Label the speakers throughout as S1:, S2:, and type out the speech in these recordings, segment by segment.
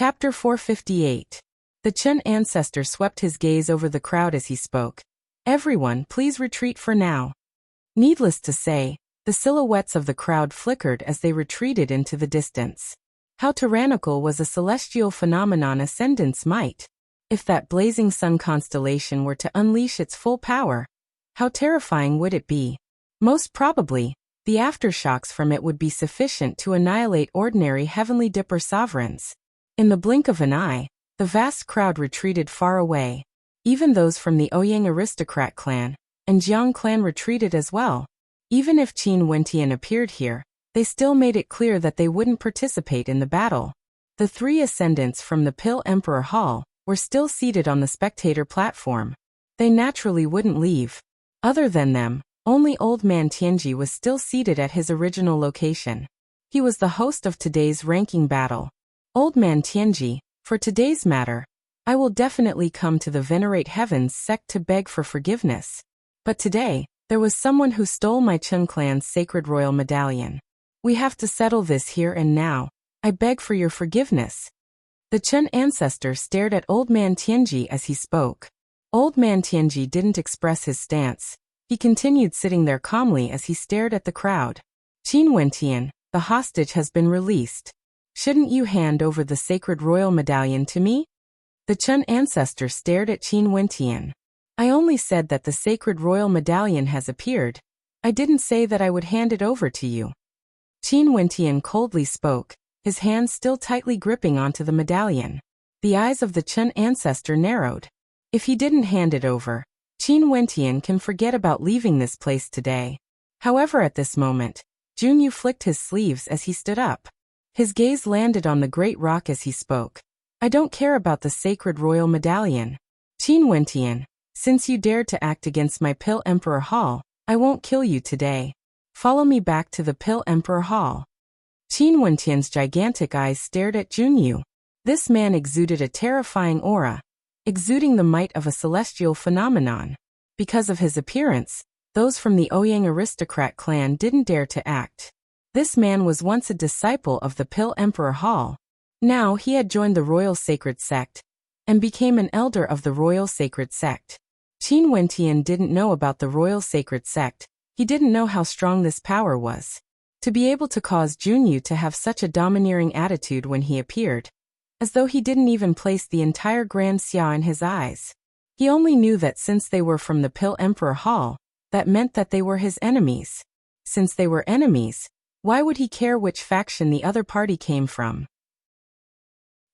S1: Chapter 458. The Chen ancestor swept his gaze over the crowd as he spoke. Everyone, please retreat for now. Needless to say, the silhouettes of the crowd flickered as they retreated into the distance. How tyrannical was a celestial phenomenon ascendance might. If that blazing sun constellation were to unleash its full power, how terrifying would it be? Most probably, the aftershocks from it would be sufficient to annihilate ordinary heavenly dipper sovereigns. In the blink of an eye, the vast crowd retreated far away. Even those from the Ouyang aristocrat clan and Jiang clan retreated as well. Even if Qin Wentian appeared here, they still made it clear that they wouldn't participate in the battle. The three ascendants from the Pill Emperor Hall were still seated on the spectator platform. They naturally wouldn't leave. Other than them, only Old Man Tianji was still seated at his original location. He was the host of today's ranking battle. Old Man Tianji, for today's matter, I will definitely come to the Venerate Heavens sect to beg for forgiveness. But today, there was someone who stole my Chen clan's sacred royal medallion. We have to settle this here and now. I beg for your forgiveness. The Chen ancestor stared at Old Man Tianji as he spoke. Old Man Tianji didn't express his stance. He continued sitting there calmly as he stared at the crowd. Qin Wentian, the hostage has been released. Shouldn't you hand over the sacred royal medallion to me? The Chen ancestor stared at Qin Wentian. I only said that the sacred royal medallion has appeared. I didn't say that I would hand it over to you. Qin Wentian coldly spoke, his hands still tightly gripping onto the medallion. The eyes of the Chen ancestor narrowed. If he didn't hand it over, Qin Wentian can forget about leaving this place today. However, at this moment, Junyu flicked his sleeves as he stood up. His gaze landed on the great rock as he spoke. I don't care about the sacred royal medallion. Qin Wentian, since you dared to act against my Pill Emperor Hall, I won't kill you today. Follow me back to the Pill Emperor Hall. Qin Wentian's gigantic eyes stared at Junyu. This man exuded a terrifying aura, exuding the might of a celestial phenomenon. Because of his appearance, those from the Ouyang aristocrat clan didn't dare to act. This man was once a disciple of the Pill Emperor Hall. Now he had joined the Royal Sacred Sect and became an elder of the Royal Sacred Sect. Qin Wentian didn't know about the Royal Sacred Sect. He didn't know how strong this power was. To be able to cause Junyu to have such a domineering attitude when he appeared, as though he didn't even place the entire Grand Xia in his eyes. He only knew that since they were from the Pill Emperor Hall, that meant that they were his enemies. Since they were enemies, why would he care which faction the other party came from?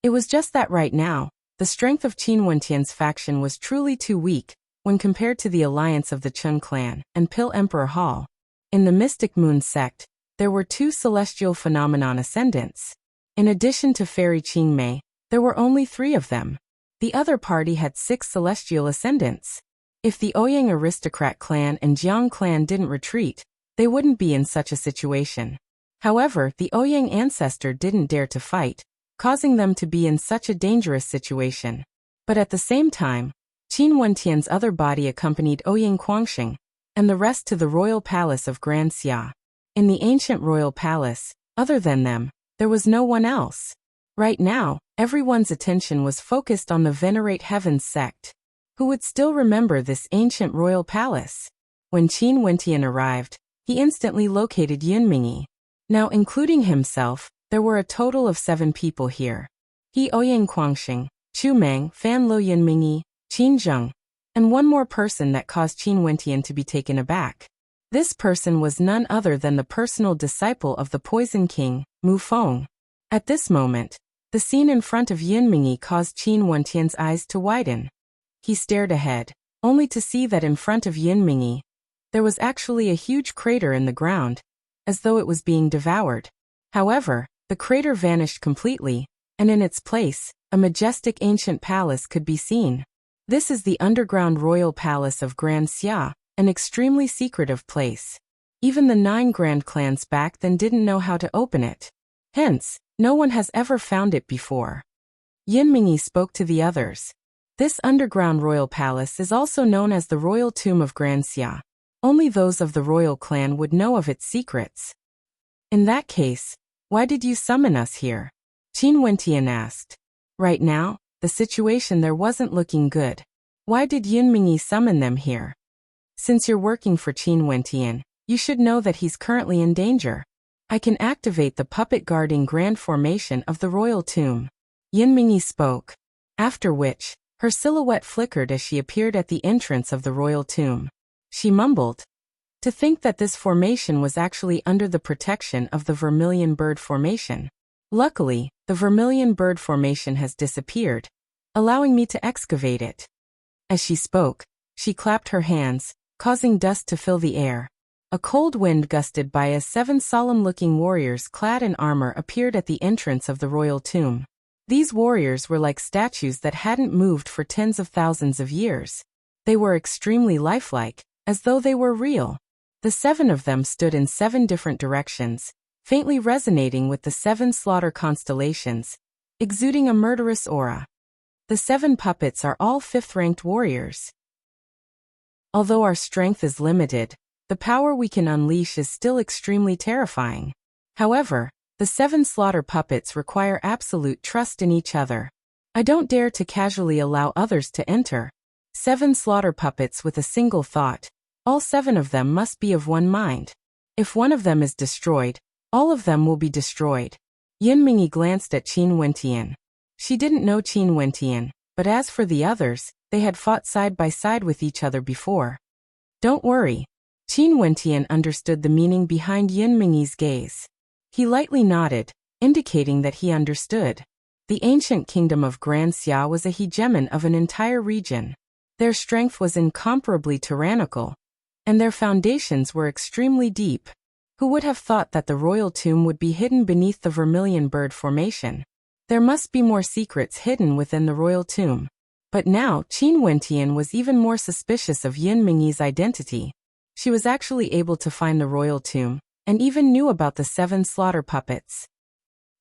S1: It was just that right now, the strength of Qin Wentian's faction was truly too weak when compared to the alliance of the Chen clan and Pill Emperor Hall. In the Mystic Moon sect, there were two celestial phenomenon ascendants. In addition to Fairy Qingmei, there were only 3 of them. The other party had 6 celestial ascendants. If the Ouyang aristocrat clan and Jiang clan didn't retreat, they wouldn't be in such a situation. However, the Ouyang ancestor didn't dare to fight, causing them to be in such a dangerous situation. But at the same time, Qin Wentian's other body accompanied Ouyang Quangxing and the rest to the royal palace of Grand Xia. In the ancient royal palace, other than them, there was no one else. Right now, everyone's attention was focused on the Venerate Heavens sect. Who would still remember this ancient royal palace? When Qin Wentian arrived, he instantly located Yunmingyi. Now including himself, there were a total of 7 people here. He Ouyang Quangxing, Chu Meng, Fan Lo Yunmingyi, Qin Zheng, and one more person that caused Qin Wentian to be taken aback. This person was none other than the personal disciple of the Poison King, Mu Feng. At this moment, the scene in front of Yunmingyi caused Qin Wentian's eyes to widen. He stared ahead, only to see that in front of Yunmingyi, there was actually a huge crater in the ground, as though it was being devoured. However, the crater vanished completely, and in its place, a majestic ancient palace could be seen. This is the underground royal palace of Grand Xia, an extremely secretive place. Even the 9 grand clans back then didn't know how to open it. Hence, no one has ever found it before. Yunmingyi spoke to the others. This underground royal palace is also known as the Royal Tomb of Grand Xia. Only those of the royal clan would know of its secrets. In that case, why did you summon us here? Qin Wentian asked. Right now, the situation there wasn't looking good. Why did Yun Mingyi summon them here? Since you're working for Qin Wentian, you should know that he's currently in danger. I can activate the puppet guarding grand formation of the royal tomb. Yun Mingyi spoke. After which, her silhouette flickered as she appeared at the entrance of the royal tomb. She mumbled. To think that this formation was actually under the protection of the Vermilion Bird Formation. Luckily, the Vermilion Bird Formation has disappeared, allowing me to excavate it. As she spoke, she clapped her hands, causing dust to fill the air. A cold wind gusted by as 7 solemn-looking warriors clad in armor appeared at the entrance of the royal tomb. These warriors were like statues that hadn't moved for tens of thousands of years. They were extremely lifelike, as though they were real. The 7 of them stood in 7 different directions, faintly resonating with the 7 slaughter constellations, exuding a murderous aura. The 7 puppets are all 5th-ranked warriors. Although our strength is limited, the power we can unleash is still extremely terrifying. However, the 7 slaughter puppets require absolute trust in each other. I don't dare to casually allow others to enter. 7 slaughter puppets with a single thought. All 7 of them must be of one mind. If one of them is destroyed, all of them will be destroyed. Yun Mingyi glanced at Qin Wentian. She didn't know Qin Wentian, but as for the others, they had fought side by side with each other before. Don't worry. Qin Wentian understood the meaning behind Yun Mingyi's gaze. He lightly nodded, indicating that he understood. The ancient kingdom of Grand Xia was a hegemon of an entire region. Their strength was incomparably tyrannical, and their foundations were extremely deep. Who would have thought that the royal tomb would be hidden beneath the Vermilion Bird Formation? There must be more secrets hidden within the royal tomb. But now, Qin Wentian was even more suspicious of Yun Mingyi's identity. She was actually able to find the royal tomb, and even knew about the 7 slaughter puppets.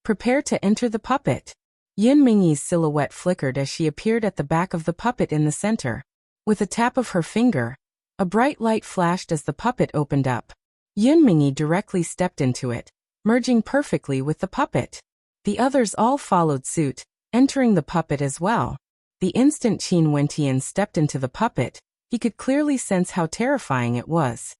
S1: Prepare to enter the puppet. Yun Mingyi's silhouette flickered as she appeared at the back of the puppet in the center. With a tap of her finger, a bright light flashed as the puppet opened up. Yun Mingyi directly stepped into it, merging perfectly with the puppet. The others all followed suit, entering the puppet as well. The instant Qin Wentian stepped into the puppet, he could clearly sense how terrifying it was.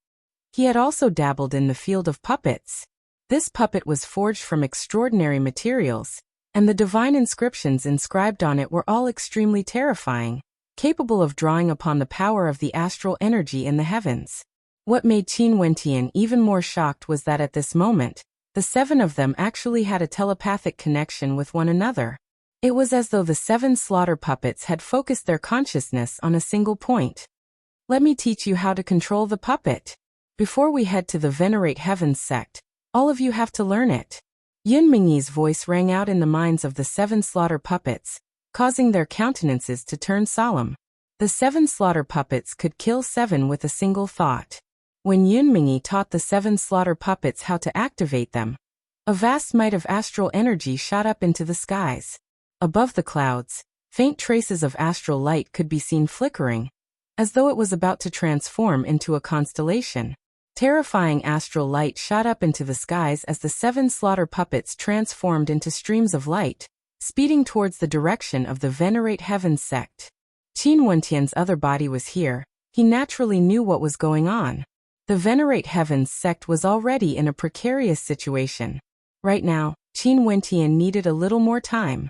S1: He had also dabbled in the field of puppets. This puppet was forged from extraordinary materials, and the divine inscriptions inscribed on it were all extremely terrifying, capable of drawing upon the power of the astral energy in the heavens. What made Qin Wentian even more shocked was that at this moment, the 7 of them actually had a telepathic connection with one another. It was as though the 7 slaughter puppets had focused their consciousness on a single point. Let me teach you how to control the puppet. Before we head to the Venerate Heavens sect, all of you have to learn it. Yun Mingyi's voice rang out in the minds of the 7 slaughter puppets, causing their countenances to turn solemn. The 7 slaughter puppets could kill 7 with a single thought. When Yun Mingyi taught the 7 slaughter puppets how to activate them, a vast might of astral energy shot up into the skies. Above the clouds, faint traces of astral light could be seen flickering, as though it was about to transform into a constellation. Terrifying astral light shot up into the skies as the 7 slaughter puppets transformed into streams of light, speeding towards the direction of the Venerate Heavens sect. Qin Wentian's other body was here. He naturally knew what was going on. The Venerate Heavens sect was already in a precarious situation. Right now, Qin Wentian needed a little more time.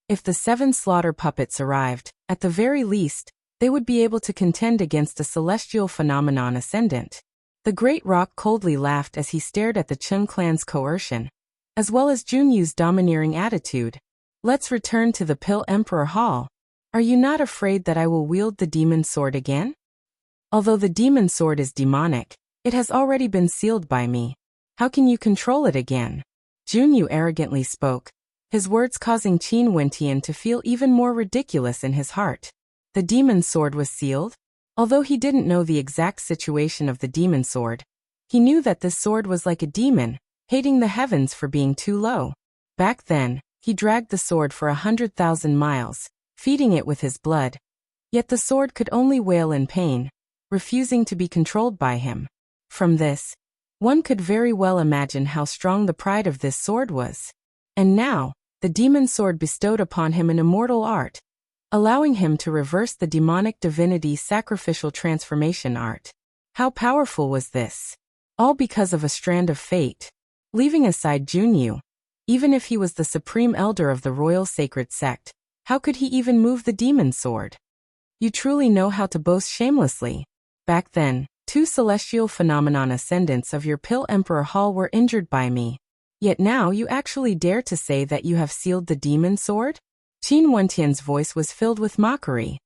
S1: If the 7 slaughter puppets arrived, at the very least, they would be able to contend against a celestial phenomenon ascendant. The Great Rock coldly laughed as he stared at the Chun clan's coercion, as well as Junyu's domineering attitude. Let's return to the Pill Emperor Hall. Are you not afraid that I will wield the demon sword again? Although the demon sword is demonic, it has already been sealed by me. How can you control it again? Junyu arrogantly spoke, his words causing Qin Wentian to feel even more ridiculous in his heart. The demon sword was sealed? Although he didn't know the exact situation of the demon sword, he knew that this sword was like a demon, hating the heavens for being too low. Back then, he dragged the sword for 100,000 miles, feeding it with his blood. Yet the sword could only wail in pain, refusing to be controlled by him. From this, one could very well imagine how strong the pride of this sword was. And now, the demon sword bestowed upon him an immortal art, allowing him to reverse the demonic divinity sacrificial transformation art. How powerful was this? All because of a strand of fate. Leaving aside Junyu, even if he was the supreme elder of the royal sacred sect, how could he even move the demon sword? You truly know how to boast shamelessly. Back then, 2 celestial phenomenon ascendants of your Pill Emperor Hall were injured by me. Yet now you actually dare to say that you have sealed the demon sword? Qin Wentian's voice was filled with mockery.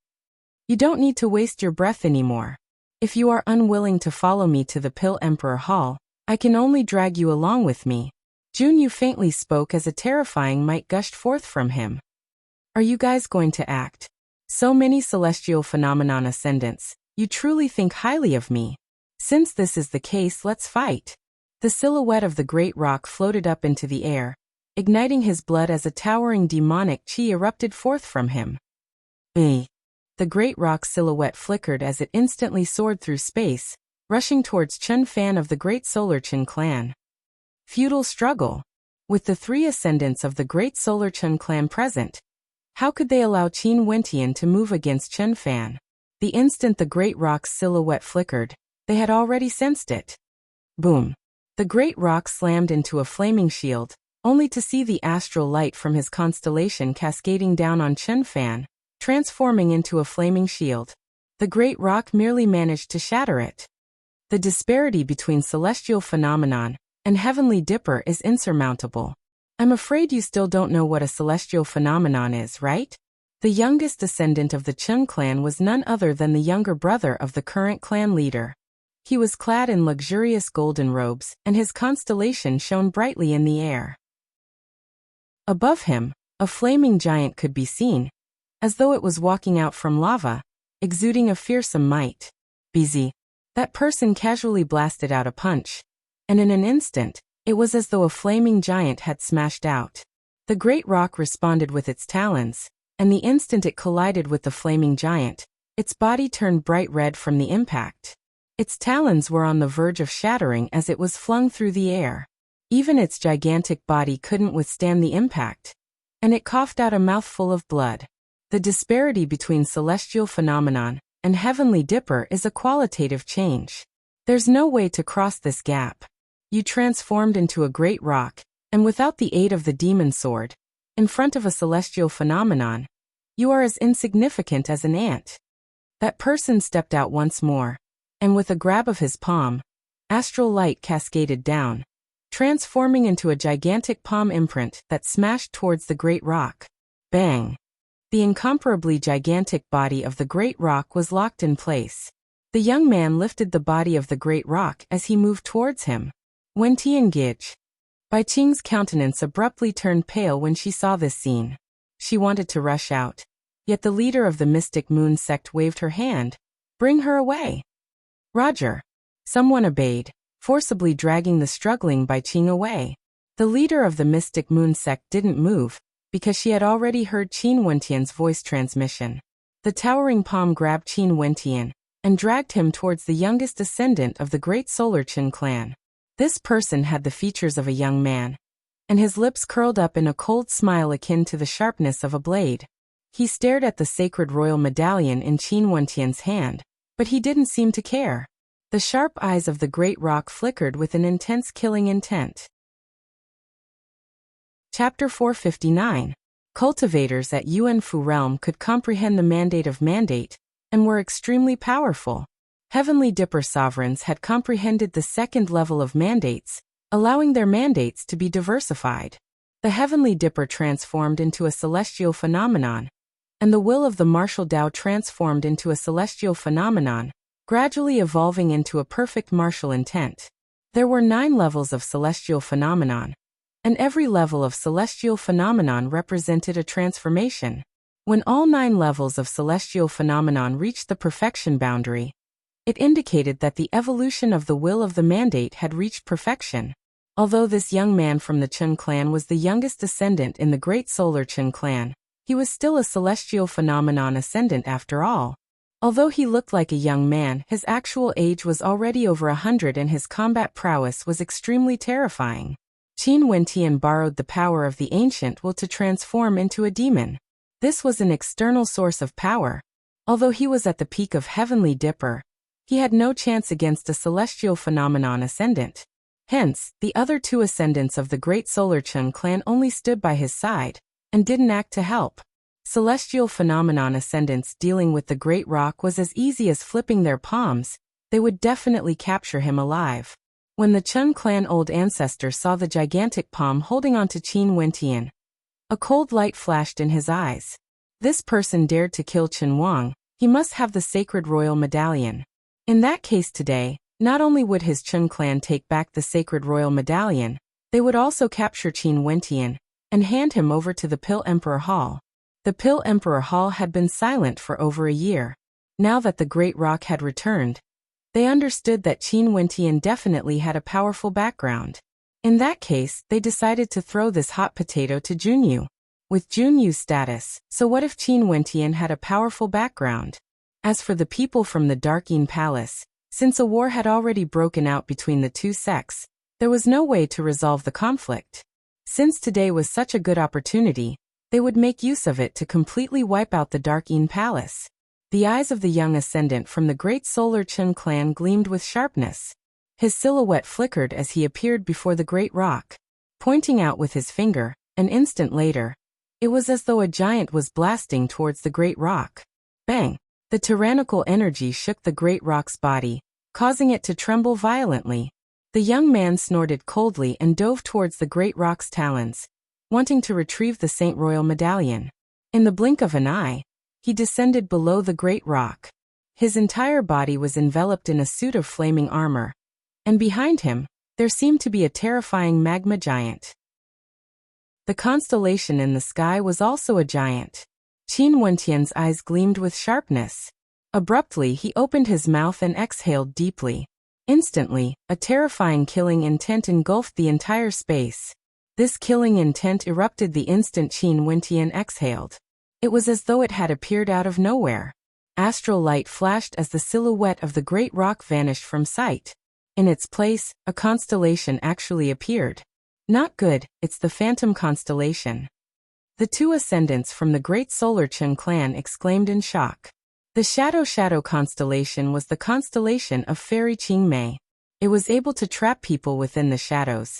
S1: You don't need to waste your breath anymore. If you are unwilling to follow me to the Pill Emperor Hall, I can only drag you along with me. Junyu faintly spoke as a terrifying might gushed forth from him. Are you guys going to act? So many celestial phenomenon ascendants, you truly think highly of me. Since this is the case, let's fight. The silhouette of the great rock floated up into the air, igniting his blood as a towering demonic chi erupted forth from him. The great rock's silhouette flickered as it instantly soared through space, rushing towards Chun Fan of the Great Solar Chun clan. Feudal struggle. With the 3 ascendants of the Great Solar Chun clan present, how could they allow Qin Wentian to move against Chun Fan? The instant the great rock's silhouette flickered, they had already sensed it. Boom. The great rock slammed into a flaming shield, only to see the astral light from his constellation cascading down on Chun Fan, transforming into a flaming shield. The great rock merely managed to shatter it. The disparity between celestial phenomenon and heavenly dipper is insurmountable. I'm afraid you still don't know what a celestial phenomenon is, right? The youngest descendant of the Chun clan was none other than the younger brother of the current clan leader. He was clad in luxurious golden robes, and his constellation shone brightly in the air. Above him, a flaming giant could be seen, as though it was walking out from lava, exuding a fearsome might. Busy. That person casually blasted out a punch, and in an instant, it was as though a flaming giant had smashed out. The great rock responded with its talons, and the instant it collided with the flaming giant, its body turned bright red from the impact. Its talons were on the verge of shattering as it was flung through the air. Even its gigantic body couldn't withstand the impact, and it coughed out a mouthful of blood. The disparity between celestial phenomenon and heavenly dipper is a qualitative change. There's no way to cross this gap. You transformed into a great rock, and without the aid of the demon sword, in front of a celestial phenomenon, you are as insignificant as an ant. That person stepped out once more, and with a grab of his palm, astral light cascaded down, transforming into a gigantic palm imprint that smashed towards the great rock. Bang! The incomparably gigantic body of the great rock was locked in place. The young man lifted the body of the great rock as he moved towards him. Wen Tiangij. Bai Qing's countenance abruptly turned pale when she saw this scene. She wanted to rush out, yet the leader of the Mystic Moon sect waved her hand. Bring her away. Roger. Someone obeyed, forcibly dragging the struggling Bai Qing away. The leader of the Mystic Moon sect didn't move, because she had already heard Qin Wentian's voice transmission. The towering palm grabbed Qin Wentian and dragged him towards the youngest descendant of the Great Solar Chun clan. This person had the features of a young man, and his lips curled up in a cold smile akin to the sharpness of a blade. He stared at the sacred royal medallion in Qin Wentian's hand, but he didn't seem to care. The sharp eyes of the great rock flickered with an intense killing intent. Chapter 459. Cultivators at Yuanfu realm could comprehend the mandate of mandate, and were extremely powerful. Heavenly Dipper sovereigns had comprehended the second level of mandates, allowing their mandates to be diversified. The Heavenly Dipper transformed into a celestial phenomenon, and the will of the martial Tao transformed into a celestial phenomenon, gradually evolving into a perfect martial intent. There were 9 levels of celestial phenomenon, and every level of celestial phenomenon represented a transformation. When all 9 levels of celestial phenomenon reached the perfection boundary, it indicated that the evolution of the will of the mandate had reached perfection. Although this young man from the Chun clan was the youngest descendant in the Great Solar Chun clan, he was still a celestial phenomenon ascendant after all. Although he looked like a young man, his actual age was already over 100 and his combat prowess was extremely terrifying. Qin Wentian borrowed the power of the ancient will to transform into a demon. This was an external source of power. Although he was at the peak of Heavenly Dipper, he had no chance against a celestial phenomenon ascendant. Hence, the other two ascendants of the Great Solar Chen clan only stood by his side and didn't act to help. Celestial phenomenon ascendants dealing with the Great Rock was as easy as flipping their palms. They would definitely capture him alive. When the Chen clan old ancestor saw the gigantic palm holding onto Qin Wentian, a cold light flashed in his eyes. This person dared to kill Chen Wang. He must have the sacred royal medallion. In that case today, not only would his Chen clan take back the sacred royal medallion, they would also capture Qin Wentian and hand him over to the Pill Emperor Hall. The Pill Emperor Hall had been silent for over a year. Now that the Great Rock had returned, they understood that Qin Wentian definitely had a powerful background. In that case, they decided to throw this hot potato to Junyu. With Junyu's status, so what if Qin Wentian had a powerful background? As for the people from the Dark-Yin Palace, since a war had already broken out between the two sects, there was no way to resolve the conflict. Since today was such a good opportunity, they would make use of it to completely wipe out the Dark-Yin Palace. The eyes of the young ascendant from the Great Solar Chen clan gleamed with sharpness. His silhouette flickered as he appeared before the Great Rock, pointing out with his finger. An instant later, it was as though a giant was blasting towards the Great Rock. Bang! The tyrannical energy shook the Great Rock's body, causing it to tremble violently. The young man snorted coldly and dove towards the Great Rock's talons, wanting to retrieve the Saint Royal Medallion. In the blink of an eye, he descended below the Great Rock. His entire body was enveloped in a suit of flaming armor, and behind him, there seemed to be a terrifying magma giant. The constellation in the sky was also a giant. Qin Wentian's eyes gleamed with sharpness. Abruptly, he opened his mouth and exhaled deeply. Instantly, a terrifying killing intent engulfed the entire space. This killing intent erupted the instant Qin Wentian exhaled. It was as though it had appeared out of nowhere. Astral light flashed as the silhouette of the Great Rock vanished from sight. In its place, a constellation actually appeared. Not good, it's the Phantom Constellation. The two ascendants from the Great Solar Chen clan exclaimed in shock. The Shadow constellation was the constellation of Fairy Qingmei. It was able to trap people within the shadows,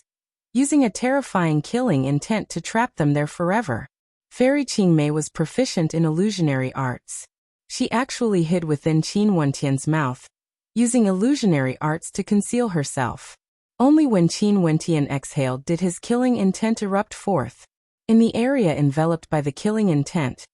S1: using a terrifying killing intent to trap them there forever. Fairy Qingmei was proficient in illusionary arts. She actually hid within Qin Wentian's mouth, using illusionary arts to conceal herself. Only when Qin Wentian exhaled did his killing intent erupt forth. In the area enveloped by the killing intent,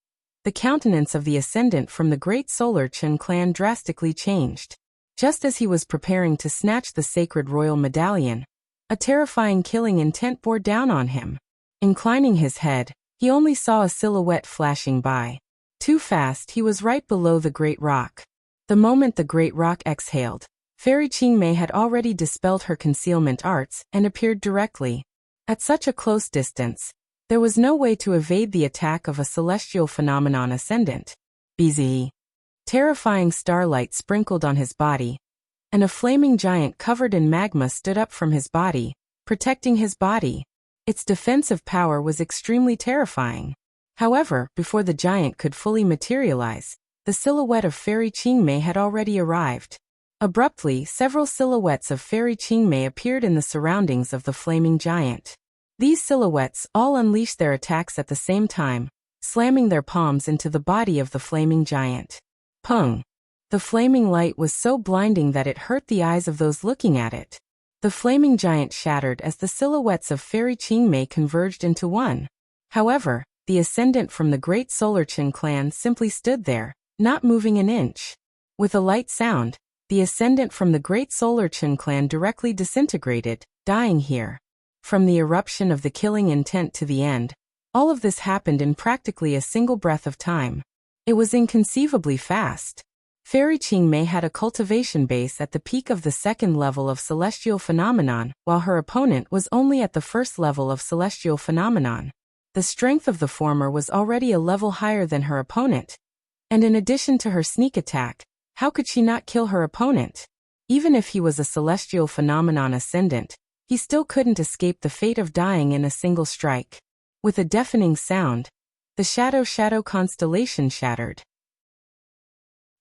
S1: the countenance of the ascendant from the Great Solar Chen clan drastically changed. Just as he was preparing to snatch the sacred royal medallion, a terrifying killing intent bore down on him. Inclining his head, he only saw a silhouette flashing by. Too fast, he was right below the Great Rock. The moment the Great Rock exhaled, Fairy Qingmei had already dispelled her concealment arts and appeared directly. At such a close distance, there was no way to evade the attack of a celestial phenomenon ascendant. Bzz. Terrifying starlight sprinkled on his body, and a flaming giant covered in magma stood up from his body, protecting his body. Its defensive power was extremely terrifying. However, before the giant could fully materialize, the silhouette of Fairy Qingmei had already arrived. Abruptly, several silhouettes of Fairy Qingmei appeared in the surroundings of the flaming giant. These silhouettes all unleashed their attacks at the same time, slamming their palms into the body of the flaming giant. Pung! The flaming light was so blinding that it hurt the eyes of those looking at it. The flaming giant shattered as the silhouettes of Fairy Qingmei converged into one. However, the ascendant from the Great Solar Chen clan simply stood there, not moving an inch. With a light sound, the ascendant from the Great Solar Chen clan directly disintegrated, dying here. From the eruption of the killing intent to the end, all of this happened in practically a single breath of time. It was inconceivably fast. Fairy Qingmei had a cultivation base at the peak of the second level of celestial phenomenon, while her opponent was only at the first level of celestial phenomenon. The strength of the former was already a level higher than her opponent. And in addition to her sneak attack, how could she not kill her opponent? Even if he was a celestial phenomenon ascendant, he still couldn't escape the fate of dying in a single strike. With a deafening sound, the shadow constellation shattered.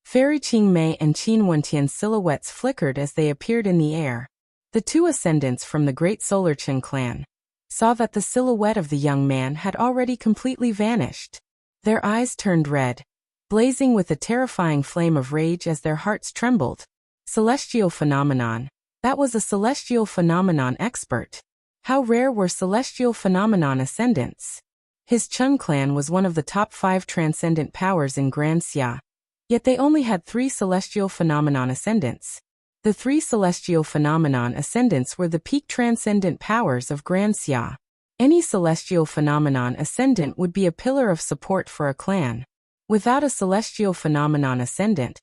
S1: Fairy Qingmei and Qin Wentian's silhouettes flickered as they appeared in the air. The two ascendants from the great Solar Qin clan saw that the silhouette of the young man had already completely vanished. Their eyes turned red, blazing with a terrifying flame of rage as their hearts trembled. Celestial phenomenon. That was a celestial phenomenon expert. How rare were celestial phenomenon ascendants? His Chun clan was one of the top 5 transcendent powers in Grand Xia, yet they only had 3 celestial phenomenon ascendants. The 3 celestial phenomenon ascendants were the peak transcendent powers of Grand Xia. Any celestial phenomenon ascendant would be a pillar of support for a clan. Without a celestial phenomenon ascendant,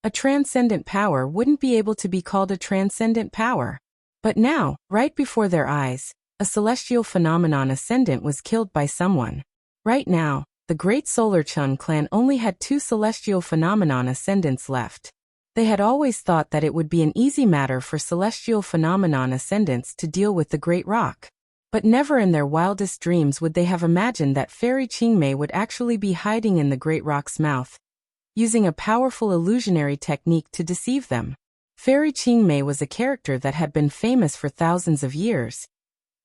S1: a transcendent power wouldn't be able to be called a transcendent power. But now, right before their eyes, a celestial phenomenon ascendant was killed by someone. Right now, the Great Solar Chun clan only had 2 celestial phenomenon ascendants left. They had always thought that it would be an easy matter for celestial phenomenon ascendants to deal with the Great Rock. But never in their wildest dreams would they have imagined that Fairy Qingmei would actually be hiding in the Great Rock's mouth, using a powerful illusionary technique to deceive them. Fairy Qingmei was a character that had been famous for thousands of years,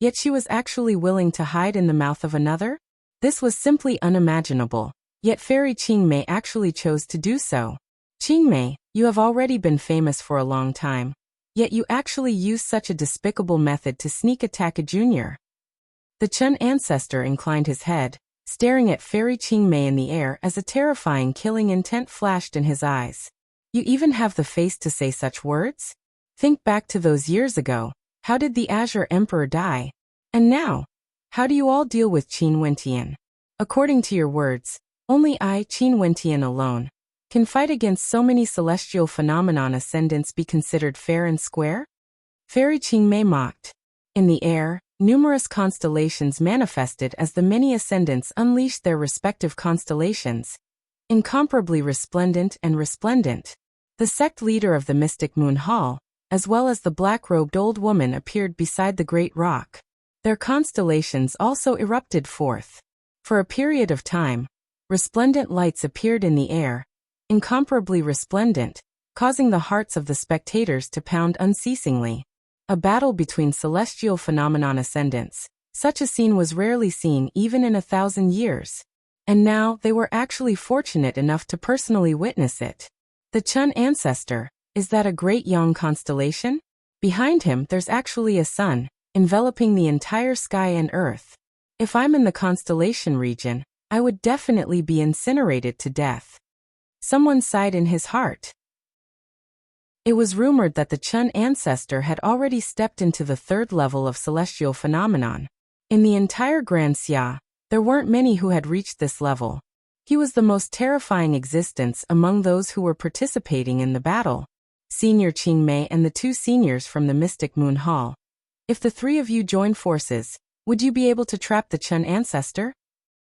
S1: yet she was actually willing to hide in the mouth of another? This was simply unimaginable, yet Fairy Qingmei actually chose to do so. Qingmei, you have already been famous for a long time, yet you actually use such a despicable method to sneak attack a junior. The Chun ancestor inclined his head, staring at Fairy Qingmei in the air as a terrifying killing intent flashed in his eyes. You even have the face to say such words? Think back to those years ago. How did the Azure Emperor die? And now, how do you all deal with Qin Wentian? According to your words, only I, Qin Wentian alone, can fight against so many celestial phenomenon ascendants be considered fair and square? Fairy Qingmei mocked. In the air, numerous constellations manifested as the many ascendants unleashed their respective constellations, incomparably resplendent and resplendent. The sect leader of the Mystic Moon Hall, as well as the black-robed old woman, appeared beside the great rock. Their constellations also erupted forth. For a period of time, resplendent lights appeared in the air, incomparably resplendent, causing the hearts of the spectators to pound unceasingly. A battle between celestial phenomenon ascendants. Such a scene was rarely seen even in 1,000 years. And now they were actually fortunate enough to personally witness it. The Chun ancestor, is that a great Yang constellation? Behind him there's actually a sun, enveloping the entire sky and earth. If I'm in the constellation region, I would definitely be incinerated to death. Someone sighed in his heart. It was rumored that the Chun ancestor had already stepped into the 3rd level of celestial phenomenon. In the entire Grand Xia, there weren't many who had reached this level. He was the most terrifying existence among those who were participating in the battle. Senior Qingmei and the 2 seniors from the Mystic Moon Hall. If the 3 of you join forces, would you be able to trap the Chun ancestor?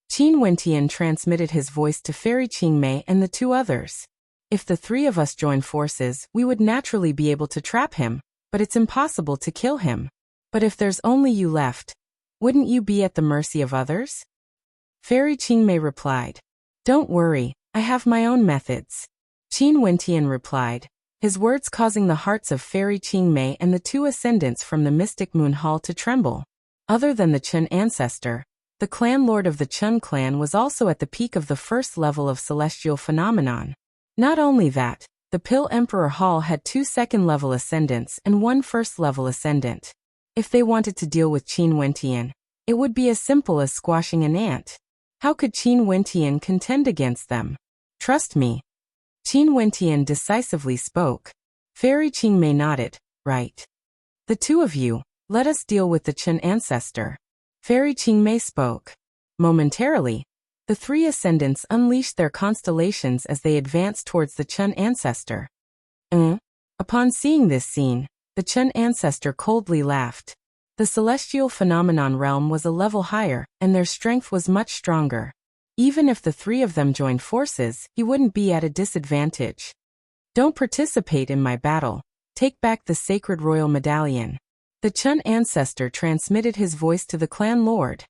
S1: Qin Wentian transmitted his voice to Fairy Qingmei and the 2 others. If the 3 of us join forces, we would naturally be able to trap him, but it's impossible to kill him. But if there's only you left, wouldn't you be at the mercy of others? Fairy Qingmei replied. Don't worry, I have my own methods. Qin Wentian replied, his words causing the hearts of Fairy Qingmei and the 2 ascendants from the Mystic Moon Hall to tremble. Other than the Chun ancestor, the clan lord of the Chun clan was also at the peak of the 1st level of celestial phenomenon. Not only that, the Pill Emperor Hall had 2 2nd-level ascendants and 1 1st-level ascendant. If they wanted to deal with Qin Wentian, it would be as simple as squashing an ant. How could Qin Wentian contend against them? Trust me. Qin Wentian decisively spoke. Fairy Qingmei nodded. Right. The 2 of you, let us deal with the Chun ancestor. Fairy Qingmei spoke. Momentarily, the 3 ascendants unleashed their constellations as they advanced towards the Chun ancestor. Upon seeing this scene, the Chun ancestor coldly laughed. The celestial phenomenon realm was a level higher, and their strength was much stronger. Even if the 3 of them joined forces, he wouldn't be at a disadvantage. Don't participate in my battle. Take back the sacred royal medallion. The Chun ancestor transmitted his voice to the clan lord.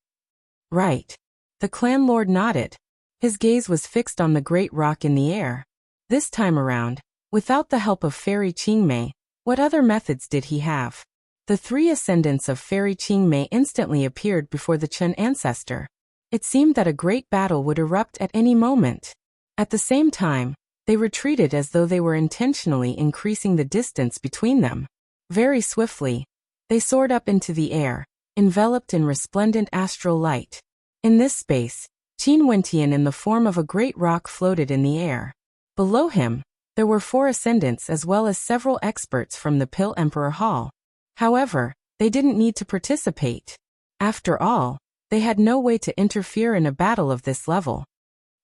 S1: Right. The clan lord nodded. His gaze was fixed on the great rock in the air. This time around, without the help of Fairy Qingmei, what other methods did he have? The three ascendants of Fairy Qingmei instantly appeared before the Chun ancestor. It seemed that a great battle would erupt at any moment. At the same time, they retreated as though they were intentionally increasing the distance between them. Very swiftly, they soared up into the air, enveloped in resplendent astral light. In this space, Qin Wentian in the form of a great rock floated in the air. Below him, there were 4 ascendants as well as several experts from the Pill Emperor Hall. However, they didn't need to participate. After all, they had no way to interfere in a battle of this level.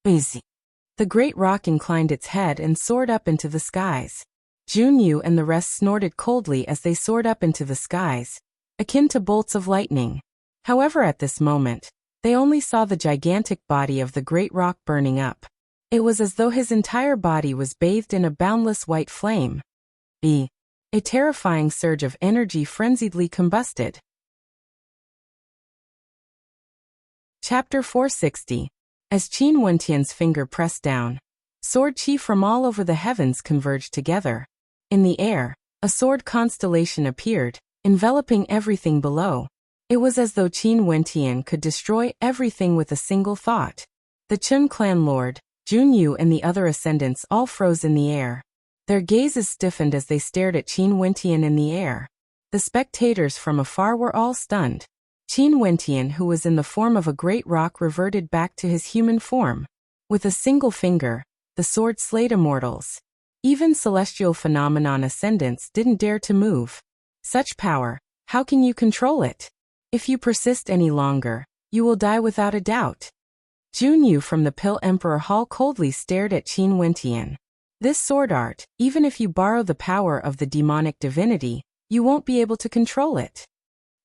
S1: Easy. The great rock inclined its head and soared up into the skies. Junyu and the rest snorted coldly as they soared up into the skies, akin to bolts of lightning. However, at this moment, they only saw the gigantic body of the great rock burning up. It was as though his entire body was bathed in a boundless white flame. A terrifying surge of energy frenziedly combusted. Chapter 460. As Qin Wentian's finger pressed down, sword chi from all over the heavens converged together. In the air, a sword constellation appeared, enveloping everything below. It was as though Qin Wentian could destroy everything with a single thought. The Chun clan lord, Junyu and the other ascendants all froze in the air. Their gazes stiffened as they stared at Qin Wentian in the air. The spectators from afar were all stunned. Qin Wentian, who was in the form of a great rock, reverted back to his human form. With a single finger, the sword slayed immortals. Even celestial phenomenon ascendants didn't dare to move. Such power, how can you control it? If you persist any longer, you will die without a doubt. Junyu from the Pill Emperor Hall coldly stared at Qin Wentian. This sword art, even if you borrow the power of the demonic divinity, you won't be able to control it.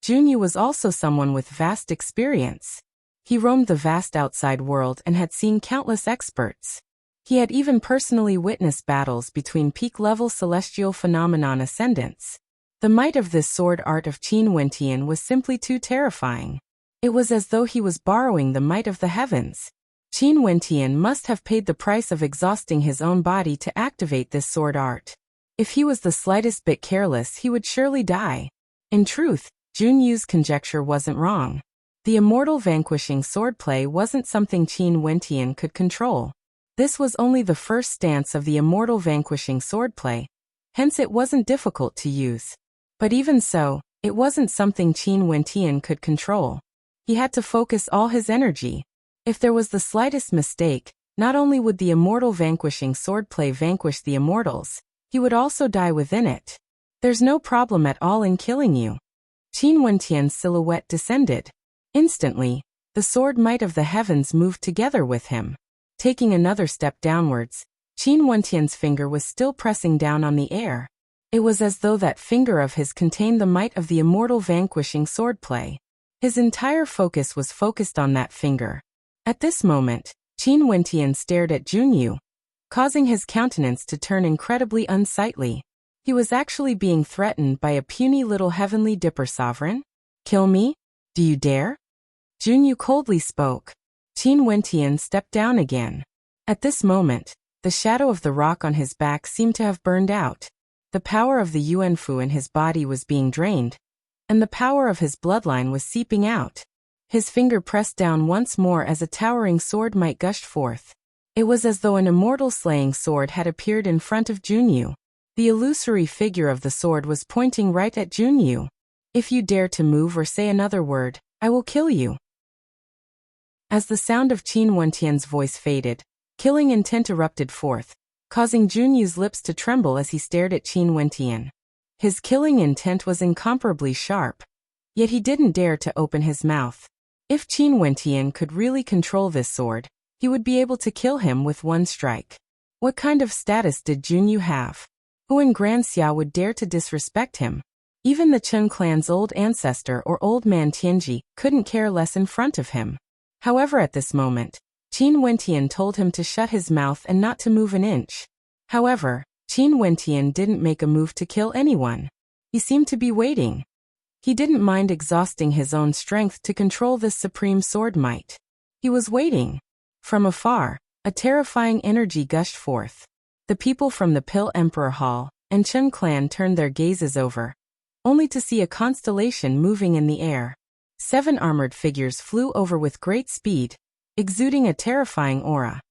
S1: Junyu was also someone with vast experience. He roamed the vast outside world and had seen countless experts. He had even personally witnessed battles between peak-level celestial phenomenon ascendants. The might of this sword art of Qin Wentian was simply too terrifying. It was as though he was borrowing the might of the heavens. Qin Wentian must have paid the price of exhausting his own body to activate this sword art. If he was the slightest bit careless, he would surely die. In truth, Junyu's conjecture wasn't wrong. The immortal vanquishing swordplay wasn't something Qin Wentian could control. This was only the first stance of the immortal vanquishing swordplay, hence it wasn't difficult to use. But even so, it wasn't something Qin Wentian could control. He had to focus all his energy. If there was the slightest mistake, not only would the immortal vanquishing swordplay vanquish the immortals, he would also die within it. There's no problem at all in killing you. Qin Wentian's silhouette descended. Instantly, the sword might of the heavens moved together with him. Taking another step downwards, Qin Wentian's finger was still pressing down on the air. It was as though that finger of his contained the might of the immortal vanquishing swordplay. His entire focus was focused on that finger. At this moment, Qin Wentian stared at Junyu, causing his countenance to turn incredibly unsightly. He was actually being threatened by a puny little heavenly dipper sovereign. Kill me? Do you dare? Junyu coldly spoke. Qin Wentian stepped down again. At this moment, the shadow of the rock on his back seemed to have burned out. The power of the Yuanfu in his body was being drained, and the power of his bloodline was seeping out. His finger pressed down once more as a towering sword might gushed forth. It was as though an immortal slaying sword had appeared in front of Junyu. The illusory figure of the sword was pointing right at Junyu. If you dare to move or say another word, I will kill you. As the sound of Qin Wentian's voice faded, killing intent erupted forth, causing Junyu's lips to tremble as he stared at Qin Wentian. His killing intent was incomparably sharp, yet he didn't dare to open his mouth. If Qin Wentian could really control this sword, he would be able to kill him with one strike. What kind of status did Junyu have? Who in Grand Xia would dare to disrespect him? Even the Chun clan's old ancestor or old man Tianji couldn't care less in front of him. However, at this moment, Qin Wentian told him to shut his mouth and not to move an inch. However, Qin Wentian didn't make a move to kill anyone. He seemed to be waiting. He didn't mind exhausting his own strength to control this supreme sword might. He was waiting. From afar, a terrifying energy gushed forth. The people from the Pill Emperor Hall and Chen clan turned their gazes over, only to see a constellation moving in the air. 7 armored figures flew over with great speed, exuding a terrifying aura.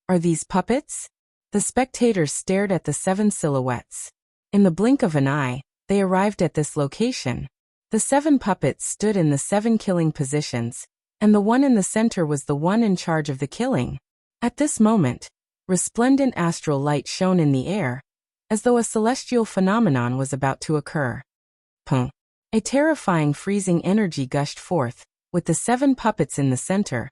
S1: Are these puppets? The spectators stared at the 7 silhouettes. In the blink of an eye, they arrived at this location. The 7 puppets stood in the 7 killing positions, and the one in the center was the one in charge of the killing. At this moment, resplendent astral light shone in the air, as though a celestial phenomenon was about to occur. Pum. A terrifying freezing energy gushed forth, with the 7 puppets in the center.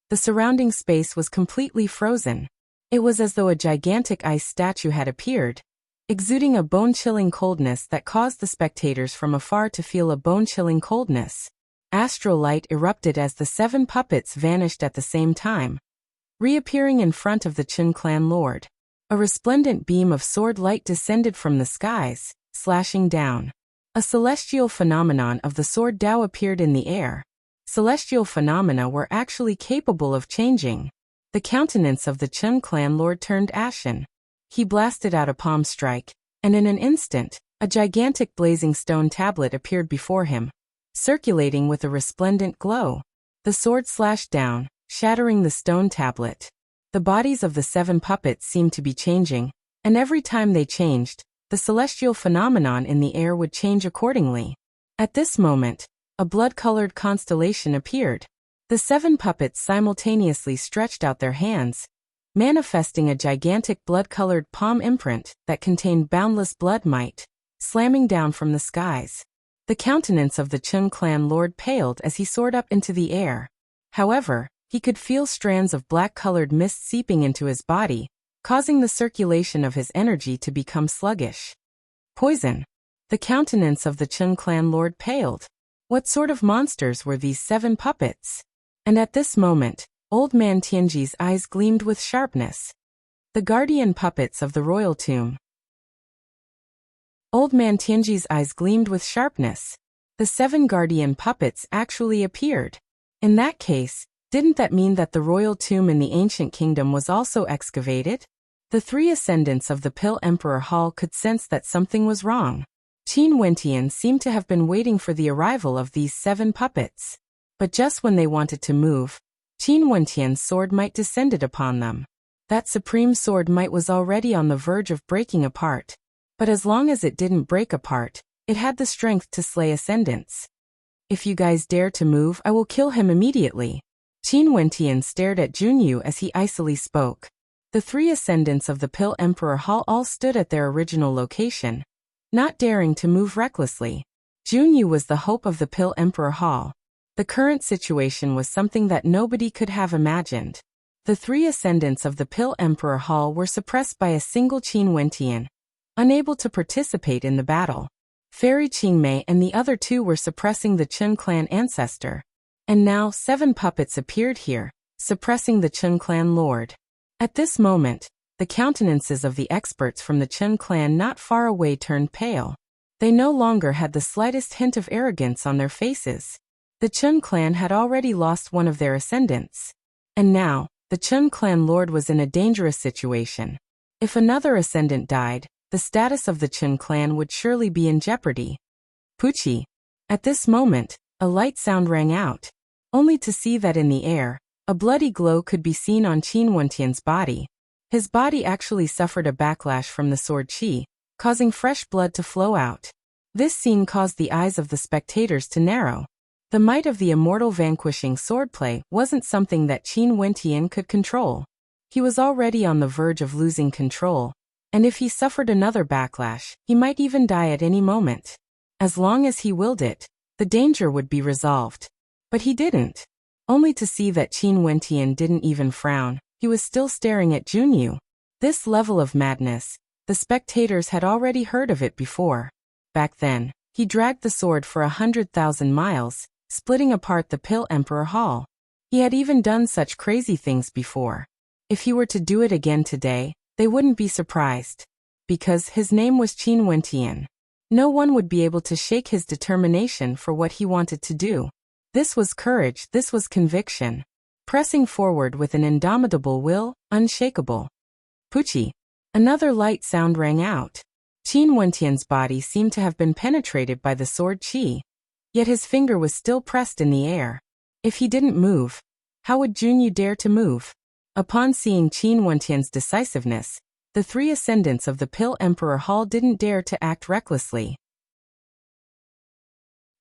S1: The surrounding space was completely frozen. It was as though a gigantic ice statue had appeared, exuding a bone-chilling coldness that caused the spectators from afar to feel a bone-chilling coldness. Astral light erupted as the 7 puppets vanished at the same time, reappearing in front of the Chen clan lord. A resplendent beam of sword light descended from the skies, slashing down. A celestial phenomenon of the sword Dao appeared in the air. Celestial phenomena were actually capable of changing. The countenance of the Chen clan lord turned ashen. He blasted out a palm strike, and in an instant, a gigantic blazing stone tablet appeared before him, circulating with a resplendent glow. The sword slashed down, shattering the stone tablet. The bodies of the 7 puppets seemed to be changing, and every time they changed, the celestial phenomenon in the air would change accordingly. At this moment, a blood-colored constellation appeared. The 7 puppets simultaneously stretched out their hands, manifesting a gigantic blood-colored palm imprint that contained boundless blood might, slamming down from the skies. The countenance of the Chen clan lord paled as he soared up into the air. However, he could feel strands of black-colored mist seeping into his body, causing the circulation of his energy to become sluggish. Poison. The countenance of the Chen clan lord paled. What sort of monsters were these 7 puppets? And at this moment, Old Man Tianji's eyes gleamed with sharpness. The guardian puppets of the royal tomb. Old Man Tianji's eyes gleamed with sharpness. The 7 guardian puppets actually appeared. In that case, didn't that mean that the royal tomb in the ancient kingdom was also excavated? The 3 ascendants of the Pill Emperor Hall could sense that something was wrong. Qin Wentian seemed to have been waiting for the arrival of these 7 puppets. But just when they wanted to move, Qin Wentian's sword might descended upon them. That supreme sword might was already on the verge of breaking apart. But as long as it didn't break apart, it had the strength to slay ascendants. If you guys dare to move, I will kill him immediately. Qin Wentian stared at Junyu as he icily spoke. The 3 ascendants of the Pill Emperor Hall all stood at their original location, not daring to move recklessly. Junyu was the hope of the Pill Emperor Hall. The current situation was something that nobody could have imagined. The 3 ascendants of the Pill Emperor Hall were suppressed by a single Qin Wentian, unable to participate in the battle. Fairy Qingmei and the other 2 were suppressing the Chen clan ancestor. And now 7 puppets appeared here, suppressing the Chen clan lord. At this moment, the countenances of the experts from the Chen clan not far away turned pale. They no longer had the slightest hint of arrogance on their faces. The Chen clan had already lost one of their ascendants. And now, the Chen clan lord was in a dangerous situation. If another ascendant died, the status of the Chen clan would surely be in jeopardy. Puchi. At this moment, a light sound rang out, only to see that in the air, a bloody glow could be seen on Qin Wentian's body. His body actually suffered a backlash from the sword qi, causing fresh blood to flow out. This scene caused the eyes of the spectators to narrow. The might of the immortal vanquishing swordplay wasn't something that Qin Wentian could control. He was already on the verge of losing control, and if he suffered another backlash, he might even die at any moment. As long as he willed it, the danger would be resolved. But he didn't. Only to see that Qin Wentian didn't even frown, he was still staring at Junyu. This level of madness, the spectators had already heard of it before. Back then, he dragged the sword for 100,000 miles, splitting apart the Pill Emperor Hall. He had even done such crazy things before. If he were to do it again today, they wouldn't be surprised. Because his name was Qin Wentian. No one would be able to shake his determination for what he wanted to do. This was courage, this was conviction. Pressing forward with an indomitable will, unshakable. Puchi. Another light sound rang out. Qin Wentian's body seemed to have been penetrated by the sword qi. Yet his finger was still pressed in the air. If he didn't move, how would Junyu dare to move? Upon seeing Qin Wentian's decisiveness, the three ascendants of the Pill Emperor Hall didn't dare to act recklessly.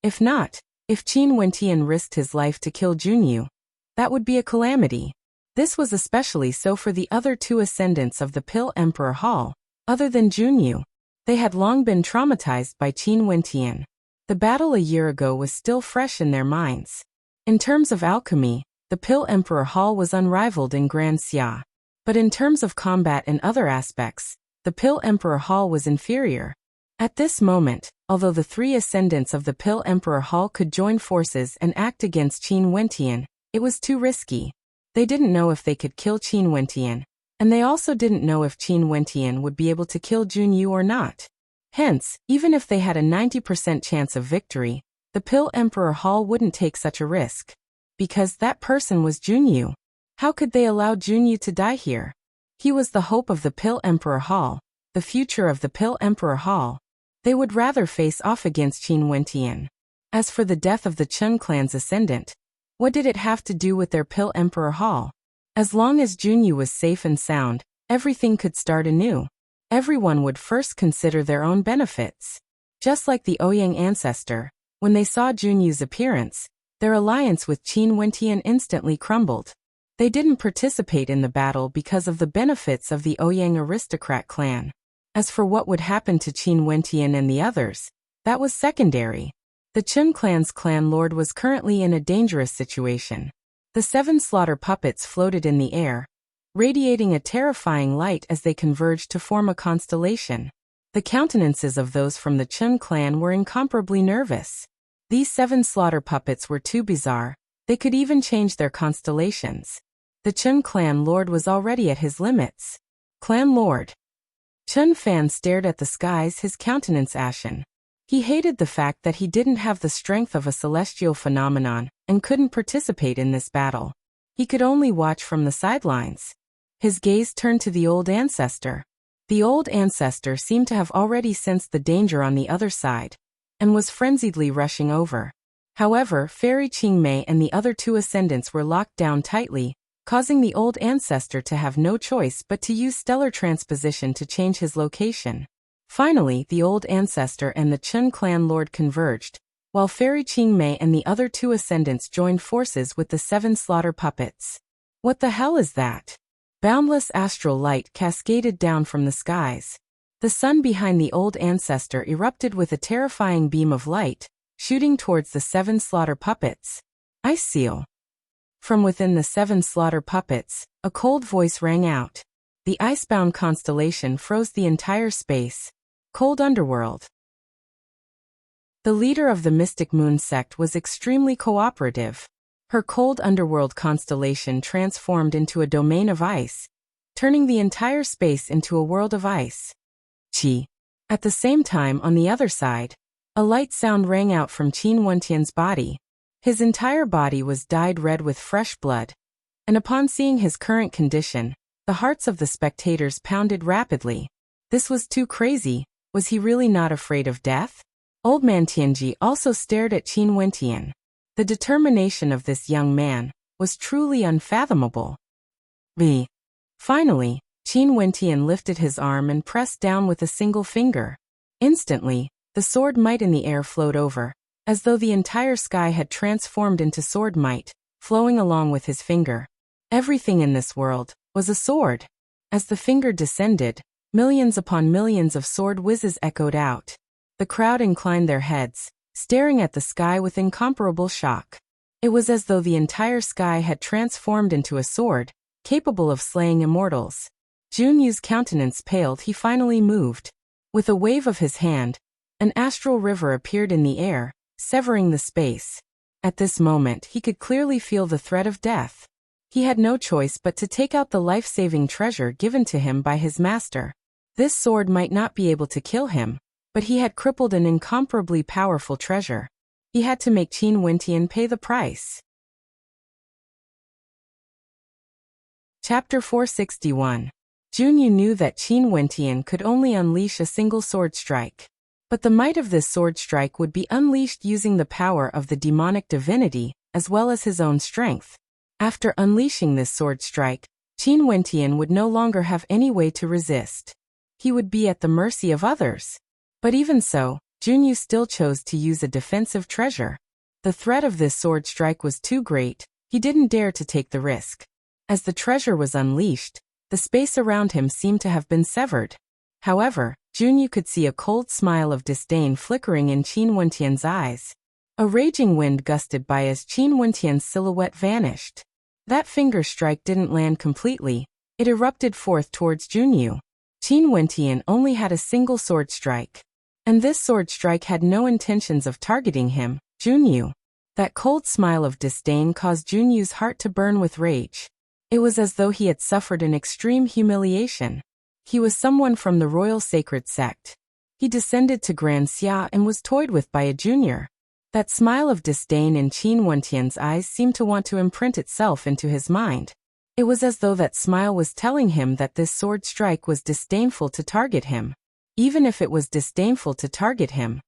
S1: If Qin Wentian risked his life to kill Junyu, that would be a calamity. This was especially so for the other two ascendants of the Pill Emperor Hall. Other than Junyu, they had long been traumatized by Qin Wentian. The battle a year ago was still fresh in their minds. In terms of alchemy, the Pill Emperor Hall was unrivaled in Grand Xia. But in terms of combat and other aspects, the Pill Emperor Hall was inferior. At this moment, although the three ascendants of the Pill Emperor Hall could join forces and act against Qin Wentian, it was too risky. They didn't know if they could kill Qin Wentian, and they also didn't know if Qin Wentian would be able to kill Junyu or not. Hence, even if they had a 90% chance of victory, the Pill Emperor Hall wouldn't take such a risk. Because that person was Junyu. How could they allow Junyu to die here? He was the hope of the Pill Emperor Hall, the future of the Pill Emperor Hall. They would rather face off against Qin Wentian. As for the death of the Chun clan's ascendant, what did it have to do with their Pill Emperor Hall? As long as Junyu was safe and sound, everything could start anew. Everyone would first consider their own benefits. Just like the Ouyang ancestor, when they saw Junyu's appearance, their alliance with Qin Wentian instantly crumbled. They didn't participate in the battle because of the benefits of the Ouyang aristocrat clan. As for what would happen to Qin Wentian and the others, that was secondary. The Chun clan's clan lord was currently in a dangerous situation. The 7 slaughter puppets floated in the air, radiating a terrifying light as they converged to form a constellation. The countenances of those from the Chun clan were incomparably nervous. These 7 slaughter puppets were too bizarre, they could even change their constellations. The Chun clan lord was already at his limits. Clan lord. Chun Fan stared at the skies, his countenance ashen. He hated the fact that he didn't have the strength of a celestial phenomenon and couldn't participate in this battle. He could only watch from the sidelines. His gaze turned to the old ancestor. The old ancestor seemed to have already sensed the danger on the other side, and was frenziedly rushing over. However, Fairy Qingmei and the other 2 ascendants were locked down tightly, causing the old ancestor to have no choice but to use stellar transposition to change his location. Finally, the old ancestor and the Chun clan lord converged, while Fairy Qingmei and the other 2 ascendants joined forces with the 7 slaughter puppets. What the hell is that? Boundless astral light cascaded down from the skies. The sun behind the old ancestor erupted with a terrifying beam of light, shooting towards the 7 slaughter puppets. Ice seal. From within the 7 slaughter puppets, a cold voice rang out. The icebound constellation froze the entire space. Cold underworld. The leader of the Mystic Moon sect was extremely cooperative. Her cold underworld constellation transformed into a domain of ice, turning the entire space into a world of ice. Qi. At the same time, on the other side, a light sound rang out from Qin Wentian's body. His entire body was dyed red with fresh blood, and upon seeing his current condition, the hearts of the spectators pounded rapidly. This was too crazy. Was he really not afraid of death? Old man Tianji also stared at Qin Wentian. The determination of this young man was truly unfathomable. Finally, Qin Wentian lifted his arm and pressed down with a single finger. Instantly, the sword might in the air flowed over, as though the entire sky had transformed into sword might, flowing along with his finger. Everything in this world was a sword. As the finger descended, millions upon millions of sword whizzes echoed out. The crowd inclined their heads, staring at the sky with incomparable shock. It was as though the entire sky had transformed into a sword, capable of slaying immortals. Junyu's countenance paled. He finally moved. With a wave of his hand, an astral river appeared in the air, severing the space. At this moment, he could clearly feel the threat of death. He had no choice but to take out the life-saving treasure given to him by his master. This sword might not be able to kill him, but he had crippled an incomparably powerful treasure. He had to make Qin Wentian pay the price. Chapter 461. Junyu knew that Qin Wentian could only unleash a single sword strike. But the might of this sword strike would be unleashed using the power of the demonic divinity, as well as his own strength. After unleashing this sword strike, Qin Wentian would no longer have any way to resist. He would be at the mercy of others. But even so, Junyu still chose to use a defensive treasure. The threat of this sword strike was too great, he didn't dare to take the risk. As the treasure was unleashed, the space around him seemed to have been severed. However, Junyu could see a cold smile of disdain flickering in Qin Wentian's eyes. A raging wind gusted by as Qin Wentian's silhouette vanished. That finger strike didn't land completely, it erupted forth towards Junyu. Qin Wentian only had a single sword strike. And this sword strike had no intentions of targeting him, Junyu. That cold smile of disdain caused Junyu's heart to burn with rage. It was as though he had suffered an extreme humiliation. He was someone from the royal sacred sect. He descended to Grand Xia and was toyed with by a junior. That smile of disdain in Qin Wentian's eyes seemed to want to imprint itself into his mind. It was as though that smile was telling him that this sword strike was disdainful to target him. Even if it was disdainful to target him,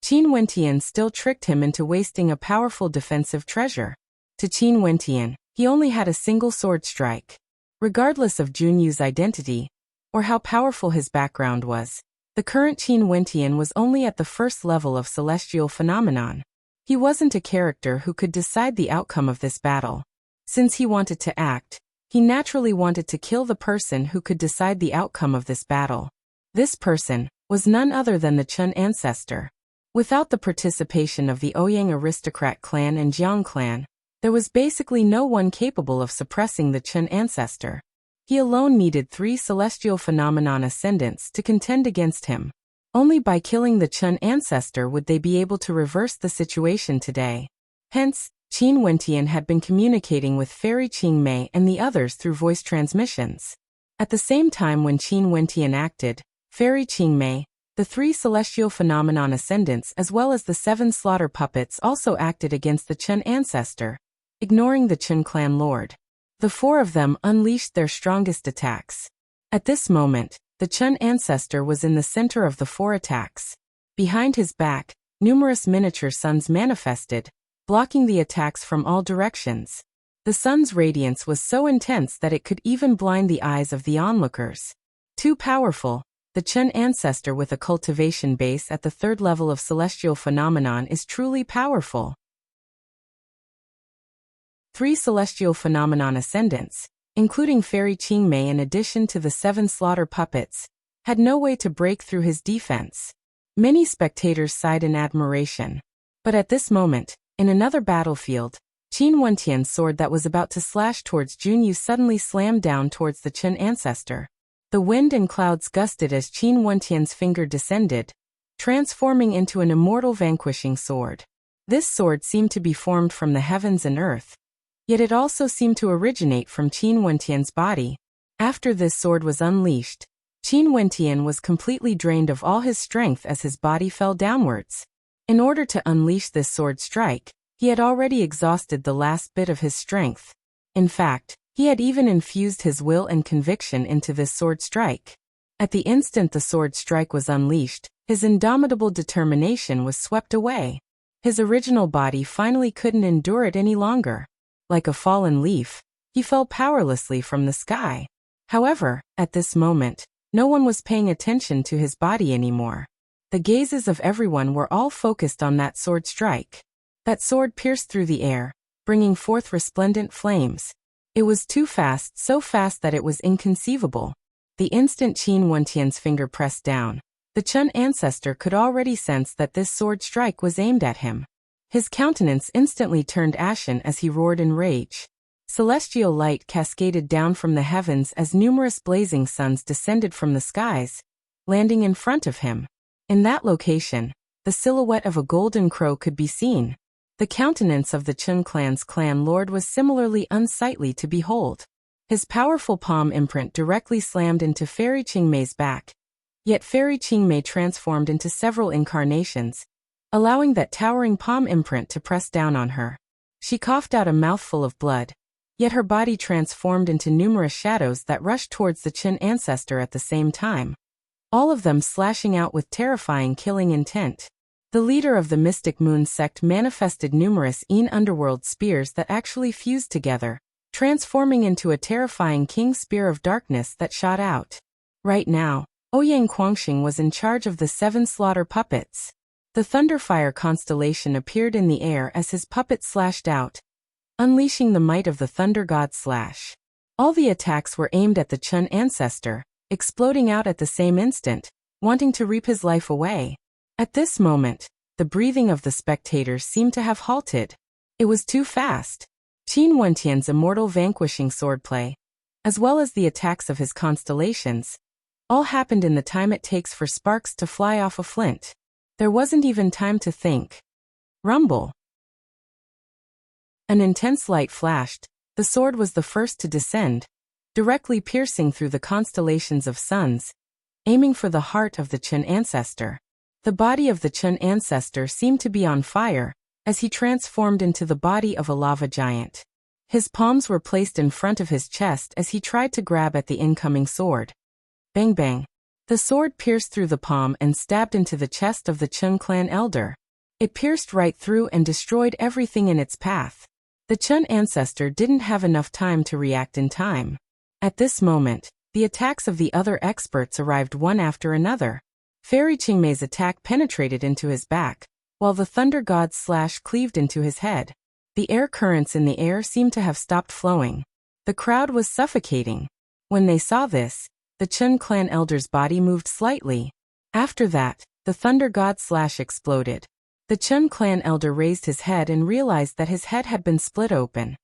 S1: Qin Wentian still tricked him into wasting a powerful defensive treasure. To Qin Wentian, he only had a single sword strike. Regardless of Junyu's identity, or how powerful his background was, the current Qin Wentian was only at the first level of celestial phenomenon. He wasn't a character who could decide the outcome of this battle. Since he wanted to act, he naturally wanted to kill the person who could decide the outcome of this battle. This person was none other than the Chun ancestor. Without the participation of the Ouyang aristocrat clan and Jiang clan, there was basically no one capable of suppressing the Chun ancestor. He alone needed 3 celestial phenomenon ascendants to contend against him. Only by killing the Chun ancestor would they be able to reverse the situation today. Hence, Qin Wentian had been communicating with Fairy Qingmei and the others through voice transmissions. At the same time when Qin Wentian acted, Fairy Qingmei, the 3 celestial phenomenon ascendants as well as the 7 slaughter puppets also acted against the Chun ancestor, ignoring the Chun clan lord. The 4 of them unleashed their strongest attacks. At this moment, the Chun ancestor was in the center of the 4 attacks. Behind his back, numerous miniature suns manifested, blocking the attacks from all directions. The sun's radiance was so intense that it could even blind the eyes of the onlookers. Too powerful, the Chun ancestor with a cultivation base at the 3rd level of celestial phenomenon is truly powerful. 3 celestial phenomenon ascendants, including Fairy Qingmei in addition to the 7 slaughter puppets, had no way to break through his defense. Many spectators sighed in admiration. But at this moment, in another battlefield, Qin Wentian's sword that was about to slash towards Junyu suddenly slammed down towards the Chun ancestor. The wind and clouds gusted as Qin Wentian's finger descended, transforming into an immortal vanquishing sword. This sword seemed to be formed from the heavens and earth. Yet it also seemed to originate from Qin Wentian's body. After this sword was unleashed, Qin Wentian was completely drained of all his strength as his body fell downwards. In order to unleash this sword strike, he had already exhausted the last bit of his strength. In fact, he had even infused his will and conviction into this sword strike. At the instant the sword strike was unleashed, his indomitable determination was swept away. His original body finally couldn't endure it any longer. Like a fallen leaf, he fell powerlessly from the sky. However, at this moment, no one was paying attention to his body anymore. The gazes of everyone were all focused on that sword strike. That sword pierced through the air, bringing forth resplendent flames. It was too fast, so fast that it was inconceivable. The instant Qin Wentian's finger pressed down, the Chun ancestor could already sense that this sword strike was aimed at him. His countenance instantly turned ashen as he roared in rage. Celestial light cascaded down from the heavens as numerous blazing suns descended from the skies, landing in front of him. In that location, the silhouette of a golden crow could be seen. The countenance of the Chun clan's clan lord was similarly unsightly to behold. His powerful palm imprint directly slammed into Fairy Qingmei's back. Yet Fairy Qingmei transformed into several incarnations, allowing that towering palm imprint to press down on her. She coughed out a mouthful of blood, yet her body transformed into numerous shadows that rushed towards the Qin ancestor at the same time, all of them slashing out with terrifying killing intent. The leader of the Mystic Moon sect manifested numerous underworld spears that actually fused together, transforming into a terrifying king spear of darkness that shot out. Right now, Ouyang Quangxing was in charge of the 7 slaughter puppets. The Thunderfire constellation appeared in the air as his puppet slashed out, unleashing the might of the Thunder God Slash. All the attacks were aimed at the Qin ancestor, exploding out at the same instant, wanting to reap his life away. At this moment, the breathing of the spectators seemed to have halted. It was too fast. Qin Wentian's immortal vanquishing swordplay, as well as the attacks of his constellations, all happened in the time it takes for sparks to fly off a flint. There wasn't even time to think. Rumble. An intense light flashed. The sword was the first to descend, directly piercing through the constellations of suns, aiming for the heart of the Qin ancestor. The body of the Qin ancestor seemed to be on fire, as he transformed into the body of a lava giant. His palms were placed in front of his chest as he tried to grab at the incoming sword. Bang bang. The sword pierced through the palm and stabbed into the chest of the Qin clan elder. It pierced right through and destroyed everything in its path. The Qin ancestor didn't have enough time to react in time. At this moment, the attacks of the other experts arrived one after another. Fairy Qingmei's attack penetrated into his back, while the Thunder God's slash cleaved into his head. The air currents in the air seemed to have stopped flowing. The crowd was suffocating. When they saw this, the Qin clan elder's body moved slightly. After that, the Thunder God slash exploded. The Qin clan elder raised his head and realized that his head had been split open.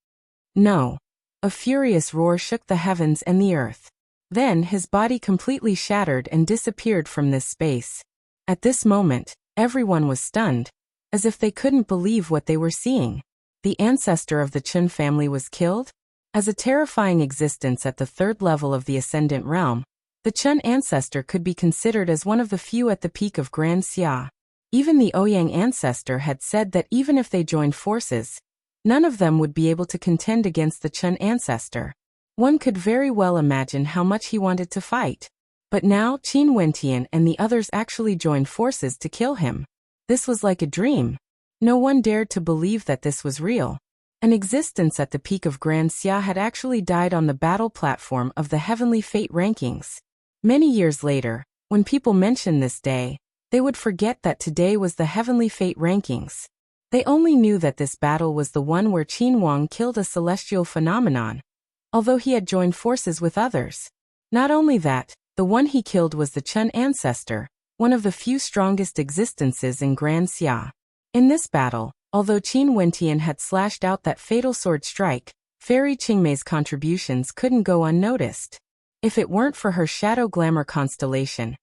S1: No. A furious roar shook the heavens and the earth. Then his body completely shattered and disappeared from this space. At this moment, everyone was stunned, as if they couldn't believe what they were seeing. The ancestor of the Qin family was killed? As a terrifying existence at the 3rd level of the Ascendant Realm, the Qin ancestor could be considered as one of the few at the peak of Grand Xia. Even the Ouyang ancestor had said that even if they joined forces, none of them would be able to contend against the Qin ancestor. One could very well imagine how much he wanted to fight. But now Qin Wentian and the others actually joined forces to kill him. This was like a dream. No one dared to believe that this was real. An existence at the peak of Grand Xia had actually died on the battle platform of the Heavenly Fate rankings. Many years later, when people mention this day, they would forget that today was the Heavenly Fate rankings. They only knew that this battle was the one where Qin Wang killed a celestial phenomenon, although he had joined forces with others. Not only that, the one he killed was the Qin ancestor, one of the few strongest existences in Grand Xia. In this battle, although Qin Wentian had slashed out that fatal sword strike, Fairy Qingmei's contributions couldn't go unnoticed. If it weren't for her shadow glamour constellation,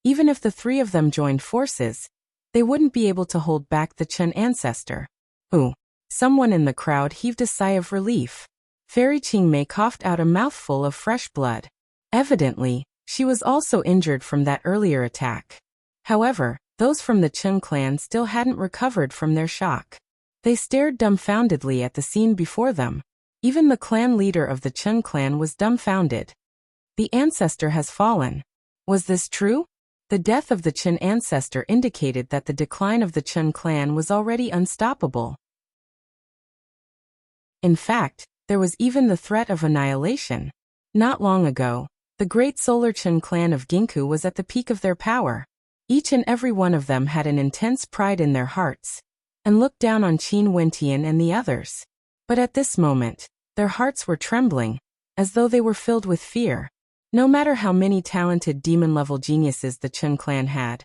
S1: even if the 3 of them joined forces, they wouldn't be able to hold back the Qin ancestor. Ooh. Someone in the crowd heaved a sigh of relief. Fairy Qingmei coughed out a mouthful of fresh blood. Evidently, she was also injured from that earlier attack. However, those from the Qin clan still hadn't recovered from their shock. They stared dumbfoundedly at the scene before them. Even the clan leader of the Qin clan was dumbfounded. The ancestor has fallen. Was this true? The death of the Qin ancestor indicated that the decline of the Qin clan was already unstoppable. In fact, there was even the threat of annihilation. Not long ago, the great Solar Qin clan of Ginkgo was at the peak of their power. Each and every one of them had an intense pride in their hearts, and looked down on Qin Wentian and the others. But at this moment, their hearts were trembling, as though they were filled with fear. No matter how many talented demon-level geniuses the Qin clan had,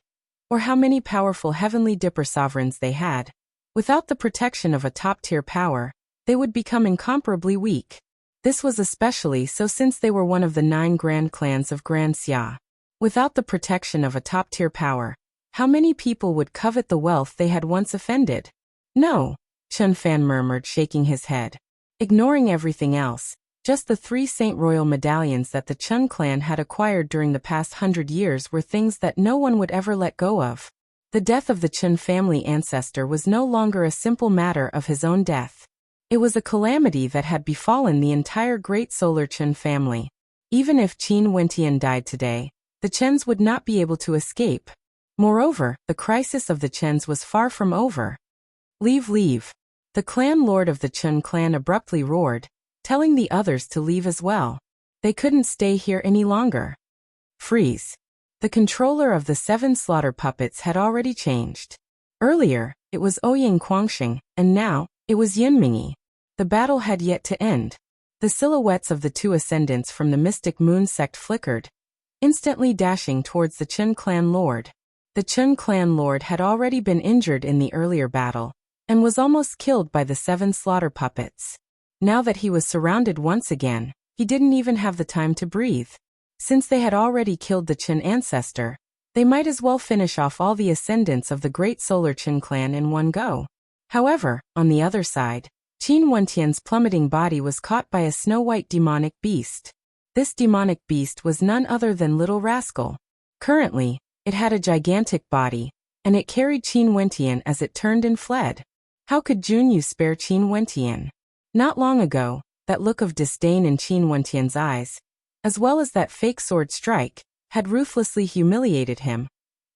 S1: or how many powerful Heavenly Dipper sovereigns they had, without the protection of a top-tier power, they would become incomparably weak. This was especially so since they were one of the 9 grand clans of Grand Xia. Without the protection of a top-tier power, how many people would covet the wealth they had once offended? No, Chen Fan murmured, shaking his head. Ignoring everything else, Just the 3 Saint Royal medallions that the Chun clan had acquired during the past 100 years were things that no one would ever let go of. The death of the Chun family ancestor was no longer a simple matter of his own death. It was a calamity that had befallen the entire great solar Chun family. Even if Qin Wentian died today, the Chens would not be able to escape. Moreover, the crisis of the Chens was far from over. Leave, leave. The clan lord of the Chun clan abruptly roared, telling the others to leave as well. They couldn't stay here any longer. Freeze. The controller of the 7 slaughter puppets had already changed. Earlier, it was Ouyang Quangxing, and now, it was Yunmingyi. The battle had yet to end. The silhouettes of the 2 ascendants from the mystic moon sect flickered, instantly dashing towards the Chun clan lord. The Chun clan lord had already been injured in the earlier battle, and was almost killed by the 7 slaughter puppets. Now that he was surrounded once again, he didn't even have the time to breathe. Since they had already killed the Chun ancestor, they might as well finish off all the ascendants of the great solar Chun clan in one go. However, on the other side, Qin Wentian's plummeting body was caught by a snow-white demonic beast. This demonic beast was none other than Little Rascal. Currently, it had a gigantic body, and it carried Qin Wentian as it turned and fled. How could Junyu spare Qin Wentian? Not long ago, that look of disdain in Qin Wentian's eyes, as well as that fake sword strike, had ruthlessly humiliated him,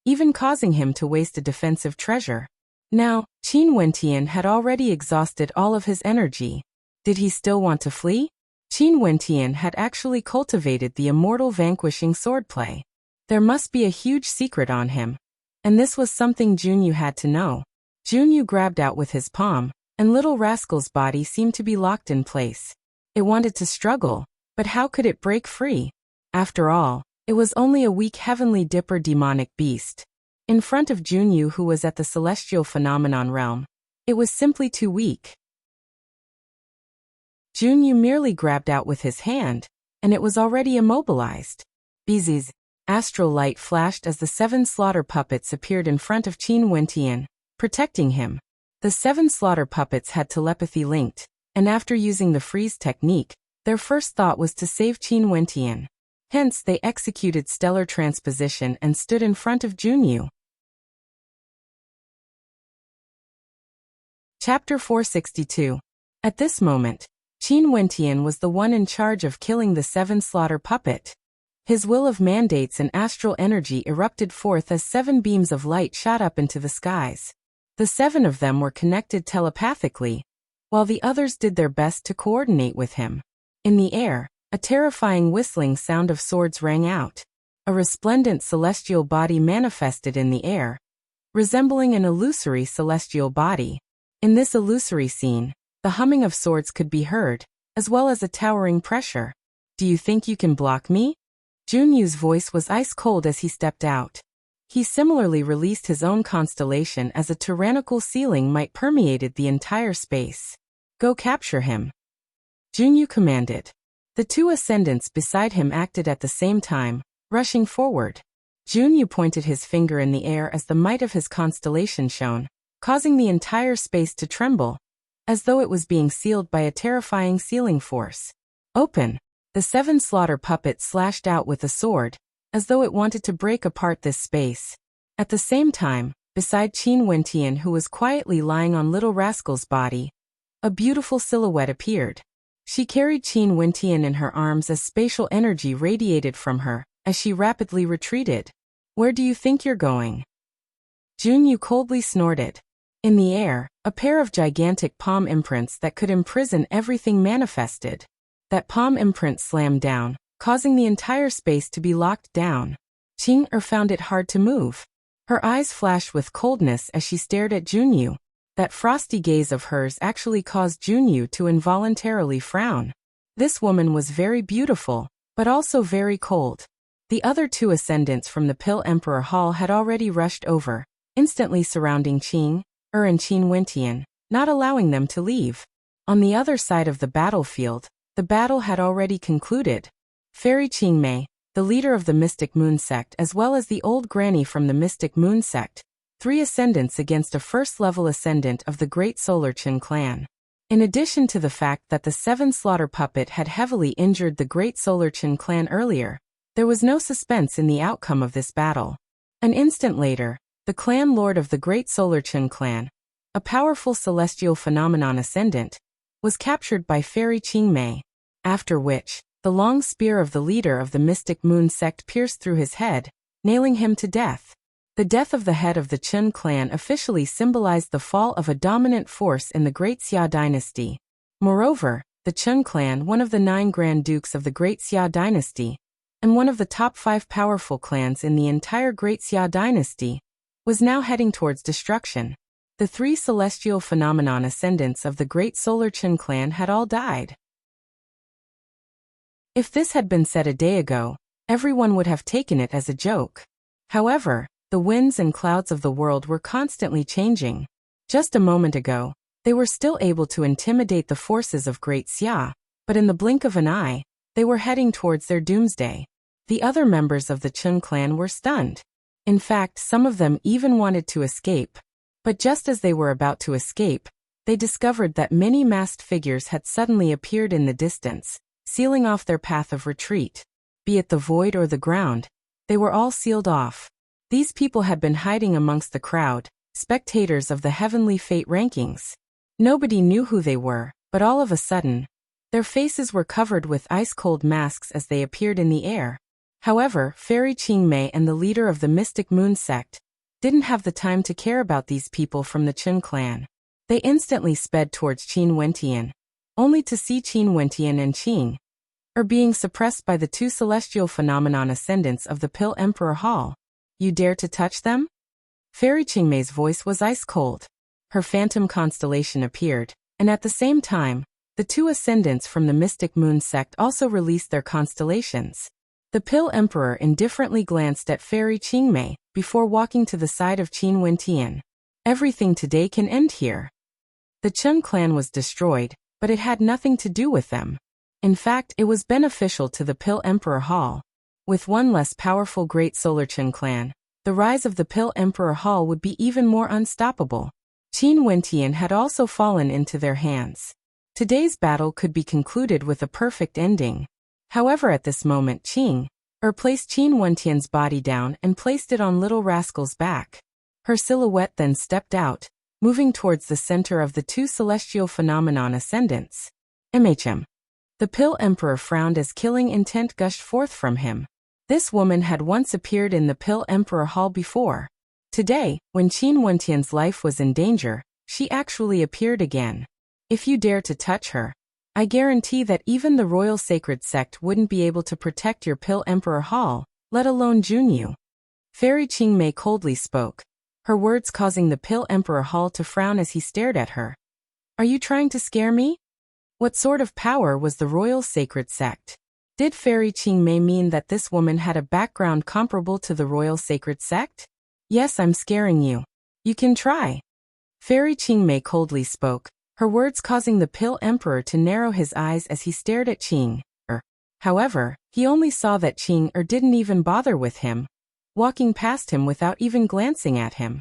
S1: even causing him to waste a defensive treasure. Now, Qin Wentian had already exhausted all of his energy. Did he still want to flee? Qin Wentian had actually cultivated the immortal vanquishing swordplay. There must be a huge secret on him. And this was something Junyu had to know. Junyu grabbed out with his palm, and Little Rascal's body seemed to be locked in place. It wanted to struggle, but how could it break free? After all, it was only a weak heavenly dipper demonic beast. In front of Junyu, who was at the celestial phenomenon realm, it was simply too weak. Junyu merely grabbed out with his hand, and it was already immobilized. Bzzz. Astral light flashed as the 7 slaughter puppets appeared in front of Qin Wentian, protecting him. The 7 slaughter puppets had telepathy linked, and after using the freeze technique, their first thought was to save Qin Wentian. Hence they executed stellar transposition and stood in front of Junyu. Chapter 462. At this moment, Qin Wentian was the one in charge of killing the 7 slaughter puppet. His will of mandates and astral energy erupted forth as 7 beams of light shot up into the skies. The 7 of them were connected telepathically, while the others did their best to coordinate with him. In the air, a terrifying whistling sound of swords rang out. A resplendent celestial body manifested in the air, resembling an illusory celestial body. In this illusory scene, the humming of swords could be heard, as well as a towering pressure. "Do you think you can block me?" Junyu's voice was ice-cold as he stepped out. He similarly released his own constellation as a tyrannical ceiling might permeated the entire space. "Go capture him," Junyu commanded. The 2 ascendants beside him acted at the same time, rushing forward. Junyu pointed his finger in the air as the might of his constellation shone, causing the entire space to tremble, as though it was being sealed by a terrifying sealing force. "Open!" The 7 slaughter puppets slashed out with a sword, as though it wanted to break apart this space. At the same time, beside Qin Wentian, who was quietly lying on Little Rascal's body, a beautiful silhouette appeared. She carried Qin Wentian in her arms as spatial energy radiated from her, as she rapidly retreated. "Where do you think you're going?" Junyu coldly snorted. In the air, a pair of gigantic palm imprints that could imprison everything manifested. That palm imprint slammed down, causing the entire space to be locked down. Qing found it hard to move. Her eyes flashed with coldness as she stared at Junyu. That frosty gaze of hers actually caused Junyu to involuntarily frown. This woman was very beautiful, but also very cold. The other 2 ascendants from the Pill Emperor Hall had already rushed over, instantly surrounding Qing and Qin Wentian, not allowing them to leave. On the other side of the battlefield, the battle had already concluded. Fairy Qingmei, the leader of the Mystic Moon sect, as well as the old granny from the Mystic Moon sect, 3 ascendants against a first-level ascendant of the Great Solar Qin clan. In addition to the fact that the Seven Slaughter puppet had heavily injured the Great Solar Chin clan earlier, there was no suspense in the outcome of this battle. An instant later, the clan lord of the Great Solar Chin clan, a powerful celestial phenomenon ascendant, was captured by Fairy Qingmei, after which, the long spear of the leader of the Mystic Moon sect pierced through his head, nailing him to death. The death of the head of the Qin clan officially symbolized the fall of a dominant force in the Great Xia dynasty. Moreover, the Qin clan, one of the 9 Grand Dukes of the Great Xia dynasty, and one of the top 5 powerful clans in the entire Great Xia dynasty, was now heading towards destruction. The 3 celestial phenomenon ascendants of the Great Solar Qin clan had all died. If this had been said a day ago, everyone would have taken it as a joke. However, the winds and clouds of the world were constantly changing. Just a moment ago, they were still able to intimidate the forces of Great Xia, but in the blink of an eye, they were heading towards their doomsday. The other members of the Qin clan were stunned. In fact, some of them even wanted to escape. But just as they were about to escape, they discovered that many masked figures had suddenly appeared in the distance, sealing off their path of retreat. Be it the void or the ground, they were all sealed off. These people had been hiding amongst the crowd, spectators of the heavenly fate rankings. Nobody knew who they were, but all of a sudden, their faces were covered with ice-cold masks as they appeared in the air. However, Fairy Qingmei and the leader of the Mystic Moon sect didn't have the time to care about these people from the Qin clan. They instantly sped towards Qin Wentian, only to see Qin Wentian and Qing being suppressed by the 2 celestial phenomenon ascendants of the Pill Emperor Hall. You dare to touch them? Fairy Qingmei's voice was ice-cold. Her phantom constellation appeared, and at the same time, the 2 ascendants from the Mystic Moon sect also released their constellations. The Pill Emperor indifferently glanced at Fairy Qingmei before walking to the side of Qin Wentian. Everything today can end here. The Qin clan was destroyed, but it had nothing to do with them. In fact, it was beneficial to the Pill Emperor Hall. With one less powerful Great Solar Qin clan, the rise of the Pill Emperor Hall would be even more unstoppable. Qin Wentian had also fallen into their hands. Today's battle could be concluded with a perfect ending. However, at this moment Qing placed Qin Wentian's body down and placed it on Little Rascal's back. Her silhouette then stepped out, moving towards the center of the 2 celestial phenomenon ascendants. The Pill Emperor frowned as killing intent gushed forth from him. This woman had once appeared in the Pill Emperor Hall before. Today, when Qin Wentian's life was in danger, she actually appeared again. If you dare to touch her, I guarantee that even the Royal Sacred Sect wouldn't be able to protect your Pill Emperor Hall, let alone Junyu. Fairy Qingmei coldly spoke, her words causing the Pill Emperor Hall to frown as he stared at her. Are you trying to scare me? What sort of power was the Royal Sacred Sect? Did Fairy Qingmei mean that this woman had a background comparable to the Royal Sacred Sect? Yes, I'm scaring you. You can try. Fairy Qingmei coldly spoke, her words causing the Pill Emperor to narrow his eyes as he stared at Qing. However, he only saw that Qing didn't even bother with him, walking past him without even glancing at him.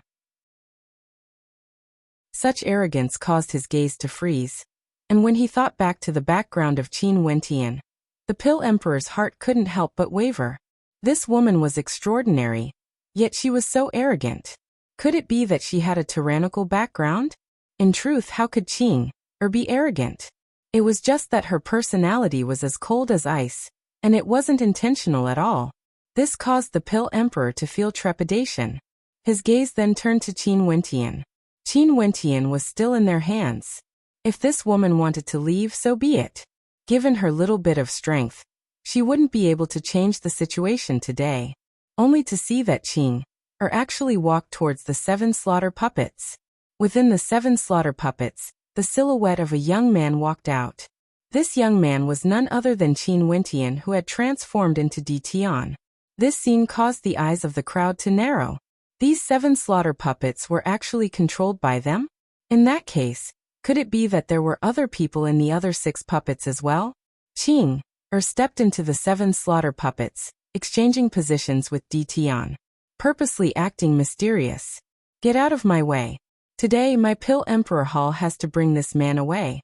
S1: Such arrogance caused his gaze to freeze, and when he thought back to the background of Qin Wentian, the Pill Emperor's heart couldn't help but waver. This woman was extraordinary, yet she was so arrogant. Could it be that she had a tyrannical background? In truth, how could Qing be arrogant? It was just that her personality was as cold as ice, and it wasn't intentional at all. This caused the Pill Emperor to feel trepidation. His gaze then turned to Qin Wentian. Qin Wentian was still in their hands. If this woman wanted to leave, so be it. Given her little bit of strength, she wouldn't be able to change the situation today. Only to see that Qing actually walked towards the 7 slaughter puppets. Within the 7 slaughter puppets, the silhouette of a young man walked out. This young man was none other than Qin Wentian, who had transformed into Tian. This scene caused the eyes of the crowd to narrow. These 7 slaughter puppets were actually controlled by them? In that case, could it be that there were other people in the other 6 puppets as well? Qing stepped into the 7 slaughter puppets, exchanging positions with Tian, purposely acting mysterious. Get out of my way. Today my Pill Emperor Hall has to bring this man away.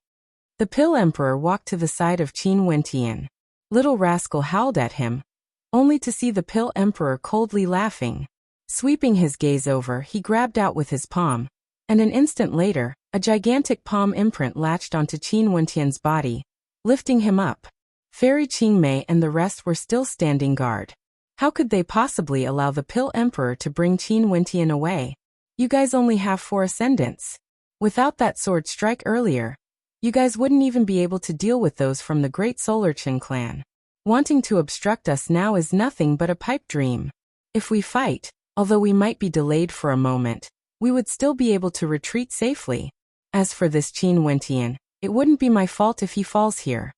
S1: The Pill Emperor walked to the side of Qin Wentian. Little rascal howled at him, only to see the Pill Emperor coldly laughing. Sweeping his gaze over, he grabbed out with his palm, and an instant later, a gigantic palm imprint latched onto Qin Wentian's body, lifting him up. Fairy Qingmei and the rest were still standing guard. How could they possibly allow the Pill Emperor to bring Qin Wentian away? You guys only have 4 ascendants. Without that sword strike earlier, you guys wouldn't even be able to deal with those from the Great Solar Qin clan. Wanting to obstruct us now is nothing but a pipe dream. If we fight, although we might be delayed for a moment, we would still be able to retreat safely. As for this Qin Wentian, it wouldn't be my fault if he falls here.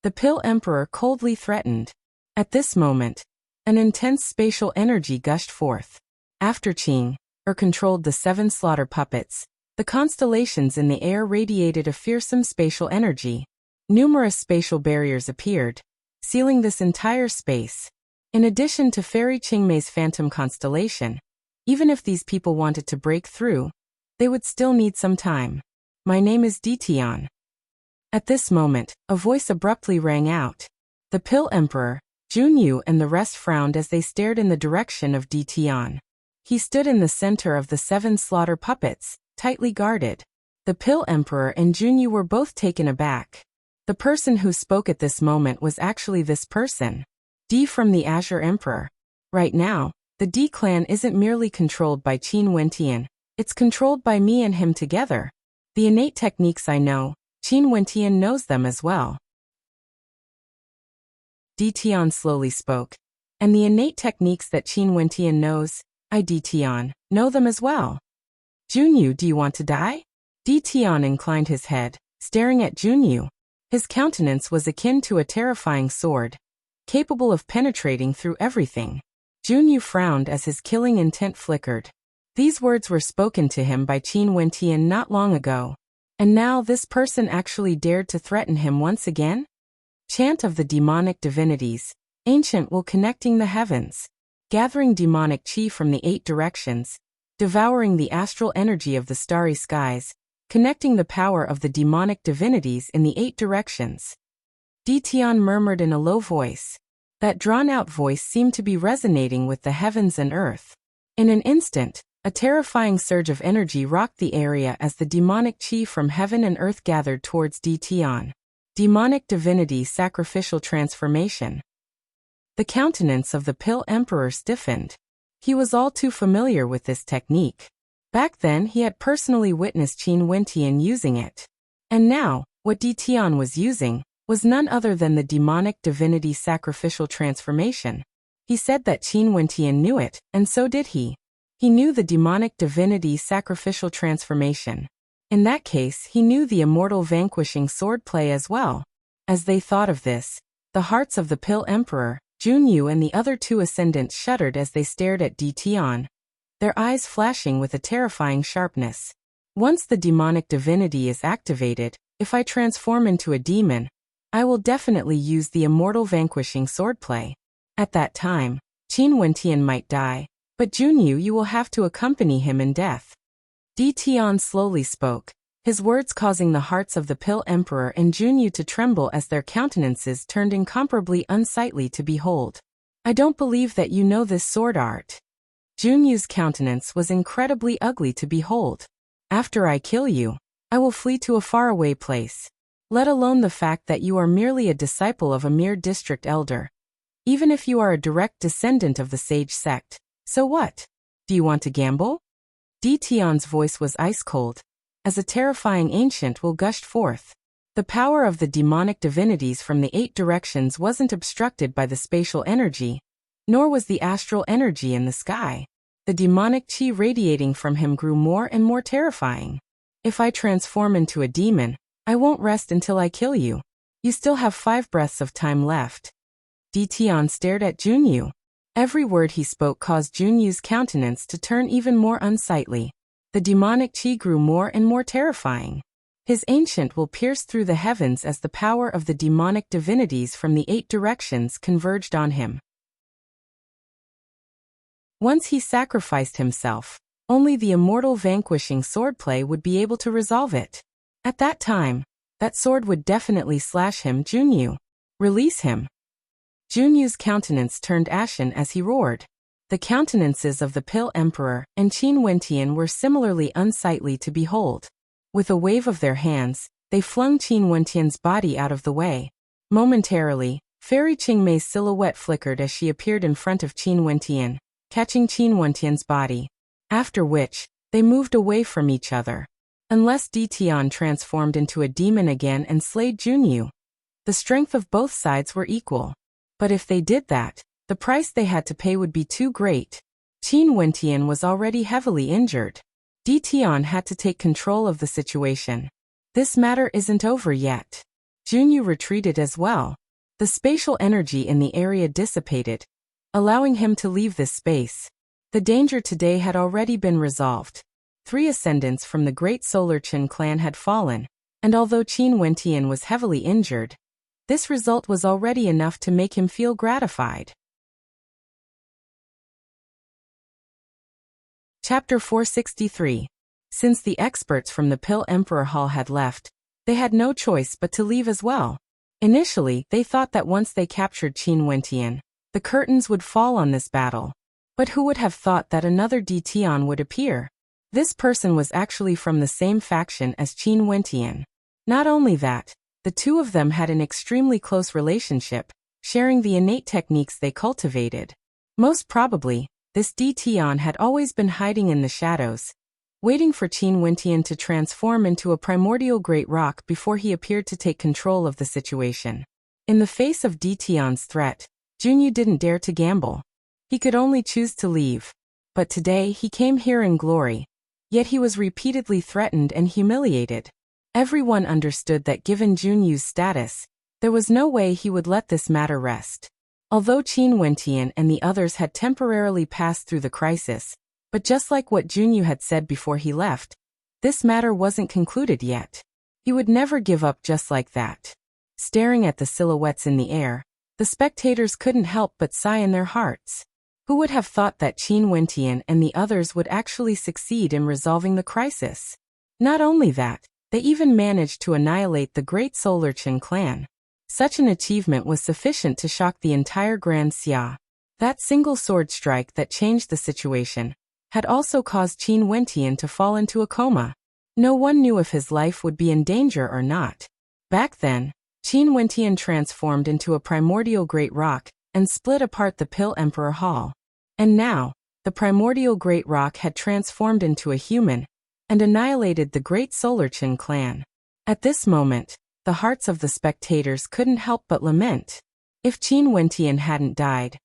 S1: The Pill Emperor coldly threatened. At this moment, an intense spatial energy gushed forth. After Qing controlled the 7 slaughter puppets, the constellations in the air radiated a fearsome spatial energy. Numerous spatial barriers appeared, sealing this entire space. In addition to Fairy Qingmei's phantom constellation, even if these people wanted to break through, they would still need some time. My name is Ditian. At this moment, a voice abruptly rang out. The Pill Emperor, Junyu and the rest frowned as they stared in the direction of Ditian. He stood in the center of the 7 slaughter puppets, tightly guarded. The Pill Emperor and Junyu were both taken aback. The person who spoke at this moment was actually this person. D from the Azure Emperor. Right now, the D clan isn't merely controlled by Qin Wentian, it's controlled by me and him together. The innate techniques I know, Qin Wentian knows them as well. Ditian slowly spoke. And the innate techniques that Qin Wentian knows, I Ditian, know them as well. Junyu, do you want to die? Ditian inclined his head, staring at Junyu. His countenance was akin to a terrifying sword, capable of penetrating through everything. Junyu frowned as his killing intent flickered. These words were spoken to him by Qin Wentian not long ago, and now this person actually dared to threaten him once again? Chant of the demonic divinities, ancient will connecting the heavens, gathering demonic chi from the 8 directions, devouring the astral energy of the starry skies, connecting the power of the demonic divinities in the 8 directions. Ditian murmured in a low voice. That drawn-out voice seemed to be resonating with the heavens and earth. In an instant, a terrifying surge of energy rocked the area as the demonic chi from heaven and earth gathered towards Ditian. Demonic divinity sacrificial transformation. The countenance of the Pill Emperor stiffened. He was all too familiar with this technique. Back then he had personally witnessed Qin Wentian using it. And now, what Ditian was using was none other than the demonic divinity sacrificial transformation. He said that Qin Wentian knew it, and so did he. He knew the demonic divinity sacrificial transformation. In that case, he knew the immortal vanquishing swordplay as well. As they thought of this, the hearts of the Pill Emperor, Junyu and the other 2 ascendants shuddered as they stared at Ditian, their eyes flashing with a terrifying sharpness. Once the demonic divinity is activated, if I transform into a demon, I will definitely use the immortal vanquishing swordplay. At that time, Qin Wentian might die, but Junyu, you will have to accompany him in death. Ditian slowly spoke, his words causing the hearts of the Pill Emperor and Junyu to tremble as their countenances turned incomparably unsightly to behold. I don't believe that you know this sword art. Junyu's countenance was incredibly ugly to behold. After I kill you, I will flee to a faraway place. Let alone the fact that you are merely a disciple of a mere district elder. Even if you are a direct descendant of the sage sect, so what? Do you want to gamble? Ditian's voice was ice cold, as a terrifying ancient will gushed forth. The power of the demonic divinities from the 8 directions wasn't obstructed by the spatial energy, nor was the astral energy in the sky. The demonic chi radiating from him grew more and more terrifying. If I transform into a demon, I won't rest until I kill you. You still have 5 breaths of time left. Ditian stared at Junyu. Every word he spoke caused Junyu's countenance to turn even more unsightly. The demonic chi grew more and more terrifying. His ancient will pierced through the heavens as the power of the demonic divinities from the 8 directions converged on him. Once he sacrificed himself, only the immortal vanquishing swordplay would be able to resolve it. At that time, That sword would definitely slash him. Junyu. Release him. Junyu's countenance turned ashen as he roared. The countenances of the Pill Emperor and Qin Wentian were similarly unsightly to behold. With a wave of their hands, they flung Qin Wentian's body out of the way. Momentarily, Fairy Qingmei's silhouette flickered as she appeared in front of Qin Wentian, catching Qin Wentian's body. After which, they moved away from each other. Unless Ditian transformed into a demon again and slayed Junyu. The strength of both sides were equal. But if they did that, the price they had to pay would be too great. Qin Wentian was already heavily injured. Ditian had to take control of the situation. This matter isn't over yet. Junyu retreated as well. The spatial energy in the area dissipated, allowing him to leave this space. The danger today had already been resolved. 3 ascendants from the great Solar Qin clan had fallen, and although Qin Wentian was heavily injured, this result was already enough to make him feel gratified. Chapter 463. Since the experts from the Pill Emperor Hall had left, they had no choice but to leave as well. Initially, they thought that once they captured Qin Wentian, the curtains would fall on this battle. But who would have thought that another Ditian would appear? This person was actually from the same faction as Qin Wentian. Not only that, the two of them had an extremely close relationship, sharing the innate techniques they cultivated. Most probably, this Ditian had always been hiding in the shadows, waiting for Qin Wentian to transform into a primordial great rock before he appeared to take control of the situation. In the face of Ditian's threat, Junyu didn't dare to gamble. He could only choose to leave. But today he came here in glory. Yet he was repeatedly threatened and humiliated. Everyone understood that given Junyu's status, there was no way he would let this matter rest. Although Qin Wentian and the others had temporarily passed through the crisis, but just like what Junyu had said before he left, this matter wasn't concluded yet. He would never give up just like that. Staring at the silhouettes in the air, the spectators couldn't help but sigh in their hearts. Who would have thought that Qin Wentian and the others would actually succeed in resolving the crisis? Not only that, they even managed to annihilate the great Solar Qin clan. Such an achievement was sufficient to shock the entire Grand Xia. That single sword strike that changed the situation had also caused Qin Wentian to fall into a coma. No one knew if his life would be in danger or not. Back then, Qin Wentian transformed into a primordial great rock and split apart the Pill Emperor Hall. And now, the primordial great rock had transformed into a human and annihilated the great Solar Qin clan. At this moment, the hearts of the spectators couldn't help but lament. If Qin Wentian hadn't died,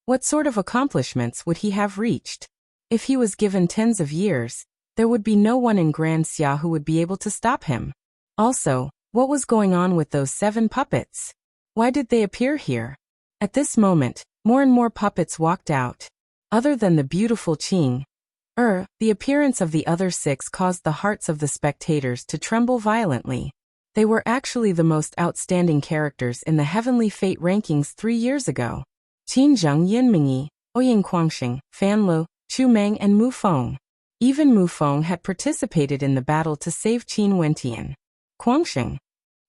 S1: what sort of accomplishments would he have reached? If he was given tens of years, there would be no one in Grand Xia who would be able to stop him. Also, what was going on with those 7 puppets? Why did they appear here? At this moment, more and more puppets walked out. Other than the beautiful Qing, the appearance of the other 6 caused the hearts of the spectators to tremble violently. They were actually the most outstanding characters in the Heavenly Fate rankings 3 years ago. Qinzheng Yinmingyi, Ouying Quangxing, Fanlu, Chu Meng and Mu Feng. Even Mu Feng had participated in the battle to save Qin Wentian. Quangxing.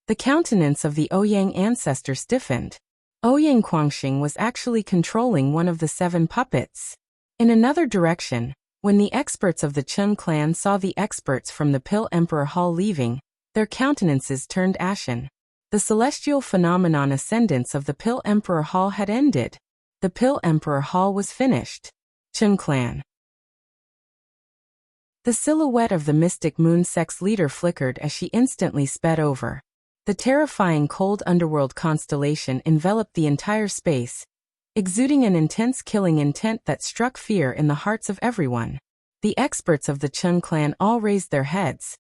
S1: The countenance of the Ouyang ancestor stiffened. Ouyang Quangxing was actually controlling one of the 7 puppets. In another direction, when the experts of the Chun clan saw the experts from the Pill Emperor Hall leaving, their countenances turned ashen. The celestial phenomenon ascendance of the Pill Emperor Hall had ended. The Pill Emperor Hall was finished. Chun clan. The silhouette of the mystic moon sect's leader flickered as she instantly sped over. The terrifying cold underworld constellation enveloped the entire space, exuding an intense killing intent that struck fear in the hearts of everyone. The experts of the Chun clan all raised their heads,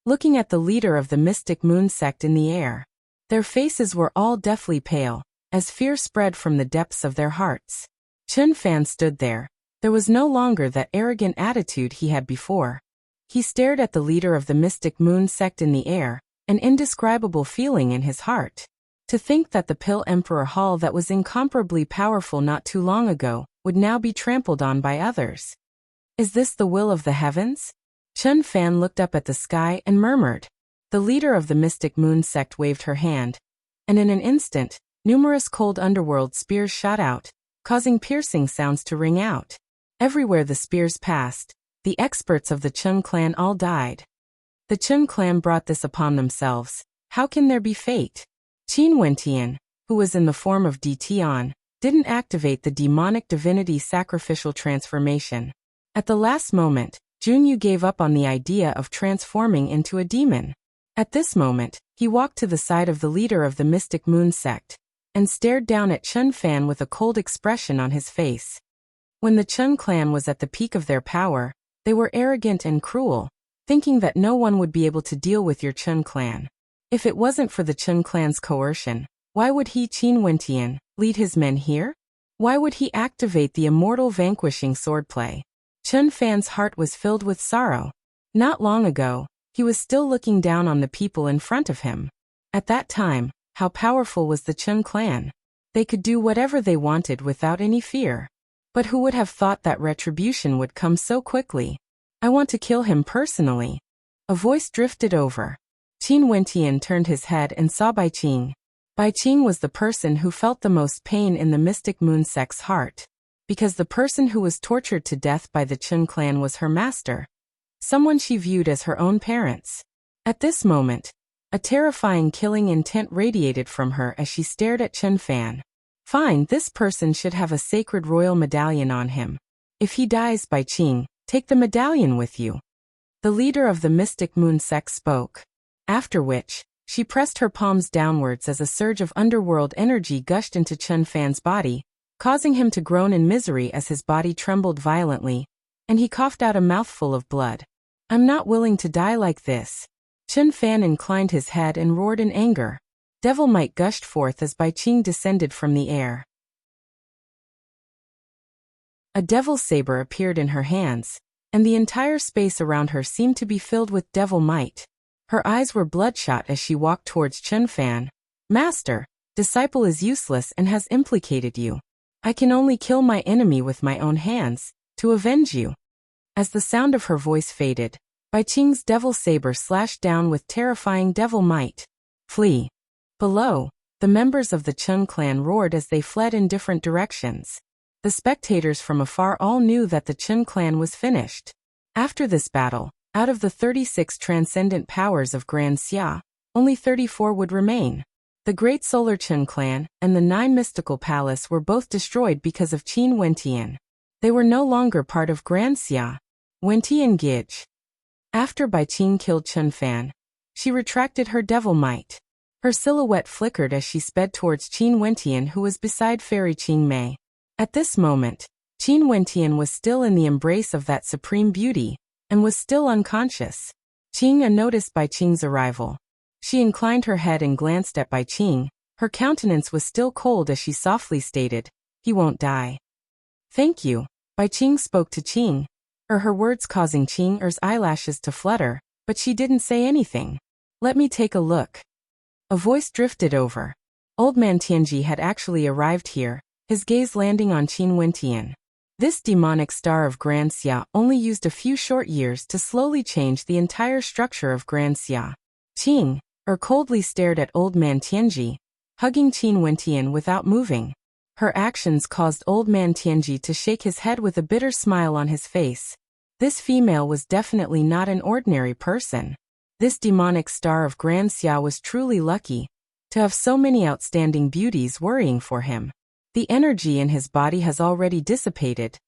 S1: looking at the leader of the mystic moon sect in the air. Their faces were all deathly pale, as fear spread from the depths of their hearts. Chun Fan stood there. There was no longer that arrogant attitude he had before. He stared at the leader of the mystic moon sect in the air, an indescribable feeling in his heart. To think that the Pill Emperor Hall that was incomparably powerful not too long ago would now be trampled on by others. Is this the will of the heavens? Chun Fan looked up at the sky and murmured. The leader of the mystic moon sect waved her hand, and in an instant, numerous cold underworld spears shot out, causing piercing sounds to ring out. Everywhere the spears passed, the experts of the Chun clan all died. The Chun clan brought this upon themselves. How can there be fate? Qin Wentian, who was in the form of Di Tian, didn't activate the demonic divinity sacrificial transformation. At the last moment, Junyu gave up on the idea of transforming into a demon. At this moment, he walked to the side of the leader of the mystic moon sect, and stared down at Chun Fan with a cold expression on his face. When the Chun clan was at the peak of their power, they were arrogant and cruel, thinking that no one would be able to deal with your Chun clan. If it wasn't for the Chun clan's coercion, why would he, Qin Wentian, lead his men here? Why would he activate the immortal vanquishing swordplay? Chun Fan's heart was filled with sorrow. Not long ago, he was still looking down on the people in front of him. At that time, how powerful was the Chun clan? They could do whatever they wanted without any fear. But who would have thought that retribution would come so quickly? I want to kill him personally. A voice drifted over. Qin Wentian turned his head and saw Bai Qing. Bai Qing was the person who felt the most pain in the mystic moon sect's heart, because the person who was tortured to death by the Chun clan was her master, someone she viewed as her own parents. At this moment, a terrifying killing intent radiated from her as she stared at Chun Fan. Fine, this person should have a sacred royal medallion on him. If he dies, Bai Qing, take the medallion with you. The leader of the mystic moon sect spoke. After which, she pressed her palms downwards as a surge of underworld energy gushed into Chun Fan's body, causing him to groan in misery as his body trembled violently, and he coughed out a mouthful of blood. I'm not willing to die like this. Chun Fan inclined his head and roared in anger. Devil might gushed forth as Bai Qing descended from the air. A devil saber appeared in her hands, and the entire space around her seemed to be filled with devil might. Her eyes were bloodshot as she walked towards Chun Fan. Master, disciple is useless and has implicated you. I can only kill my enemy with my own hands, to avenge you. As the sound of her voice faded, Bai Qing's devil saber slashed down with terrifying devil might. Flee. Below, the members of the Chun clan roared as they fled in different directions. The spectators from afar all knew that the Chun clan was finished. After this battle, out of the 36 transcendent powers of Grand Xia, only 34 would remain. The Great Solar Chun clan and the 9 Mystical Palace were both destroyed because of Qin Wentian. They were no longer part of Grand Xia. Wentian Gij. After Bai Qing killed Chun Fan, she retracted her devil might. Her silhouette flickered as she sped towards Qin Wentian, who was beside Fairy Qing Mei. At this moment, Qin Wentian was still in the embrace of that supreme beauty, and was still unconscious. Qing noticed Bai Qing's arrival. She inclined her head and glanced at Bai Qing. Her countenance was still cold as she softly stated, "He won't die." "Thank you," Bai Qing spoke to Qing, her words causing Qing's eyelashes to flutter, but she didn't say anything. "Let me take a look." A voice drifted over. Old man Tianji had actually arrived here, his gaze landing on Qin Wentian. This demonic star of Grand Xia only used a few short years to slowly change the entire structure of Grand Xia. Qing coldly stared at old man Tianji, hugging Qin Wentian without moving. Her actions caused old man Tianji to shake his head with a bitter smile on his face. This female was definitely not an ordinary person. This demonic star of Grand Xia was truly lucky to have so many outstanding beauties worrying for him. The energy in his body has already dissipated.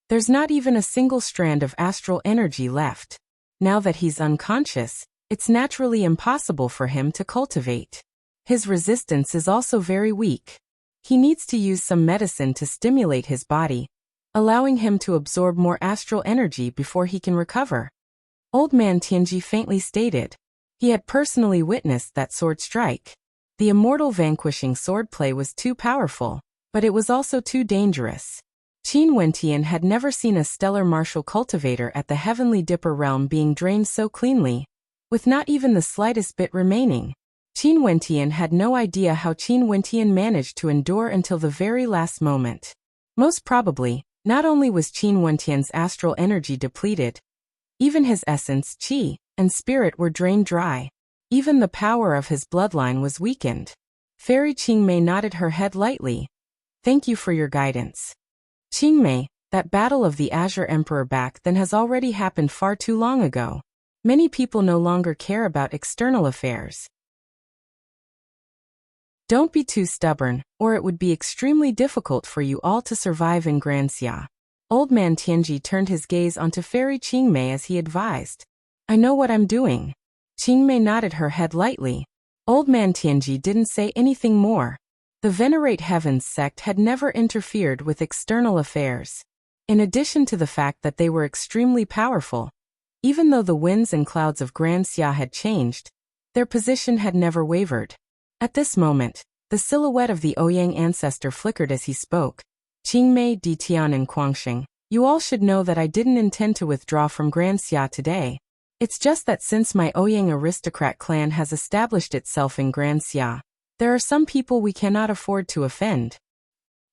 S1: There's not even a single strand of astral energy left. Now that he's unconscious, it's naturally impossible for him to cultivate. His resistance is also very weak. He needs to use some medicine to stimulate his body, allowing him to absorb more astral energy before he can recover. Old man Tianji faintly stated. He had personally witnessed that sword strike. The immortal vanquishing swordplay was too powerful, but it was also too dangerous. Qin Wentian had never seen a stellar martial cultivator at the Heavenly Dipper realm being drained so cleanly, with not even the slightest bit remaining. Qin Wentian had no idea how Qin Wentian managed to endure until the very last moment. Most probably, not only was Qin Wentian's astral energy depleted, even his essence, qi, and spirit were drained dry. Even the power of his bloodline was weakened. Fairy Qingmei nodded her head lightly. Thank you for your guidance. Qingmei, that battle of the Azure Emperor back then has already happened far too long ago. Many people no longer care about external affairs. Don't be too stubborn, or it would be extremely difficult for you all to survive in Granxia. Old man Tianji turned his gaze onto Fairy Qingmei as he advised. I know what I'm doing. Qingmei nodded her head lightly. Old man Tianji didn't say anything more. The Venerate Heavens sect had never interfered with external affairs. In addition to the fact that they were extremely powerful, even though the winds and clouds of Granxia had changed, their position had never wavered. At this moment, the silhouette of the Ouyang ancestor flickered as he spoke. Qingmei, Ditian and Guangxing, you all should know that I didn't intend to withdraw from Granxia today. It's just that since my Ouyang aristocrat clan has established itself in Granxia, there are some people we cannot afford to offend.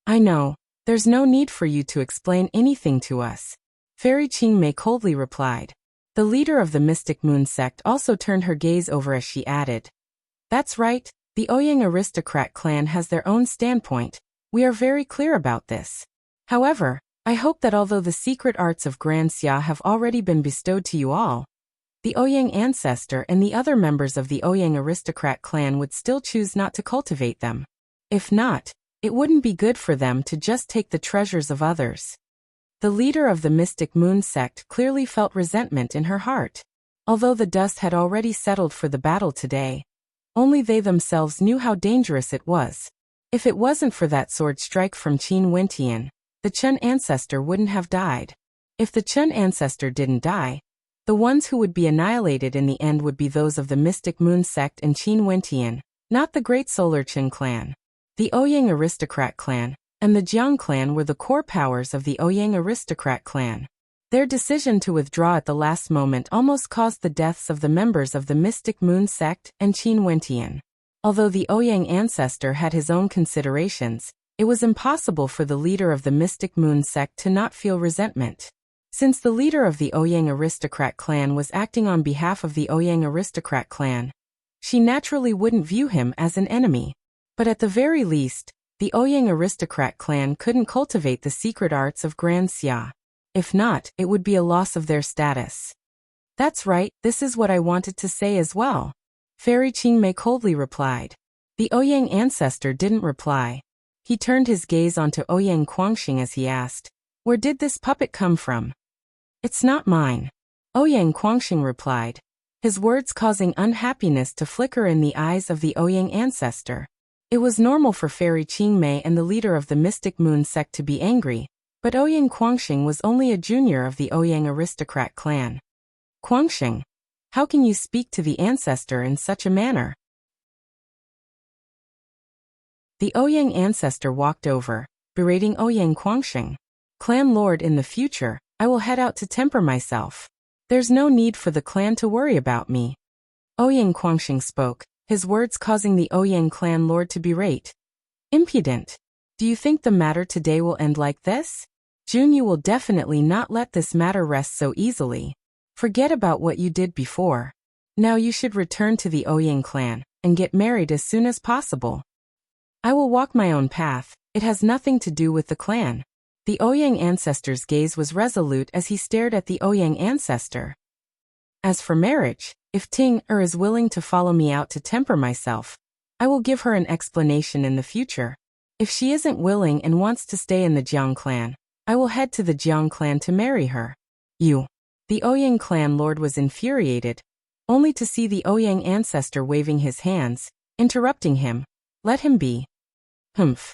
S1: I know, there's no need for you to explain anything to us. Fairy Qingmei coldly replied. The leader of the Mystic Moon sect also turned her gaze over as she added. That's right, the Ouyang aristocrat clan has their own standpoint. We are very clear about this. However, I hope that although the secret arts of Granxia have already been bestowed to you all, the Ouyang ancestor and the other members of the Ouyang aristocrat clan would still choose not to cultivate them. If not, it wouldn't be good for them to just take the treasures of others. The leader of the Mystic Moon sect clearly felt resentment in her heart. Although the dust had already settled for the battle today, only they themselves knew how dangerous it was. If it wasn't for that sword strike from Qin Wentian, the Chen ancestor wouldn't have died. If the Chen ancestor didn't die, the ones who would be annihilated in the end would be those of the Mystic Moon sect and Qin Wentian, not the Great Solar Qin clan. The Ouyang aristocrat clan and the Jiang clan were the core powers of the Ouyang aristocrat clan. Their decision to withdraw at the last moment almost caused the deaths of the members of the Mystic Moon sect and Qin Wentian. Although the Ouyang ancestor had his own considerations, it was impossible for the leader of the Mystic Moon sect to not feel resentment. Since the leader of the Ouyang aristocrat clan was acting on behalf of the Ouyang aristocrat clan, she naturally wouldn't view him as an enemy. But at the very least, the Ouyang aristocrat clan couldn't cultivate the secret arts of Granxia. If not, it would be a loss of their status. That's right, this is what I wanted to say as well. Fairy Qingmei coldly replied. The Ouyang ancestor didn't reply. He turned his gaze onto Ouyang Guangxing as he asked, where did this puppet come from? It's not mine. Ouyang Guangxing replied, his words causing unhappiness to flicker in the eyes of the Ouyang ancestor. It was normal for Fairy Qingmei and the leader of the Mystic Moon sect to be angry, but Ouyang Guangxing was only a junior of the Ouyang aristocrat clan. Guangxing, how can you speak to the ancestor in such a manner? The Ouyang ancestor walked over, berating Ouyang Guangxing. Clan lord, in the future, I will head out to temper myself. There's no need for the clan to worry about me. Ouyang Guangxing spoke, his words causing the Ouyang clan lord to berate. Impudent. Do you think the matter today will end like this? Jun, you will definitely not let this matter rest so easily. Forget about what you did before. Now you should return to the Ouyang clan and get married as soon as possible. I will walk my own path, it has nothing to do with the clan. The Ouyang ancestor's gaze was resolute as he stared at the Ouyang ancestor. As for marriage, if Ting is willing to follow me out to temper myself, I will give her an explanation in the future. If she isn't willing and wants to stay in the Jiang clan, I will head to the Jiang clan to marry her. You. The Ouyang clan lord was infuriated, only to see the Ouyang ancestor waving his hands, interrupting him. Let him be. Humph.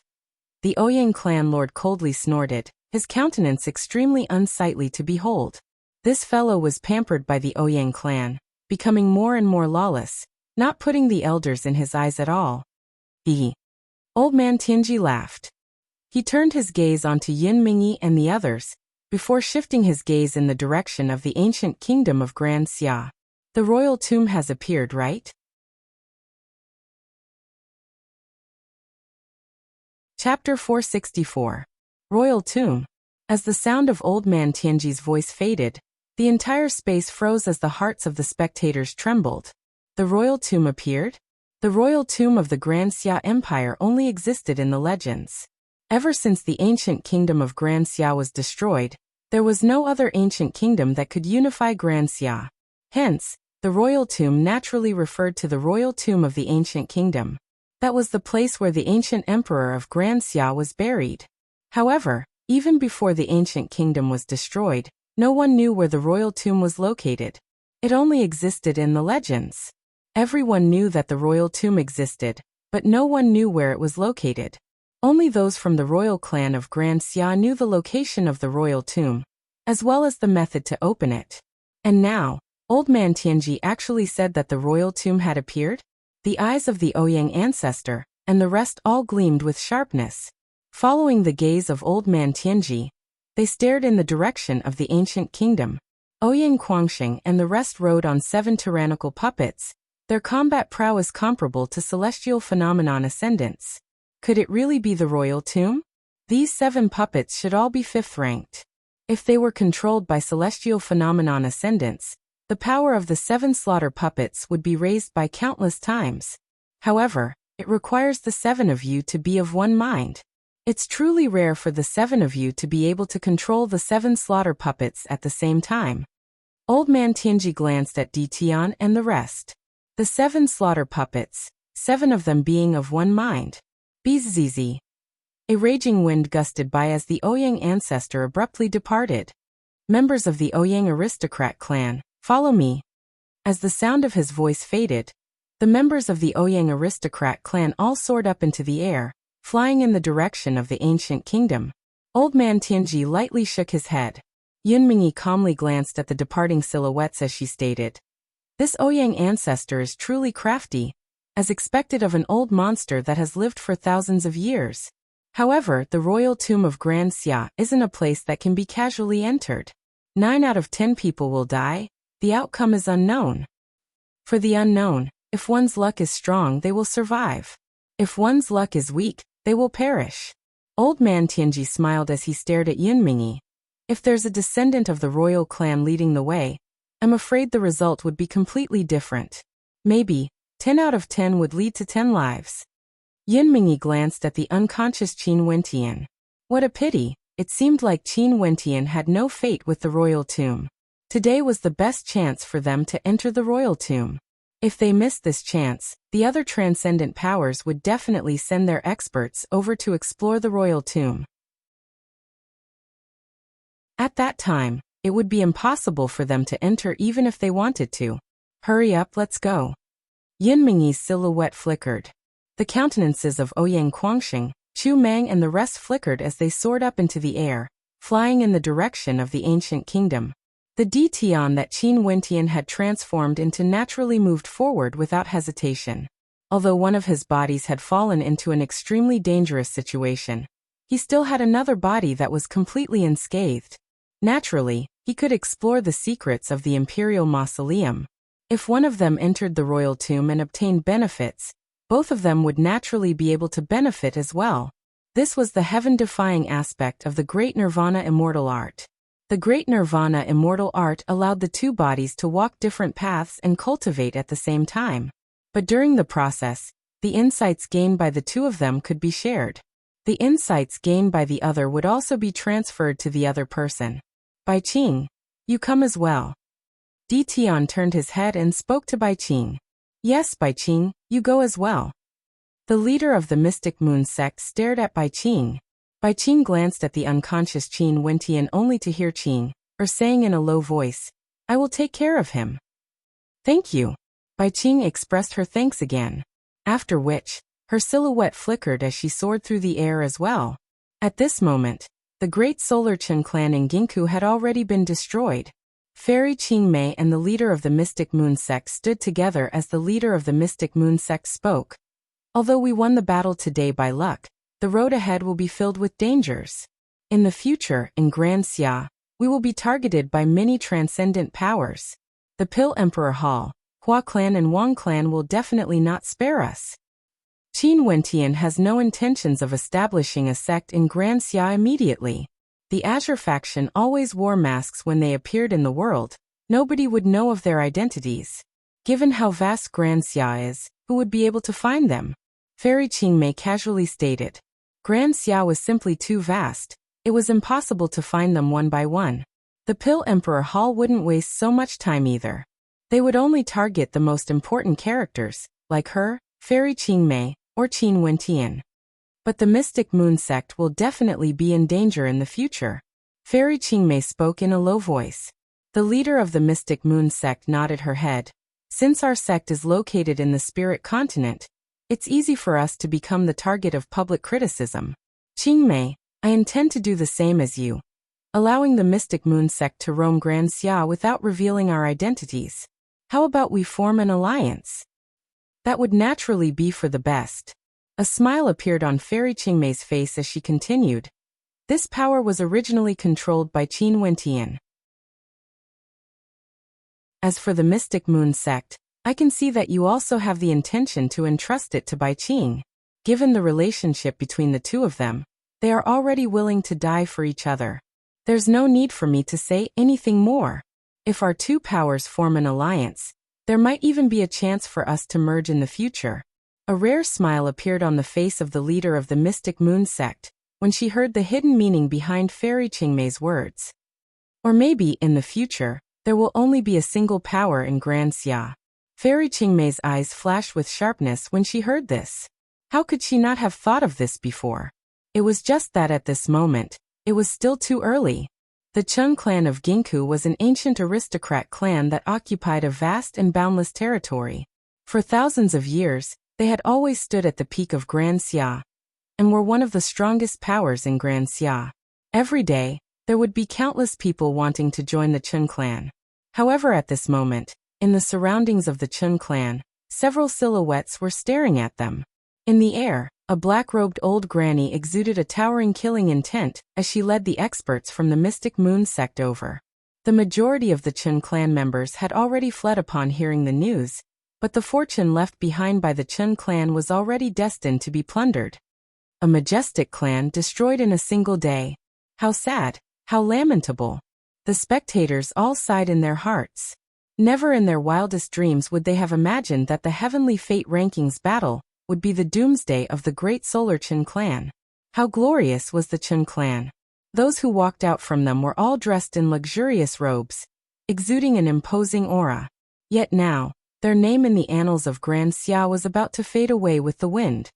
S1: The Ouyang clan lord coldly snorted, his countenance extremely unsightly to behold. This fellow was pampered by the Ouyang clan, becoming more and more lawless, not putting the elders in his eyes at all. Old man Tianji laughed. He turned his gaze onto Yin Mingyi and the others, before shifting his gaze in the direction of the ancient kingdom of Granxia. The royal tomb has appeared, right? Chapter 464. Royal Tomb. As the sound of old man Tianji's voice faded, the entire space froze as the hearts of the spectators trembled. The royal tomb appeared? The royal tomb of the Grand Xia Empire only existed in the legends. Ever since the ancient kingdom of Grand Xia was destroyed, there was no other ancient kingdom that could unify Grand Xia. Hence, the royal tomb naturally referred to the royal tomb of the ancient kingdom. That was the place where the ancient emperor of Grand Xia was buried. However, even before the ancient kingdom was destroyed, no one knew where the royal tomb was located. It only existed in the legends. Everyone knew that the royal tomb existed, but no one knew where it was located. Only those from the royal clan of Grand Xia knew the location of the royal tomb, as well as the method to open it. And now, Old Man Tianji actually said that the royal tomb had appeared? The eyes of the Ouyang ancestor, and the rest all gleamed with sharpness. Following the gaze of Old Man Tianji, they stared in the direction of the ancient kingdom. Ouyang Quangsheng and the rest rode on 7 tyrannical puppets, their combat prowess comparable to celestial phenomenon ascendants. Could it really be the royal tomb? These 7 puppets should all be 5th ranked. If they were controlled by celestial phenomenon ascendants, the power of the 7 slaughter puppets would be raised by countless times. However, it requires the 7 of you to be of one mind. It's truly rare for the 7 of you to be able to control the 7 slaughter puppets at the same time. Old Man Tianji glanced at Tian and the rest. The 7 slaughter puppets, 7 of them being of one mind. Bzzz. A raging wind gusted by as the Ouyang ancestor abruptly departed. Members of the Ouyang aristocrat clan, follow me. As the sound of his voice faded, the members of the Ouyang aristocrat clan all soared up into the air, flying in the direction of the ancient kingdom. Old Man Tianji lightly shook his head. Yunmingyi calmly glanced at the departing silhouettes as she stated, "This Ouyang ancestor is truly crafty, as expected of an old monster that has lived for thousands of years. However, the royal tomb of Grand Xia isn't a place that can be casually entered. 9 out of 10 people will die. The outcome is unknown. For the unknown, if one's luck is strong, they will survive. If one's luck is weak, they will perish." Old Man Tianji smiled as he stared at Yunmingyi. If there's a descendant of the royal clan leading the way, I'm afraid the result would be completely different. Maybe 10 out of 10 would lead to 10 lives. Yunmingyi glanced at the unconscious Qin Wentian. What a pity, it seemed like Qin Wentian had no fate with the royal tomb. Today was the best chance for them to enter the royal tomb. If they missed this chance, the other transcendent powers would definitely send their experts over to explore the royal tomb. At that time, it would be impossible for them to enter even if they wanted to. Hurry up, let's go. Yunmingyi's silhouette flickered. The countenances of Ouyang Quangsheng, Chu Mang and the rest flickered as they soared up into the air, flying in the direction of the ancient kingdom. The Tian that Qin Wentian had transformed into naturally moved forward without hesitation. Although one of his bodies had fallen into an extremely dangerous situation, he still had another body that was completely unscathed. Naturally, he could explore the secrets of the imperial mausoleum. If one of them entered the royal tomb and obtained benefits, both of them would naturally be able to benefit as well. This was the heaven-defying aspect of the Great Nirvana Immortal Art. The Great Nirvana Immortal Art allowed the 2 bodies to walk different paths and cultivate at the same time. But during the process, the insights gained by the 2 of them could be shared. The insights gained by the other would also be transferred to the other person. Bai Qing, you come as well. Tian turned his head and spoke to Bai Qing. Yes, Bai Qing, you go as well. The leader of the Mystic Moon sect stared at Bai Qing. Bai Qing glanced at the unconscious Qin Wentian only to hear Qing, saying in a low voice, "I will take care of him." "Thank you." Bai Qing expressed her thanks again. After which, her silhouette flickered as she soared through the air as well. At this moment, the great Solar Chen clan in Ginkgo had already been destroyed. Fairy Qing Mei and the leader of the Mystic Moon sect stood together as the leader of the Mystic Moon sect spoke. "Although we won the battle today by luck, the road ahead will be filled with dangers. In the future, in Grand Xia, we will be targeted by many transcendent powers. The Pill Emperor Hall, Hua clan and Wang clan will definitely not spare us. Qin Wentian has no intentions of establishing a sect in Grand Xia immediately. The Azure faction always wore masks when they appeared in the world. Nobody would know of their identities. Given how vast Grand Xia is, who would be able to find them? Fairy Qingmei casually stated. Grand Xia was simply too vast. It was impossible to find them one by one. The Pill Emperor Hall wouldn't waste so much time either. They would only target the most important characters, like her, Fairy Qingmei, or Qin Wentian. But the Mystic Moon sect will definitely be in danger in the future. Fairy Qingmei spoke in a low voice. The leader of the Mystic Moon sect nodded her head. Since our sect is located in the Spirit Continent, it's easy for us to become the target of public criticism. Qingmei, I intend to do the same as you, allowing the Mystic Moon sect to roam Grand Xia without revealing our identities. How about we form an alliance? That would naturally be for the best. A smile appeared on Fairy Qingmei's face as she continued. This power was originally controlled by Qin Wentian. As for the Mystic Moon sect, I can see that you also have the intention to entrust it to Bai Qing. Given the relationship between the two of them, they are already willing to die for each other. There's no need for me to say anything more. If our two powers form an alliance, there might even be a chance for us to merge in the future. A rare smile appeared on the face of the leader of the Mystic Moon sect when she heard the hidden meaning behind Fairy Qingmei's words. Or maybe, in the future, there will only be a single power in Grand Xia. Fairy Qingmei's eyes flashed with sharpness when she heard this. How could she not have thought of this before? It was just that at this moment, it was still too early. The Cheng clan of Ginkgo was an ancient aristocrat clan that occupied a vast and boundless territory. For thousands of years, they had always stood at the peak of Grand Xia, and were one of the strongest powers in Grand Xia. Every day, there would be countless people wanting to join the Cheng clan. However, at this moment, in the surroundings of the Cheng clan, several silhouettes were staring at them. In the air, a black-robed old granny exuded a towering killing intent as she led the experts from the Mystic Moon sect over. The majority of the Cheng clan members had already fled upon hearing the news, but the fortune left behind by the Cheng clan was already destined to be plundered. A majestic clan destroyed in a single day. How sad, how lamentable. The spectators all sighed in their hearts. Never in their wildest dreams would they have imagined that the Heavenly Fate Rankings battle would be the doomsday of the great Solar Chen clan. How glorious was the Chen clan. Those who walked out from them were all dressed in luxurious robes, exuding an imposing aura. Yet now, their name in the annals of Grand Xia was about to fade away with the wind.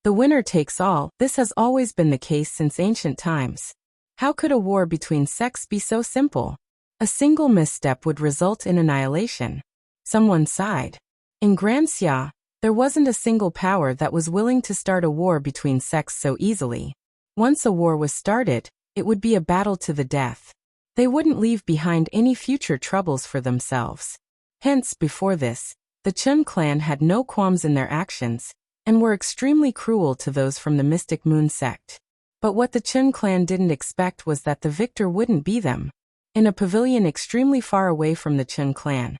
S1: The winner takes all. This has always been the case since ancient times. How could a war between sects be so simple? A single misstep would result in annihilation. Someone sighed. In Grand Xia, there wasn't a single power that was willing to start a war between sects so easily. Once a war was started, it would be a battle to the death. They wouldn't leave behind any future troubles for themselves. Hence, before this, the Chen clan had no qualms in their actions, and were extremely cruel to those from the Mystic Moon sect. But what the Chen clan didn't expect was that the victor wouldn't be them. In a pavilion extremely far away from the Chen clan,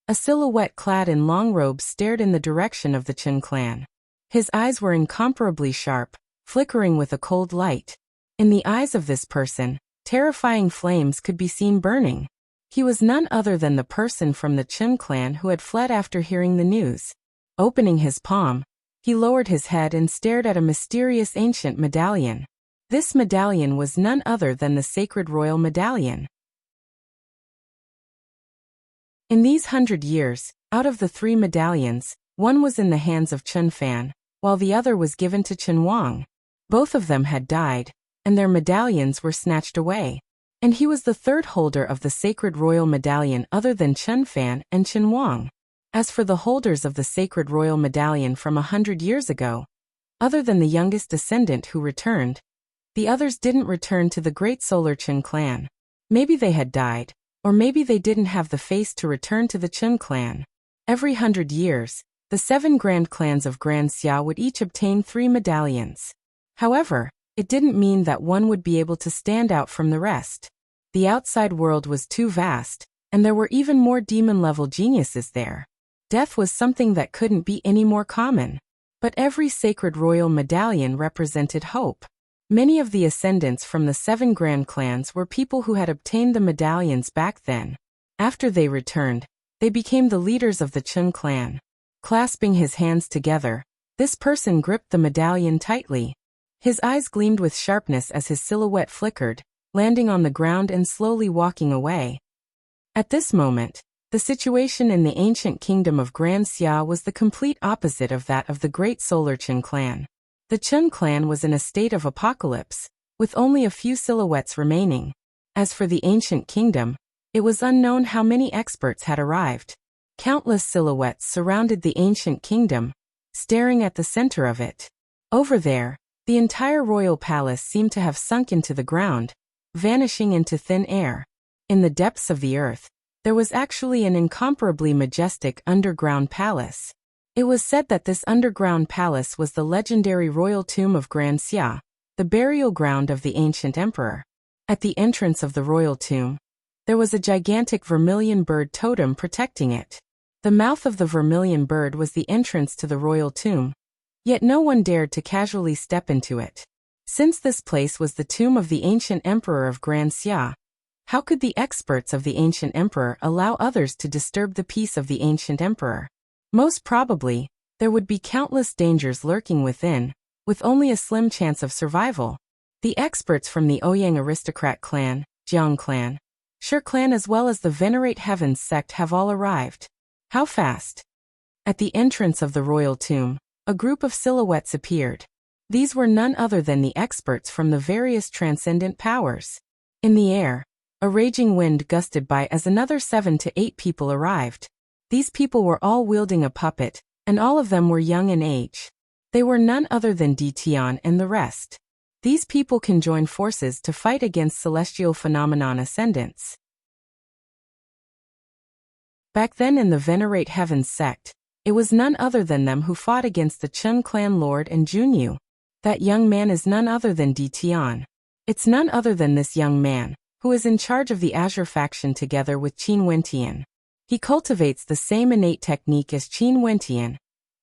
S1: a silhouette clad in long robes stared in the direction of the Chen clan. His eyes were incomparably sharp, flickering with a cold light. In the eyes of this person, terrifying flames could be seen burning. He was none other than the person from the Chen clan who had fled after hearing the news. Opening his palm, he lowered his head and stared at a mysterious ancient medallion. This medallion was none other than the sacred royal medallion. In these 100 years, out of the 3 medallions, one was in the hands of Chen Fan, while the other was given to Chen Wang. Both of them had died, and their medallions were snatched away. And he was the third holder of the sacred royal medallion other than Chen Fan and Chen Wang. As for the holders of the sacred royal medallion from 100 years ago, other than the youngest descendant who returned, the others didn't return to the great Solar Chen clan. Maybe they had died, or maybe they didn't have the face to return to the Chen clan. Every 100 years, the 7 grand clans of Grand Xia would each obtain 3 medallions. However, it didn't mean that one would be able to stand out from the rest. The outside world was too vast, and there were even more demon-level geniuses there. Death was something that couldn't be any more common. But every sacred royal medallion represented hope. Many of the ascendants from the 7 grand clans were people who had obtained the medallions back then. After they returned, They became the leaders of the Chun clan. Clasping his hands together, this person gripped the medallion tightly. His eyes gleamed with sharpness as his silhouette flickered, landing on the ground and slowly walking away. At this moment, the situation in the ancient kingdom of Grand Xia was the complete opposite of that of the great Solar Chun clan. The Chun clan was in a state of apocalypse, with only a few silhouettes remaining. As for the ancient kingdom, it was unknown how many experts had arrived. Countless silhouettes surrounded the ancient kingdom, staring at the center of it. Over there, the entire royal palace seemed to have sunk into the ground, vanishing into thin air. In the depths of the earth, there was actually an incomparably majestic underground palace. It was said that this underground palace was the legendary royal tomb of Grand Xia, the burial ground of the ancient emperor. At the entrance of the royal tomb, there was a gigantic vermilion bird totem protecting it. The mouth of the vermilion bird was the entrance to the royal tomb, yet no one dared to casually step into it. Since this place was the tomb of the ancient emperor of Grand Xia, how could the experts of the ancient emperor allow others to disturb the peace of the ancient emperor? Most probably, there would be countless dangers lurking within, with only a slim chance of survival. The experts from the Ouyang aristocrat clan, Jiang clan, Shi clan as well as the Venerate Heavens sect have all arrived. How fast? At the entrance of the royal tomb, a group of silhouettes appeared. These were none other than the experts from the various transcendent powers. In the air, a raging wind gusted by as another 7 to 8 people arrived. These people were all wielding a puppet, and all of them were young in age. They were none other than Di Tian and the rest. These people can join forces to fight against celestial phenomenon ascendants. Back then in the Venerate Heavens sect, it was none other than them who fought against the Chun clan lord and Junyu. That young man is none other than Di Tian. It's none other than this young man, who is in charge of the Azure faction together with Qin Wentian. He cultivates the same innate technique as Qin Wentian,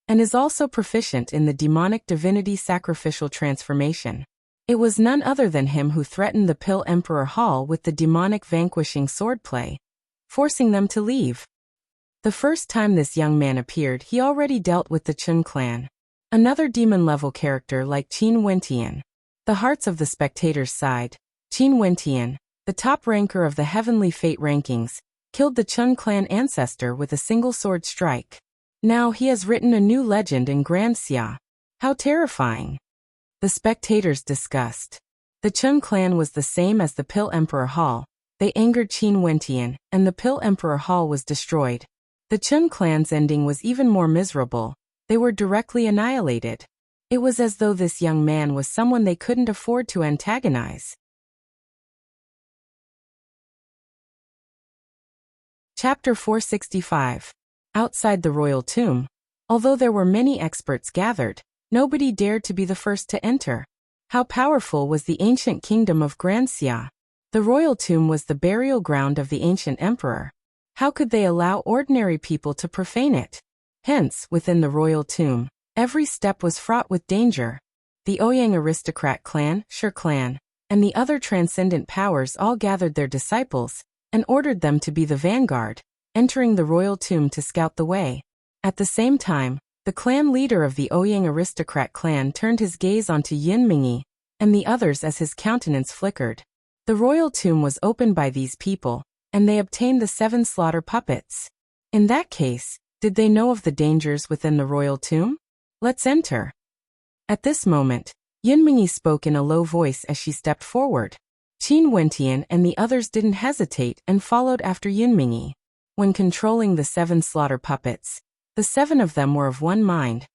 S1: and is also proficient in the demonic divinity sacrificial transformation. It was none other than him who threatened the Pill Emperor Hall with the demonic vanquishing swordplay, forcing them to leave. The first time this young man appeared, he already dealt with the Chun clan, another demon-level character like Qin Wentian. The hearts of the spectators sighed. Qin Wentian, the top ranker of the Heavenly Fate rankings, killed the Chun clan ancestor with a single sword strike. Now he has written a new legend in Grand Xia. How terrifying! The spectators discussed. The Chun clan was the same as the Pill Emperor Hall. They angered Qin Wentian, and the Pill Emperor Hall was destroyed. The Chun clan's ending was even more miserable. They were directly annihilated. It was as though this young man was someone they couldn't afford to antagonize. Chapter 465. Outside the royal tomb, although there were many experts gathered, nobody dared to be the first to enter. How powerful was the ancient kingdom of Grand Xia? The royal tomb was the burial ground of the ancient emperor. How could they allow ordinary people to profane it? Hence, within the royal tomb, every step was fraught with danger. The Ouyang aristocrat clan, Shi clan, and the other transcendent powers all gathered their disciples and ordered them to be the vanguard, entering the royal tomb to scout the way. At the same time, the clan leader of the Ouyang aristocrat clan turned his gaze onto Yin Mingyi and the others as his countenance flickered. The royal tomb was opened by these people, and they obtained the 7 slaughter puppets. In that case, did they know of the dangers within the royal tomb? Let's enter. At this moment, Yin Mingyi spoke in a low voice as she stepped forward. Qin Wentian and the others didn't hesitate and followed after Yin Mingyi. When controlling the 7 slaughter puppets, the 7 of them were of one mind.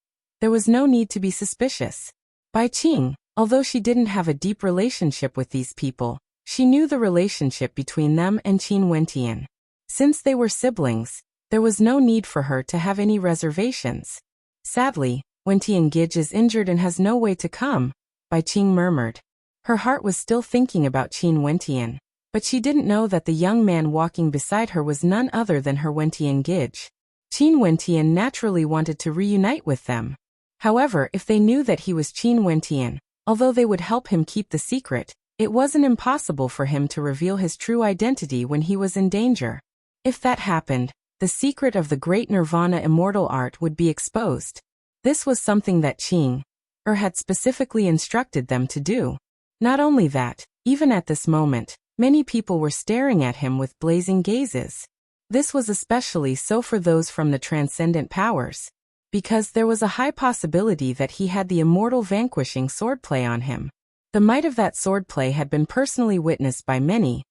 S1: There was no need to be suspicious. Bai Qing, although she didn't have a deep relationship with these people, she knew the relationship between them and Qin Wentian. Since they were siblings, there was no need for her to have any reservations. Sadly, Wentian Gij is injured and has no way to come, Bai Qing murmured. Her heart was still thinking about Qin Wentian, but she didn't know that the young man walking beside her was none other than her Wentian Gij. Qin Wentian naturally wanted to reunite with them. However, if they knew that he was Qin Wentian, although they would help him keep the secret, it wasn't impossible for him to reveal his true identity when he was in danger. If that happened, the secret of the great Nirvana immortal art would be exposed. This was something that Qing had specifically instructed them to do. Not only that, even at this moment, many people were staring at him with blazing gazes. This was especially so for those from the transcendent powers, because there was a high possibility that he had the immortal vanquishing swordplay on him. The might of that swordplay had been personally witnessed by many,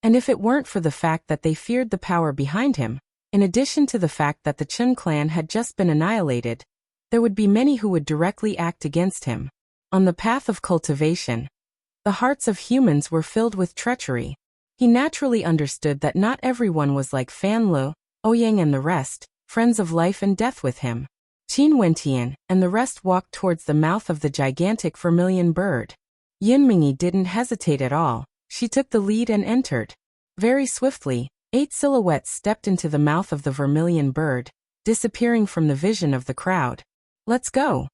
S1: and if it weren't for the fact that they feared the power behind him, in addition to the fact that the Chun clan had just been annihilated, there would be many who would directly act against him. On the path of cultivation, the hearts of humans were filled with treachery. He naturally understood that not everyone was like Fan Lu, Ouyang and the rest, friends of life and death with him. Qin Wentian and the rest walked towards the mouth of the gigantic vermilion bird. Yunmingyi didn't hesitate at all. She took the lead and entered. Very swiftly, 8 silhouettes stepped into the mouth of the vermilion bird, disappearing from the vision of the crowd. Let's go.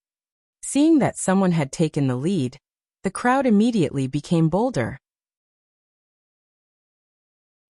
S1: Seeing that someone had taken the lead, the crowd immediately became bolder.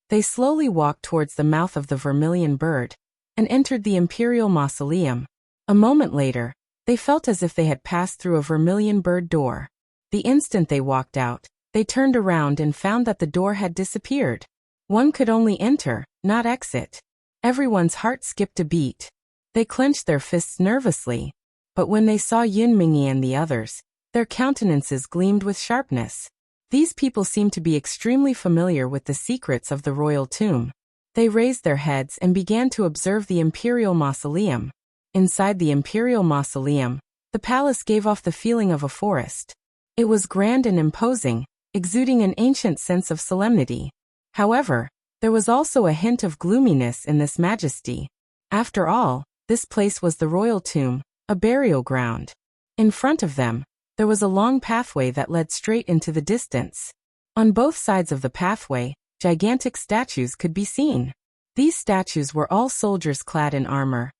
S1: They slowly walked towards the mouth of the vermilion bird and entered the imperial mausoleum. A moment later, they felt as if they had passed through a vermilion bird door. The instant they walked out, they turned around and found that the door had disappeared. One could only enter, not exit. Everyone's heart skipped a beat. They clenched their fists nervously. But when they saw Yunmingyi and the others, their countenances gleamed with sharpness. These people seemed to be extremely familiar with the secrets of the royal tomb. They raised their heads and began to observe the imperial mausoleum. Inside the imperial mausoleum, the palace gave off the feeling of a forest. It was grand and imposing, exuding an ancient sense of solemnity. However, there was also a hint of gloominess in this majesty. After all, this place was the royal tomb, a burial ground. In front of them, there was a long pathway that led straight into the distance. On both sides of the pathway, gigantic statues could be seen. These statues were all soldiers clad in armor,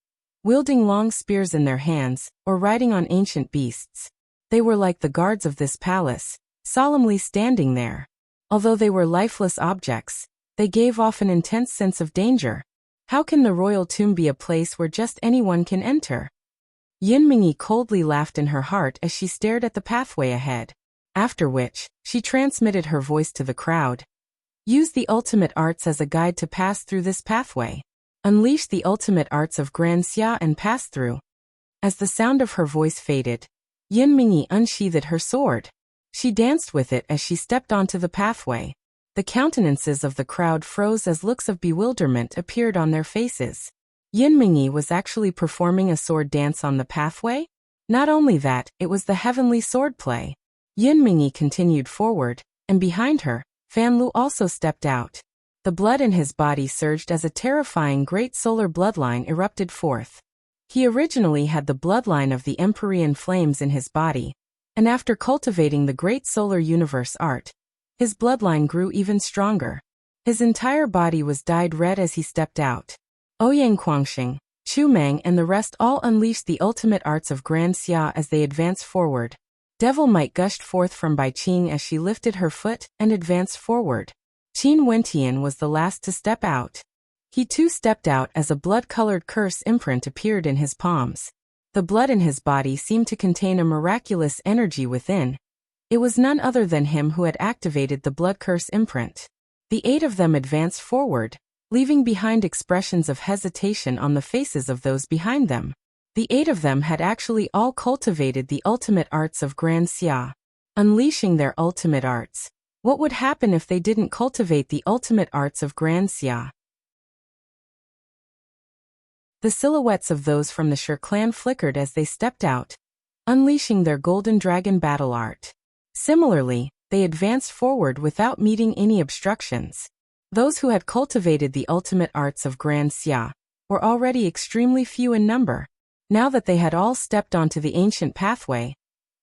S1: wielding long spears in their hands, or riding on ancient beasts. They were like the guards of this palace, solemnly standing there. Although they were lifeless objects, they gave off an intense sense of danger. How can the royal tomb be a place where just anyone can enter? Yunmingyi coldly laughed in her heart as she stared at the pathway ahead. After which, she transmitted her voice to the crowd. Use the ultimate arts as a guide to pass through this pathway. Unleash the ultimate arts of Grand Xia and pass through. As the sound of her voice faded, Yunmingyi unsheathed her sword. She danced with it as she stepped onto the pathway. The countenances of the crowd froze as looks of bewilderment appeared on their faces. Yunmingyi was actually performing a sword dance on the pathway? Not only that, it was the heavenly swordplay. Yunmingyi continued forward, and behind her, Fan Lu also stepped out. The blood in his body surged as a terrifying great solar bloodline erupted forth. He originally had the bloodline of the Empyrean flames in his body, and after cultivating the great solar universe art, his bloodline grew even stronger. His entire body was dyed red as he stepped out. Ouyang Guangxing, Chu Meng and the rest all unleashed the ultimate arts of Grand Xia as they advanced forward. Devil might gushed forth from Bai Qing as she lifted her foot and advanced forward. Qin Wentian was the last to step out. He too stepped out as a blood-colored curse imprint appeared in his palms. The blood in his body seemed to contain a miraculous energy within. It was none other than him who had activated the blood curse imprint. The 8 of them advanced forward, leaving behind expressions of hesitation on the faces of those behind them. The 8 of them had actually all cultivated the ultimate arts of Grand Xia. Unleashing their ultimate arts. What would happen if they didn't cultivate the ultimate arts of Grand Xia? The silhouettes of those from the Shi clan flickered as they stepped out, unleashing their golden dragon battle art. Similarly, they advanced forward without meeting any obstructions. Those who had cultivated the ultimate arts of Grand Xia were already extremely few in number. Now that they had all stepped onto the ancient pathway,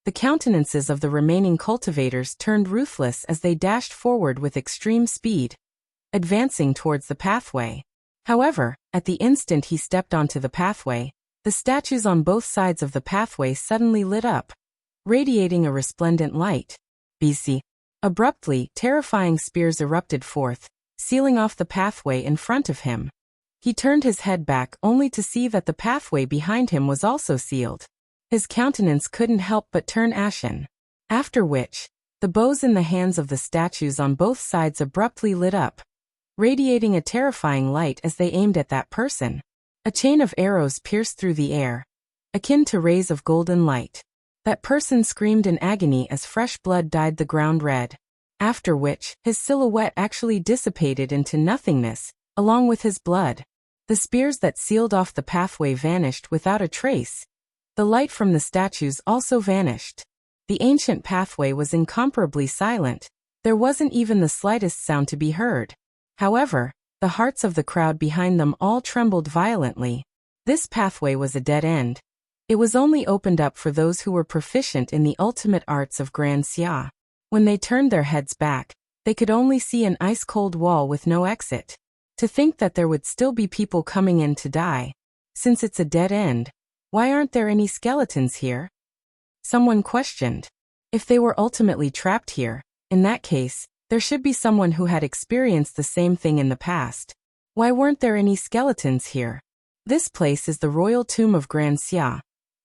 S1: the countenances of the remaining cultivators turned ruthless as they dashed forward with extreme speed, advancing towards the pathway. However, at the instant he stepped onto the pathway, the statues on both sides of the pathway suddenly lit up, radiating a resplendent light. BC. Abruptly, terrifying spears erupted forth, sealing off the pathway in front of him. He turned his head back only to see that the pathway behind him was also sealed. His countenance couldn't help but turn ashen. After which, the bows in the hands of the statues on both sides abruptly lit up, radiating a terrifying light as they aimed at that person. A chain of arrows pierced through the air, akin to rays of golden light. That person screamed in agony as fresh blood dyed the ground red. After which, his silhouette actually dissipated into nothingness, along with his blood. The spears that sealed off the pathway vanished without a trace. The light from the statues also vanished. The ancient pathway was incomparably silent. There wasn't even the slightest sound to be heard. However, the hearts of the crowd behind them all trembled violently. This pathway was a dead end. It was only opened up for those who were proficient in the ultimate arts of Grand Xia. When they turned their heads back, they could only see an ice-cold wall with no exit. To think that there would still be people coming in to die. Since it's a dead end, why aren't there any skeletons here? Someone questioned. If they were ultimately trapped here, in that case, there should be someone who had experienced the same thing in the past. Why weren't there any skeletons here? This place is the royal tomb of Grand Xia.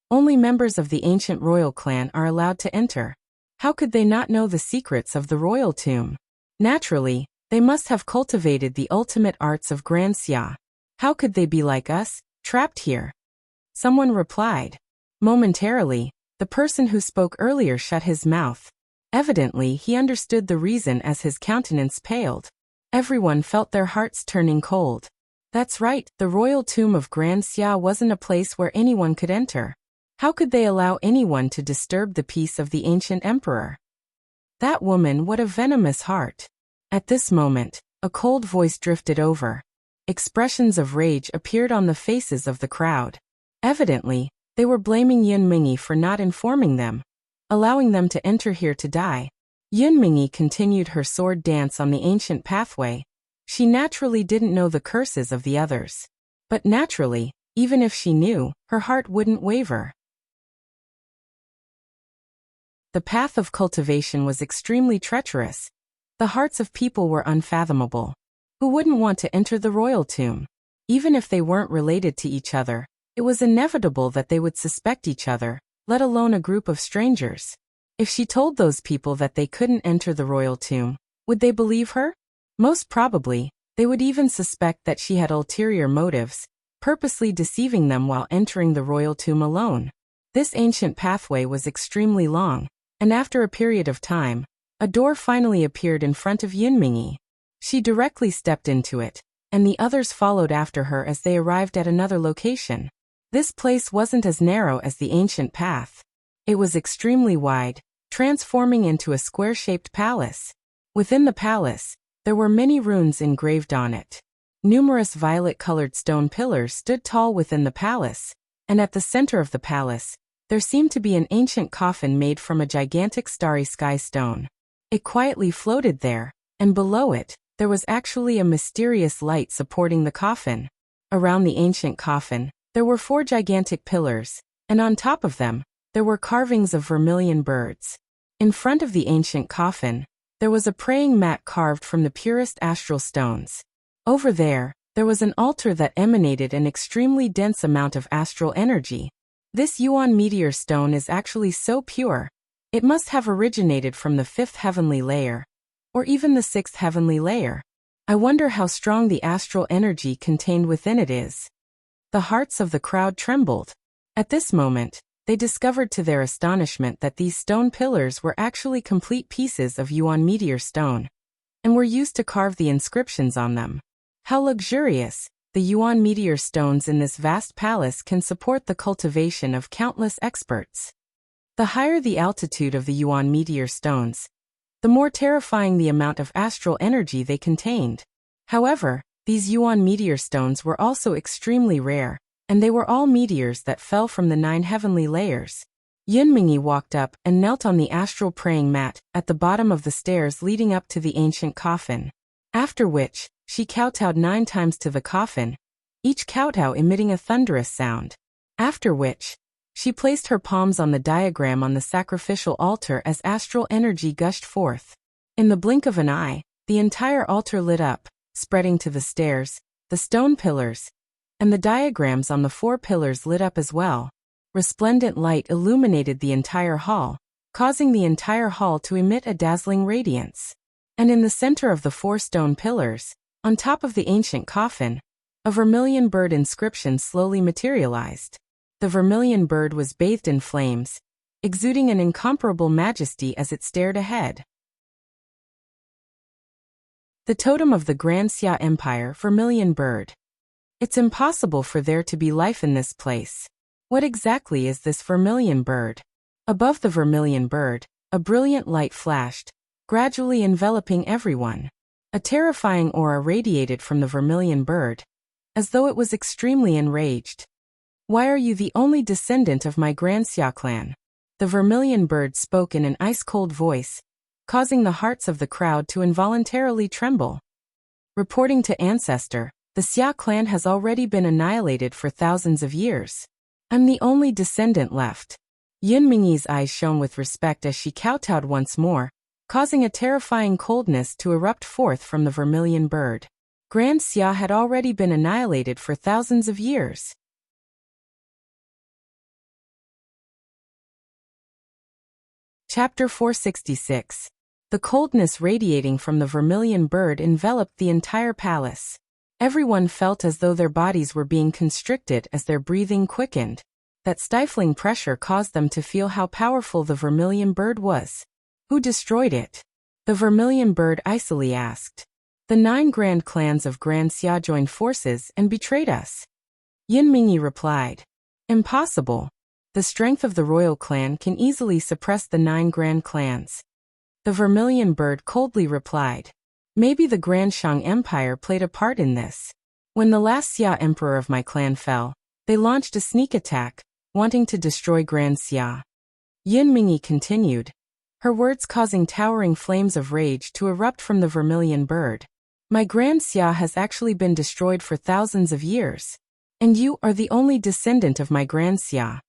S1: Only members of the ancient royal clan are allowed to enter. How could they not know the secrets of the royal tomb? Naturally, they must have cultivated the ultimate arts of Grand Xia. How could they be like us, trapped here? Someone replied. Momentarily, the person who spoke earlier shut his mouth. Evidently, he understood the reason as his countenance paled. Everyone felt their hearts turning cold. That's right, the royal tomb of Grand Xia wasn't a place where anyone could enter. How could they allow anyone to disturb the peace of the ancient emperor? That woman, what a venomous heart. At this moment, a cold voice drifted over. Expressions of rage appeared on the faces of the crowd. Evidently, they were blaming Yun Mingyi for not informing them, allowing them to enter here to die. Yun Mingyi continued her sword dance on the ancient pathway. She naturally didn't know the curses of the others. But naturally, even if she knew, her heart wouldn't waver. The path of cultivation was extremely treacherous. The hearts of people were unfathomable. Who wouldn't want to enter the royal tomb? Even if they weren't related to each other, it was inevitable that they would suspect each other, let alone a group of strangers. If she told those people that they couldn't enter the royal tomb, would they believe her? Most probably, they would even suspect that she had ulterior motives, purposely deceiving them while entering the royal tomb alone. This ancient pathway was extremely long, and after a period of time, a door finally appeared in front of Yun Mingyi. She directly stepped into it, and the others followed after her as they arrived at another location. This place wasn't as narrow as the ancient path. It was extremely wide, transforming into a square-shaped palace. Within the palace, there were many runes engraved on it. Numerous violet-colored stone pillars stood tall within the palace, and at the center of the palace, there seemed to be an ancient coffin made from a gigantic starry sky stone. It quietly floated there, and below it, there was actually a mysterious light supporting the coffin. Around the ancient coffin, there were 4 gigantic pillars, and on top of them, there were carvings of vermilion birds. In front of the ancient coffin, there was a praying mat carved from the purest astral stones. Over there was an altar that emanated an extremely dense amount of astral energy. This Yuan meteor stone is actually so pure, it must have originated from the 5th heavenly layer, or even the 6th heavenly layer. I wonder how strong the astral energy contained within it is. The hearts of the crowd trembled. At this moment, they discovered to their astonishment that these stone pillars were actually complete pieces of Yuan meteor stone, and were used to carve the inscriptions on them. How luxurious! The Yuan meteor stones in this vast palace can support the cultivation of countless experts. The higher the altitude of the Yuan meteor stones, the more terrifying the amount of astral energy they contained. However, these Yuan meteor stones were also extremely rare, and they were all meteors that fell from the 9 heavenly layers. Yun Mingyi walked up and knelt on the astral praying mat at the bottom of the stairs leading up to the ancient coffin. After which, she kowtowed 9 times to the coffin, each kowtow emitting a thunderous sound. After which, she placed her palms on the diagram on the sacrificial altar as astral energy gushed forth. In the blink of an eye, the entire altar lit up, spreading to the stairs, the stone pillars, and the diagrams on the 4 pillars lit up as well. Resplendent light illuminated the entire hall, causing the entire hall to emit a dazzling radiance. And in the center of the 4 stone pillars, on top of the ancient coffin, a vermilion bird inscription slowly materialized. The vermilion bird was bathed in flames, exuding an incomparable majesty as it stared ahead. The totem of the Grand Xia Empire, vermilion bird. It's impossible for there to be life in this place. What exactly is this vermilion bird? Above the vermilion bird, a brilliant light flashed, gradually enveloping everyone. A terrifying aura radiated from the vermilion bird, as though it was extremely enraged. Why are you the only descendant of my Grand Xia clan? The vermilion bird spoke in an ice-cold voice, causing the hearts of the crowd to involuntarily tremble. Reporting to Ancestor, the Xia clan has already been annihilated for thousands of years. I'm the only descendant left. Yin Mingyi's eyes shone with respect as she kowtowed once more, causing a terrifying coldness to erupt forth from the vermilion bird. Grand Xia had already been annihilated for thousands of years. Chapter 466. The coldness radiating from the vermilion bird enveloped the entire palace. Everyone felt as though their bodies were being constricted as their breathing quickened. That stifling pressure caused them to feel how powerful the vermilion bird was. Who destroyed it? The vermilion bird icily asked. The 9 grand clans of Grand Xia joined forces and betrayed us. Yin Mingyi replied. Impossible. The strength of the royal clan can easily suppress the 9 grand clans. The vermilion bird coldly replied. Maybe the Grand Shang Empire played a part in this. When the last Xia emperor of my clan fell, they launched a sneak attack, wanting to destroy Grand Xia. Yin Mingyi continued, her words causing towering flames of rage to erupt from the vermilion bird. My Grand Xia has actually been destroyed for thousands of years. And you are the only descendant of my Grand Xia.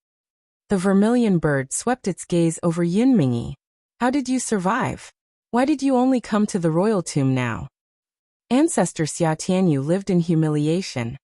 S1: The vermilion bird swept its gaze over Yin Mingyi. How did you survive? Why did you only come to the royal tomb now? Ancestor Xia Tianyu lived in humiliation,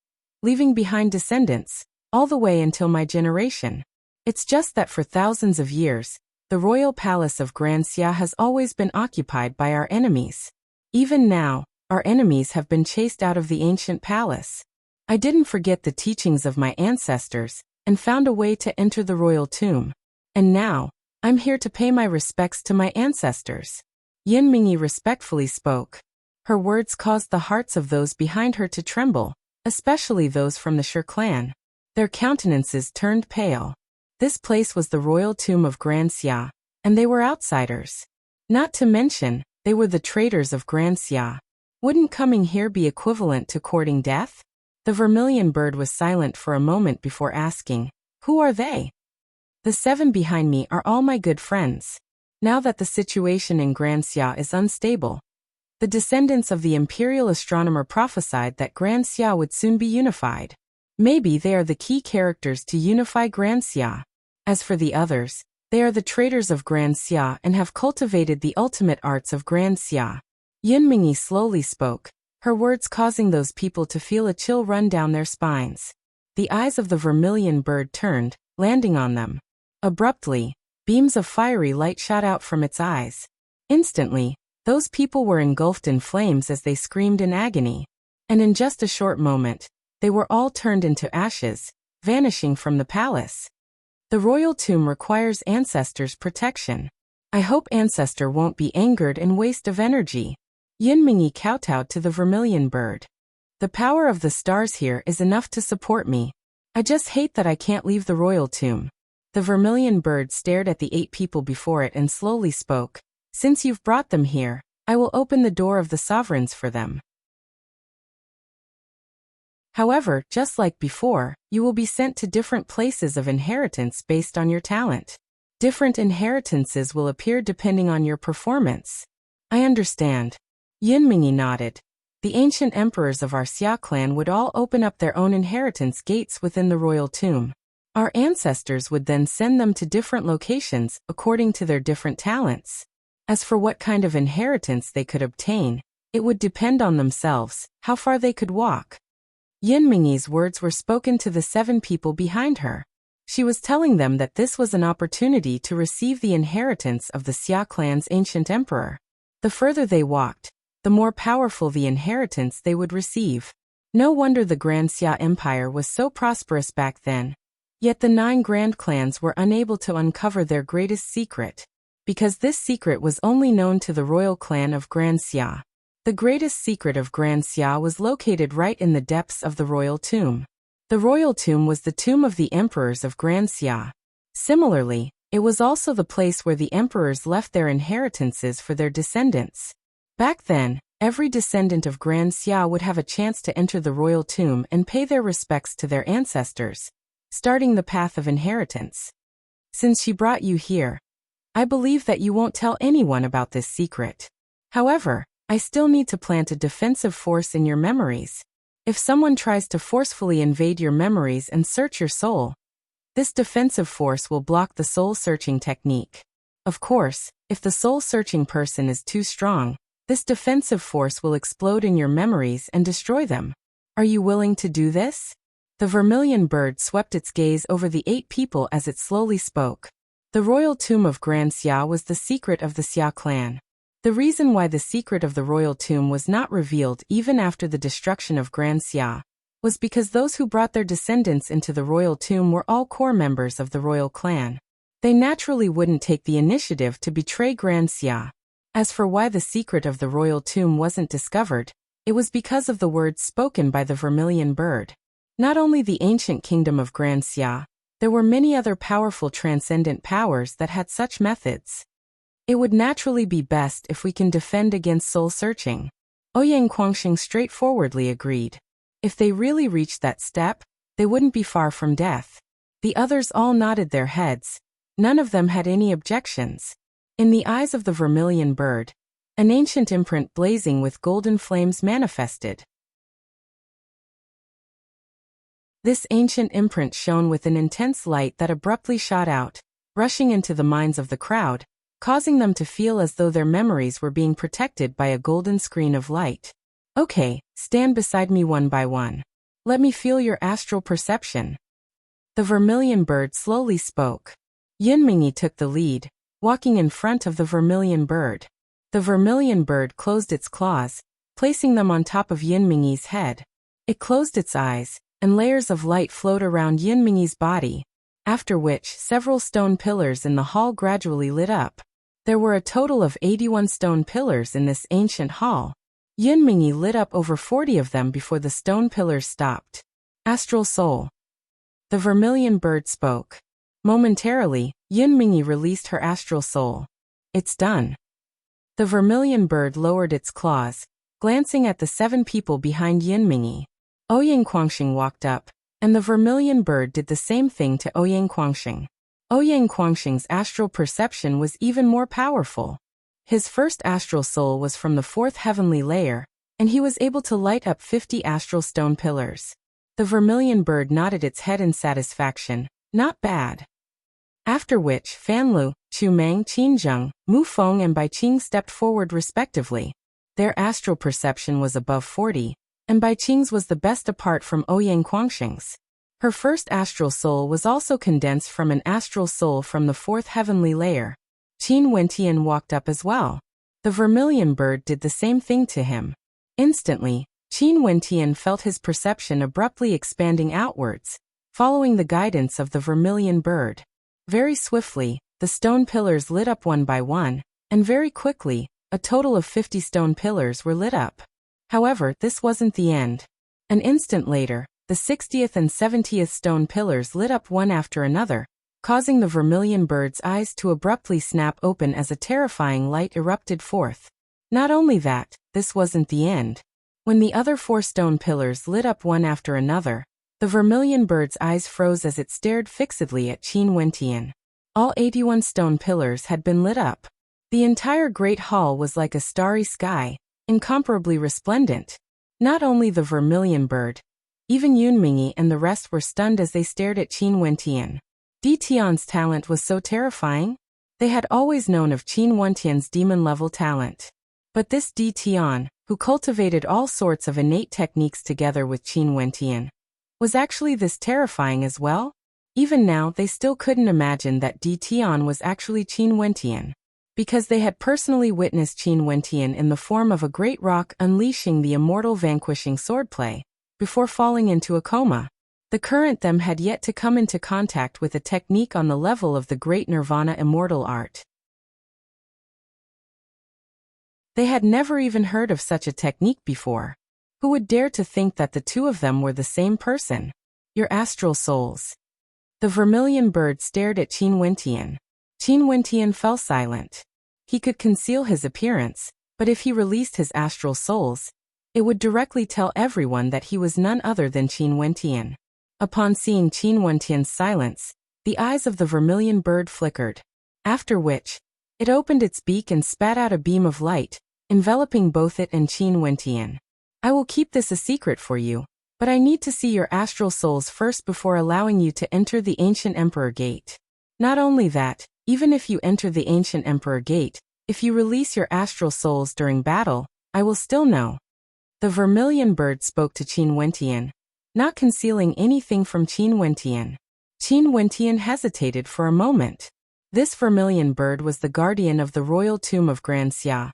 S1: leaving behind descendants, all the way until my generation. It's just that for thousands of years, the royal palace of Grand Xia has always been occupied by our enemies. Even now, our enemies have been chased out of the ancient palace. I didn't forget the teachings of my ancestors, and found a way to enter the royal tomb. And now, I'm here to pay my respects to my ancestors. Yin Mingyi respectfully spoke. Her words caused the hearts of those behind her to tremble, especially those from the Shi clan. Their countenances turned pale. This place was the royal tomb of Grand Xia, and they were outsiders. Not to mention, they were the traitors of Grand Xia. Wouldn't coming here be equivalent to courting death? The vermilion bird was silent for a moment before asking, who are they? The 7 behind me are all my good friends. Now that the situation in Grand Xia is unstable, the descendants of the imperial astronomer prophesied that Grand Xia would soon be unified. Maybe they are the key characters to unify Grand Xia. As for the others, they are the traitors of Grand Xia and have cultivated the ultimate arts of Grand Xia. Yin Mingyi slowly spoke, her words causing those people to feel a chill run down their spines. The eyes of the vermilion bird turned, landing on them. Abruptly, beams of fiery light shot out from its eyes. Instantly, those people were engulfed in flames as they screamed in agony. And in just a short moment, they were all turned into ashes, vanishing from the palace. The royal tomb requires ancestors' protection. I hope Ancestor won't be angered and waste of energy. Yin Mingyi kowtowed to the vermilion bird. The power of the stars here is enough to support me. I just hate that I can't leave the royal tomb. The vermilion bird stared at the 8 people before it and slowly spoke. Since you've brought them here, I will open the door of the sovereigns for them. However, just like before, you will be sent to different places of inheritance based on your talent. Different inheritances will appear depending on your performance. I understand. Yin Mingyi nodded. The ancient emperors of our Xia clan would all open up their own inheritance gates within the royal tomb. Our ancestors would then send them to different locations according to their different talents. As for what kind of inheritance they could obtain, it would depend on themselves, how far they could walk. Yin Mingyi's words were spoken to the 7 people behind her. She was telling them that this was an opportunity to receive the inheritance of the Xia clan's ancient emperor. The further they walked, the more powerful the inheritance they would receive. No wonder the Grand Xia Empire was so prosperous back then. Yet the 9 grand clans were unable to uncover their greatest secret, because this secret was only known to the royal clan of Grand Xia. The greatest secret of Grand Xia was located right in the depths of the royal tomb. The royal tomb was the tomb of the emperors of Grand Xia. Similarly, it was also the place where the emperors left their inheritances for their descendants. Back then, every descendant of Grand Xia would have a chance to enter the royal tomb and pay their respects to their ancestors, starting the path of inheritance. Since she brought you here, I believe that you won't tell anyone about this secret. However, I still need to plant a defensive force in your memories. If someone tries to forcefully invade your memories and search your soul, this defensive force will block the soul-searching technique. Of course, if the soul-searching person is too strong, this defensive force will explode in your memories and destroy them. Are you willing to do this? The vermilion bird swept its gaze over the 8 people as it slowly spoke. The royal tomb of Grand Xia was the secret of the Xia clan. The reason why the secret of the royal tomb was not revealed even after the destruction of Grand Xia was because those who brought their descendants into the royal tomb were all core members of the royal clan. They naturally wouldn't take the initiative to betray Grand Xia. As for why the secret of the royal tomb wasn't discovered, it was because of the words spoken by the vermilion bird. Not only the ancient kingdom of Grand Xia, there were many other powerful transcendent powers that had such methods. It would naturally be best if we can defend against soul-searching. Ouyang Guangxing straightforwardly agreed. If they really reached that step, they wouldn't be far from death. The others all nodded their heads. None of them had any objections. In the eyes of the vermilion bird, an ancient imprint blazing with golden flames manifested. This ancient imprint shone with an intense light that abruptly shot out, rushing into the minds of the crowd, causing them to feel as though their memories were being protected by a golden screen of light. Okay, stand beside me one by one. Let me feel your astral perception. The vermilion bird slowly spoke. Yin Mingyi took the lead, walking in front of the vermilion bird. The vermilion bird closed its claws, placing them on top of Yin Mingyi's head. It closed its eyes, and layers of light flowed around Yin Mingyi's body, after which several stone pillars in the hall gradually lit up. There were a total of 81 stone pillars in this ancient hall. Yin Mingyi lit up over 40 of them before the stone pillars stopped. Astral soul. The vermilion bird spoke. Momentarily, Yin Mingyi released her astral soul. It's done. The vermilion bird lowered its claws, glancing at the 7 people behind Yin Mingyi. Ouyang Guangxing walked up, and the vermilion bird did the same thing to Ouyang Guangxing. Ouyang Guangxing's astral perception was even more powerful. His first astral soul was from the 4th heavenly layer, and he was able to light up 50 astral stone pillars. The vermilion bird nodded its head in satisfaction. Not bad. After which, Fanlu, Chu Meng, Qin Zheng, Mu Feng and Bai Qing stepped forward respectively. Their astral perception was above 40, and Bai Qing's was the best apart from Ouyang Guangxing's. Her first astral soul was also condensed from an astral soul from the 4th heavenly layer. Qin Wentian walked up as well. The vermilion bird did the same thing to him. Instantly, Qin Wentian felt his perception abruptly expanding outwards, following the guidance of the vermilion bird. Very swiftly, the stone pillars lit up one by one, and very quickly, a total of 50 stone pillars were lit up. However, this wasn't the end. An instant later, the 60th and 70th stone pillars lit up one after another, causing the vermilion bird's eyes to abruptly snap open as a terrifying light erupted forth. Not only that, this wasn't the end. When the other 4 stone pillars lit up one after another, the vermilion bird's eyes froze as it stared fixedly at Qin Wentian. All 81 stone pillars had been lit up. The entire great hall was like a starry sky, incomparably resplendent. Not only the vermilion bird, even Yin Mingyi and the rest were stunned as they stared at Qin Wentian. Di Tian's talent was so terrifying. They had always known of Qin Wentian's demon-level talent. But this Di Tian, who cultivated all sorts of innate techniques together with Qin Wentian, was actually this terrifying as well? Even now they still couldn't imagine that Di Tian was actually Qin Wentian, because they had personally witnessed Qin Wentian in the form of a great rock unleashing the immortal vanquishing swordplay, before falling into a coma. The current them had yet to come into contact with a technique on the level of the great Nirvana immortal art. They had never even heard of such a technique before. Who would dare to think that the two of them were the same person? Your astral souls. The vermilion bird stared at Qin Wentian. Qin Wentian fell silent. He could conceal his appearance, but if he released his astral souls, it would directly tell everyone that he was none other than Qin Wentian. Upon seeing Qin Wentian's silence, the eyes of the vermilion bird flickered, after which, it opened its beak and spat out a beam of light, enveloping both it and Qin Wentian. I will keep this a secret for you, but I need to see your astral souls first before allowing you to enter the Ancient Emperor Gate. Not only that, even if you enter the Ancient Emperor Gate, if you release your astral souls during battle, I will still know. The vermilion bird spoke to Qin Wentian, not concealing anything from Qin Wentian. Qin Wentian hesitated for a moment. This vermilion bird was the guardian of the royal tomb of Grand Xia,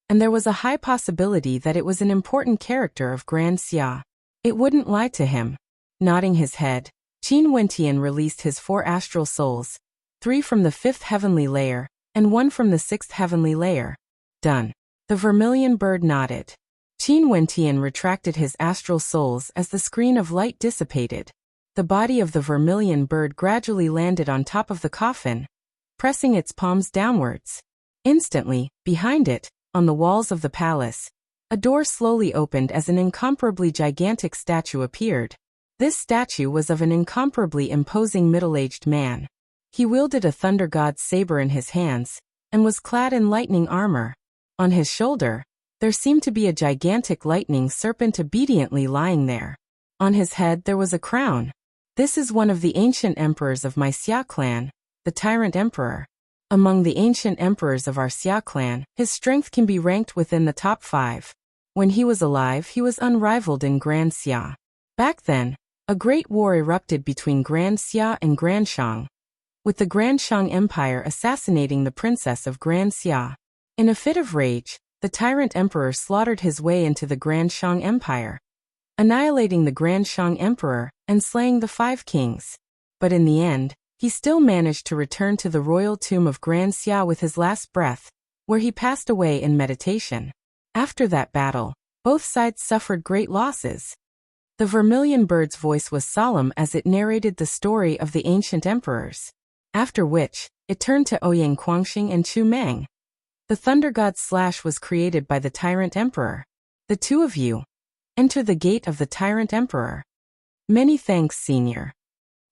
S1: and there was a high possibility that it was an important character of Grand Xia. It wouldn't lie to him. Nodding his head, Qin Wentian released his 4 astral souls, 3 from the 5th heavenly layer, and 1 from the 6th heavenly layer. Done. The vermilion bird nodded. Qin Wentian retracted his astral souls as the screen of light dissipated. The body of the vermilion bird gradually landed on top of the coffin, pressing its palms downwards. Instantly, behind it, on the walls of the palace, a door slowly opened as an incomparably gigantic statue appeared. This statue was of an incomparably imposing middle-aged man. He wielded a thunder god's saber in his hands, and was clad in lightning armor. On his shoulder, there seemed to be a gigantic lightning serpent obediently lying there. On his head there was a crown. This is one of the ancient emperors of my Xia clan, the Tyrant Emperor. Among the ancient emperors of our Xia clan, his strength can be ranked within the top 5. When he was alive, he was unrivaled in Grand Xia. Back then, a great war erupted between Grand Xia and Grand Shang, with the Grand Shang Empire assassinating the princess of Grand Xia. In a fit of rage, the Tyrant Emperor slaughtered his way into the Grand Shang Empire, annihilating the Grand Shang Emperor and slaying the 5 kings. But in the end, he still managed to return to the royal tomb of Grand Xia with his last breath, where he passed away in meditation. After that battle, both sides suffered great losses. The vermilion bird's voice was solemn as it narrated the story of the ancient emperors. After which, it turned to Ouyang Quangxing and Chu Meng. The thunder god Slash was created by the Tyrant Emperor. The two of you enter the gate of the Tyrant Emperor. Many thanks, Senior.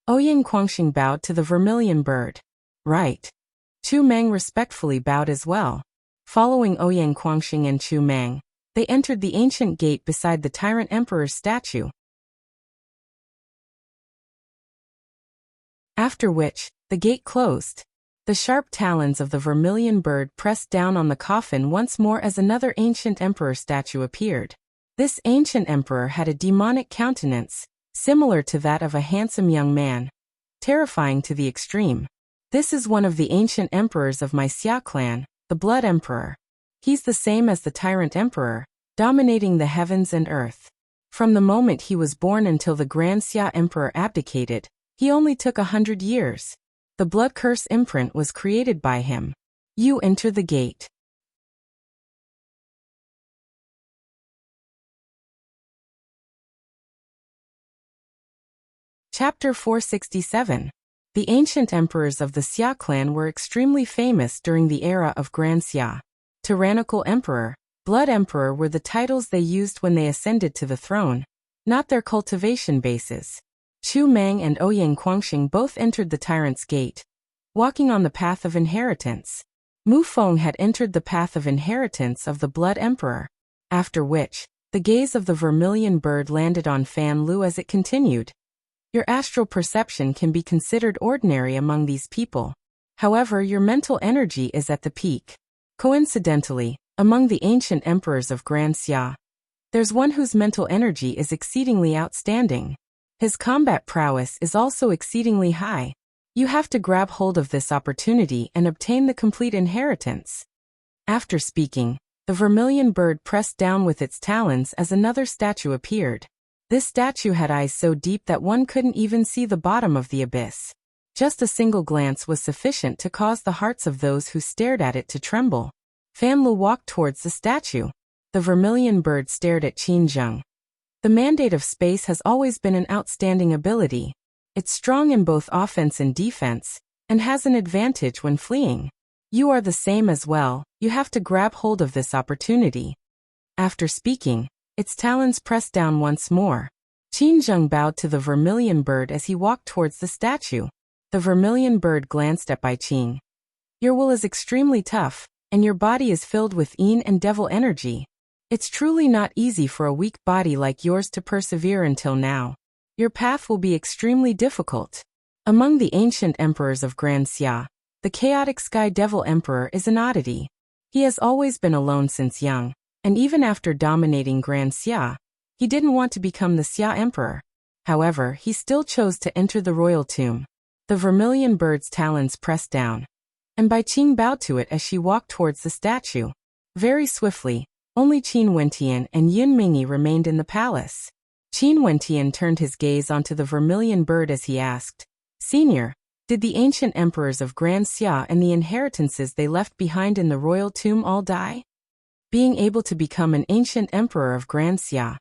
S1: Ouyang Quangxing bowed to the vermilion bird. Right. Chu Meng respectfully bowed as well. Following Ouyang Quangxing and Chu Meng, they entered the ancient gate beside the Tyrant Emperor's statue. After which, the gate closed. The sharp talons of the vermilion bird pressed down on the coffin once more as another ancient emperor statue appeared. This ancient emperor had a demonic countenance, similar to that of a handsome young man, terrifying to the extreme. This is one of the ancient emperors of my Xia clan, the Blood Emperor. He's the same as the Tyrant Emperor, dominating the heavens and earth. From the moment he was born until the Grand Xia Emperor abdicated, he only took 100 years. The blood curse imprint was created by him. You enter the gate. Chapter 467. The ancient emperors of the Xia clan were extremely famous during the era of Grand Xia. Tyrannical Emperor, Blood Emperor were the titles they used when they ascended to the throne, not their cultivation bases. Chu Meng and Ouyang Quangxing both entered the Tyrant's Gate, walking on the path of inheritance. Mu Feng had entered the path of inheritance of the Blood Emperor, after which, the gaze of the vermilion bird landed on Fan Lu as it continued. Your astral perception can be considered ordinary among these people. However, your mental energy is at the peak. Coincidentally, Among the ancient emperors of Grand Xia, there's one whose mental energy is exceedingly outstanding. His combat prowess is also exceedingly high. You have to grab hold of this opportunity and obtain the complete inheritance. After speaking, the vermilion bird pressed down with its talons as another statue appeared. This statue had eyes so deep that one couldn't even see the bottom of the abyss. Just a single glance was sufficient to cause the hearts of those who stared at it to tremble. Fan Lu walked towards the statue. The vermilion bird stared at Qin Zheng. The mandate of space has always been an outstanding ability. It's strong in both offense and defense, and has an advantage when fleeing. You are the same as well, you have to grab hold of this opportunity. After speaking, its talons pressed down once more. Qin Zheng bowed to the vermilion bird as he walked towards the statue. The vermilion bird glanced at Bai Qing. Your will is extremely tough, and your body is filled with yin and devil energy. It's truly not easy for a weak body like yours to persevere until now. Your path will be extremely difficult. Among the ancient emperors of Grand Xia, the chaotic Sky Devil Emperor is an oddity. He has always been alone since young, and even after dominating Grand Xia, he didn't want to become the Xia Emperor. However, he still chose to enter the royal tomb. The vermilion bird's talons pressed down, and Bai Qing bowed to it as she walked towards the statue. Very swiftly, only Qin Wentian and Yin Mingyi remained in the palace. Qin Wentian turned his gaze onto the vermilion bird as he asked, "Senior, did the ancient emperors of Grand Xia and the inheritances they left behind in the royal tomb all die?" Being able to become an ancient emperor of Grand Xia,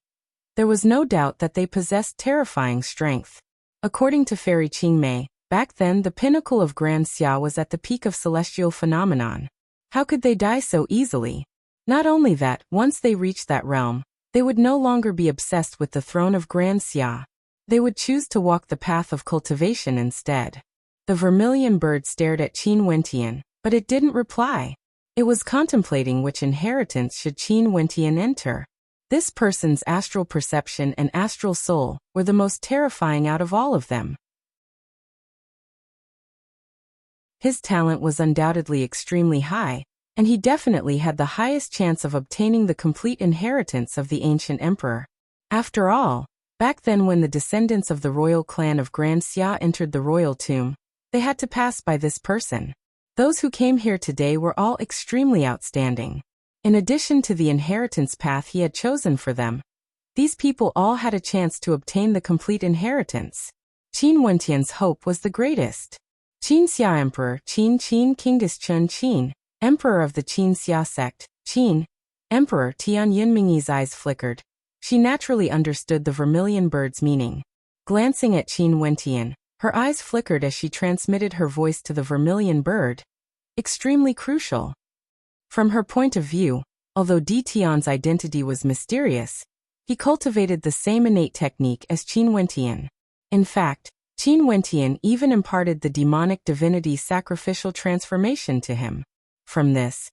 S1: there was no doubt that they possessed terrifying strength. According to Fairy Qingmei, back then the pinnacle of Grand Xia was at the peak of celestial phenomenon. How could they die so easily? Not only that, once they reached that realm, they would no longer be obsessed with the throne of Grand Xia. They would choose to walk the path of cultivation instead. The vermilion bird stared at Qin Wentian, but it didn't reply. It was contemplating which inheritance should Qin Wentian enter. This person's astral perception and astral soul were the most terrifying out of all of them. His talent was undoubtedly extremely high, and he definitely had the highest chance of obtaining the complete inheritance of the ancient emperor. After all, back then when the descendants of the royal clan of Grand Xia entered the royal tomb, they had to pass by this person. Those who came here today were all extremely outstanding. In addition to the inheritance path he had chosen for them, these people all had a chance to obtain the complete inheritance. Qin Wentian's hope was the greatest. Qin Xia Emperor Qin Kingus Chun Qin, Emperor of the Qin Xia sect, Qin, Emperor Tian Yunmingyi's eyes flickered. She naturally understood the vermilion bird's meaning. Glancing at Qin Wentian, her eyes flickered as she transmitted her voice to the vermilion bird. Extremely crucial. From her point of view, although Di Tian's identity was mysterious, he cultivated the same innate technique as Qin Wentian. In fact, Qin Wentian even imparted the demonic divinity sacrificial transformation to him. From this,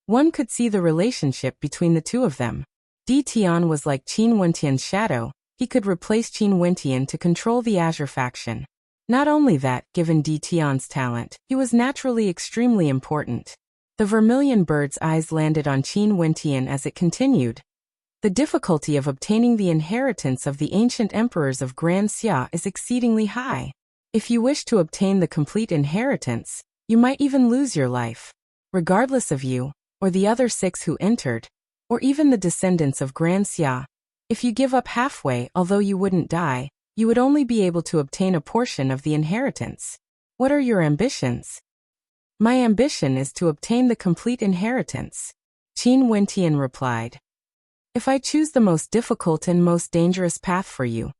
S1: one could see the relationship between the two of them. Di Tian was like Qin Wentian's shadow. He could replace Qin Wentian to control the Azure faction. Not only that, given Di Tian's talent, he was naturally extremely important. The vermilion bird's eyes landed on Qin Wentian as it continued. The difficulty of obtaining the inheritance of the ancient emperors of Grand Xia is exceedingly high. If you wish to obtain the complete inheritance, you might even lose your life. Regardless of you, or the other 6 who entered, or even the descendants of Grand Xia, if you give up halfway, although you wouldn't die, you would only be able to obtain a portion of the inheritance. What are your ambitions? My ambition is to obtain the complete inheritance, Qin Wentian replied. If I choose the most difficult and most dangerous path for you,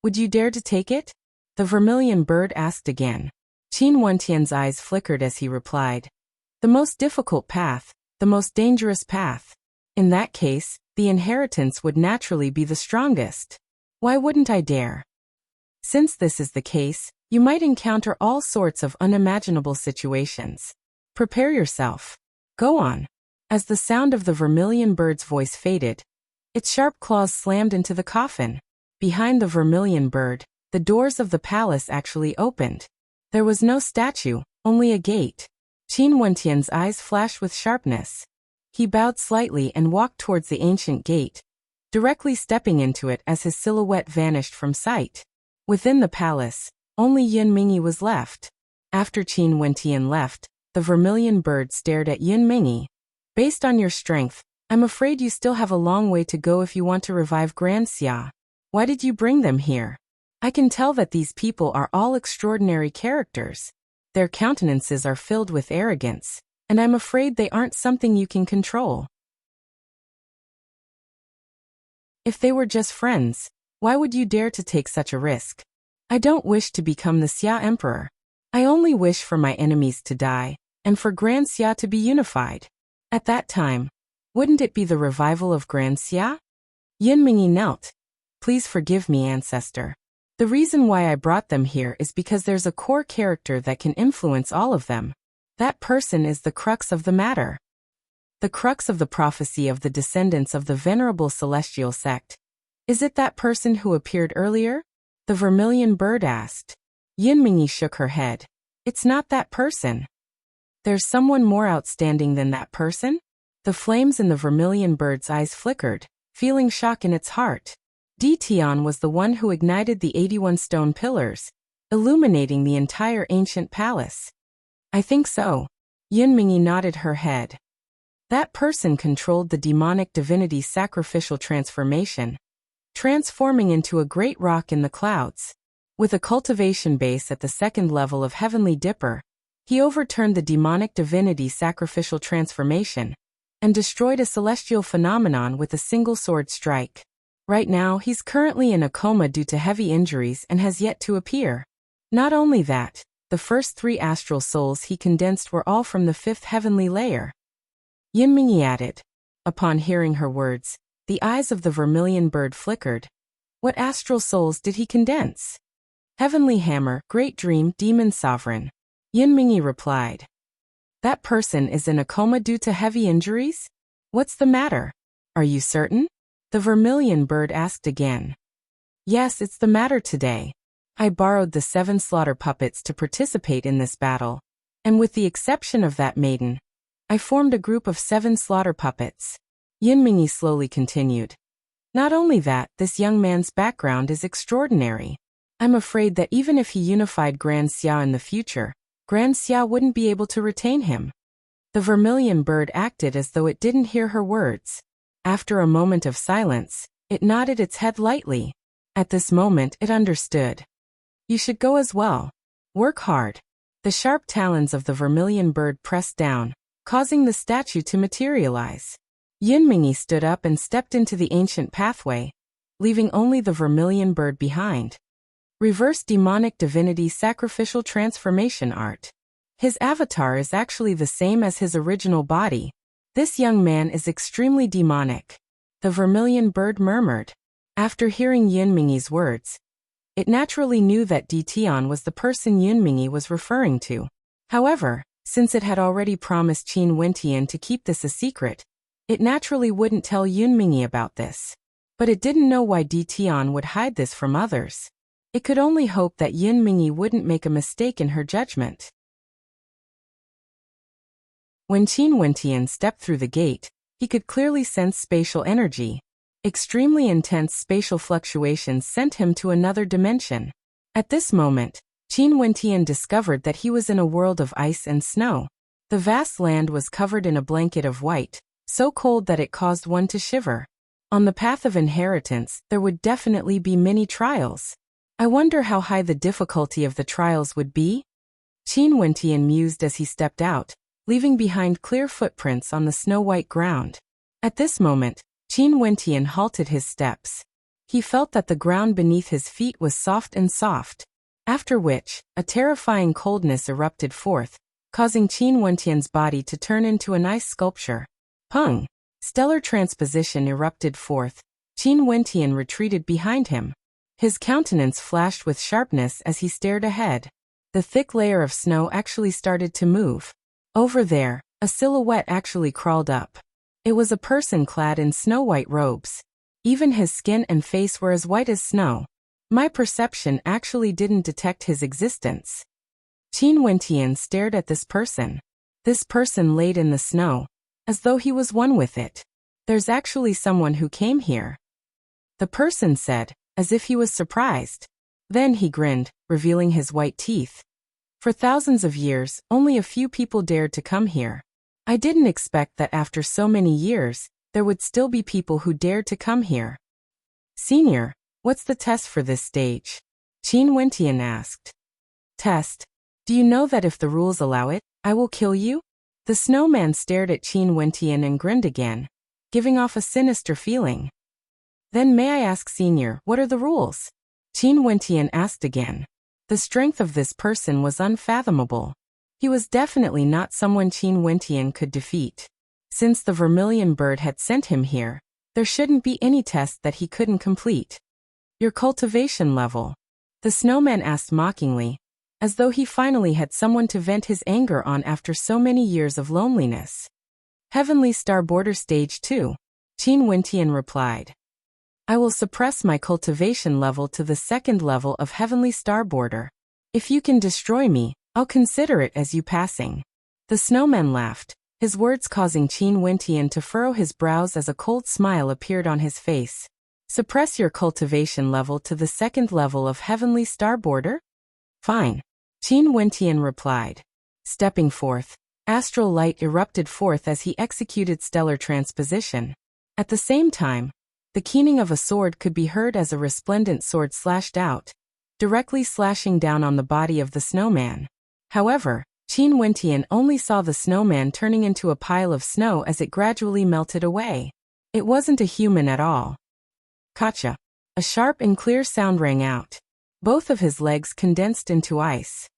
S1: would you dare to take it? The vermilion bird asked again. Qin Wentian's eyes flickered as he replied. The most difficult path, the most dangerous path. In that case, the inheritance would naturally be the strongest. Why wouldn't I dare? Since this is the case, you might encounter all sorts of unimaginable situations. Prepare yourself. Go on. As the sound of the vermilion bird's voice faded, its sharp claws slammed into the coffin. Behind the vermilion bird, the doors of the palace actually opened. There was no statue, only a gate. Qin Wentian's eyes flashed with sharpness. He bowed slightly and walked towards the ancient gate, directly stepping into it as his silhouette vanished from sight. Within the palace, only Yun Mingyi was left. After Qin Wentian left, the vermilion bird stared at Yun Mingyi. Based on your strength, I'm afraid you still have a long way to go if you want to revive Grand Xia. Why did you bring them here? I can tell that these people are all extraordinary characters. Their countenances are filled with arrogance, and I'm afraid they aren't something you can control. If they were just friends, why would you dare to take such a risk? I don't wish to become the Xia Emperor. I only wish for my enemies to die, and for Grand Xia to be unified. At that time, wouldn't it be the revival of Grand Xia? Yun Mingyi knelt. Please forgive me, ancestor. The reason why I brought them here is because there's a core character that can influence all of them. That person is the crux of the matter. The crux of the prophecy of the descendants of the venerable celestial sect. Is it that person who appeared earlier? The vermilion bird asked. Yun Mingyi shook her head. It's not that person. There's someone more outstanding than that person? The flames in the vermilion bird's eyes flickered, feeling shock in its heart. Di Tian was the one who ignited the 81 stone pillars, illuminating the entire ancient palace. I think so. Yun Mingyi nodded her head. That person controlled the demonic divinity sacrificial transformation, transforming into a great rock in the clouds. With a cultivation base at the second level of Heavenly Dipper, he overturned the demonic divinity sacrificial transformation and destroyed a celestial phenomenon with a single sword strike. Right now, he's currently in a coma due to heavy injuries and has yet to appear. Not only that, the first 3 astral souls he condensed were all from the 5th heavenly layer. Yun Mingyi added. Upon hearing her words, the eyes of the vermilion bird flickered. What astral souls did he condense? Heavenly Hammer, Great Dream, Demon Sovereign. Yun Mingyi replied. That person is in a coma due to heavy injuries? What's the matter? Are you certain? The vermilion bird asked again. Yes, it's the matter today. I borrowed the 7 slaughter puppets to participate in this battle, and with the exception of that maiden, I formed a group of 7 slaughter puppets. Yun Mingyi slowly continued. Not only that, this young man's background is extraordinary. I'm afraid that even if he unified Grand Xia in the future, Grand Xia wouldn't be able to retain him. The vermilion bird acted as though it didn't hear her words. After a moment of silence, it nodded its head lightly. At this moment it understood. You should go as well. Work hard. The sharp talons of the vermilion bird pressed down, causing the statue to materialize. Yun Mingyi stood up and stepped into the ancient pathway, leaving only the vermilion bird behind. Reverse demonic divinity sacrificial transformation art. His avatar is actually the same as his original body. This young man is extremely demonic. The vermilion bird murmured. After hearing Yun Mingyi's words, it naturally knew that Di Tian was the person Yun Mingyi was referring to. However, since it had already promised Qin Wentian to keep this a secret, it naturally wouldn't tell Yun Mingyi about this. But it didn't know why Di Tian would hide this from others. It could only hope that Yun Mingyi wouldn't make a mistake in her judgment. When Qin Wentian stepped through the gate, he could clearly sense spatial energy. Extremely intense spatial fluctuations sent him to another dimension. At this moment, Qin Wentian discovered that he was in a world of ice and snow. The vast land was covered in a blanket of white, so cold that it caused one to shiver. On the path of inheritance, there would definitely be many trials. I wonder how high the difficulty of the trials would be? Qin Wentian mused as he stepped out, leaving behind clear footprints on the snow-white ground. At this moment, Qin Wentian halted his steps. He felt that the ground beneath his feet was soft and soft. After which, a terrifying coldness erupted forth, causing Qin Wentian's body to turn into an ice sculpture. Pung! Stellar transposition erupted forth. Qin Wentian retreated behind him. His countenance flashed with sharpness as he stared ahead. The thick layer of snow actually started to move. Over there, a silhouette actually crawled up. It was a person clad in snow-white robes. Even his skin and face were as white as snow. My perception actually didn't detect his existence. Qin Wentian stared at this person. This person laid in the snow, as though he was one with it. There's actually someone who came here, the person said, as if he was surprised. Then he grinned, revealing his white teeth. For thousands of years, only a few people dared to come here. I didn't expect that after so many years, there would still be people who dared to come here. Senior, what's the test for this stage? Qin Wentian asked. Test? Do you know that if the rules allow it, I will kill you? The snowman stared at Qin Wentian and grinned again, giving off a sinister feeling. Then may I ask, Senior, what are the rules? Qin Wentian asked again. The strength of this person was unfathomable. He was definitely not someone Qin Wentian could defeat. Since the vermilion bird had sent him here, there shouldn't be any test that he couldn't complete. Your cultivation level? The snowman asked mockingly, as though he finally had someone to vent his anger on after so many years of loneliness. Heavenly Star Border Stage 2. Qin Wentian replied. I will suppress my cultivation level to the 2nd level of Heavenly Star Border. If you can destroy me, I'll consider it as you passing. The snowman laughed, his words causing Qin Wentian to furrow his brows as a cold smile appeared on his face. Suppress your cultivation level to the 2nd level of Heavenly Star Border? Fine. Qin Wentian replied. Stepping forth, astral light erupted forth as he executed stellar transposition. At the same time, the keening of a sword could be heard as a resplendent sword slashed out, directly slashing down on the body of the snowman. However, Qin Wentian only saw the snowman turning into a pile of snow as it gradually melted away. It wasn't a human at all. Gotcha. A sharp and clear sound rang out. Both of his legs condensed into ice.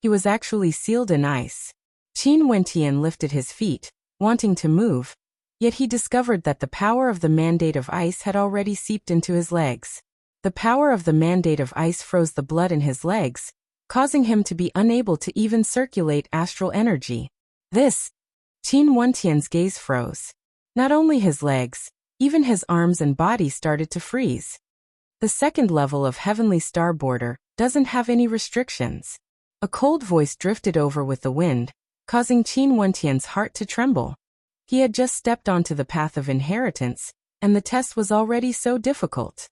S1: He was actually sealed in ice. Qin Wentian lifted his feet, wanting to move, yet he discovered that the power of the mandate of ice had already seeped into his legs. The power of the mandate of ice froze the blood in his legs, causing him to be unable to even circulate astral energy. Qin Wentian's gaze froze. Not only his legs, even his arms and body started to freeze. The 2nd level of Heavenly Star Border doesn't have any restrictions. A cold voice drifted over with the wind, causing Qin Wentian's heart to tremble. He had just stepped onto the path of inheritance, and the test was already so difficult.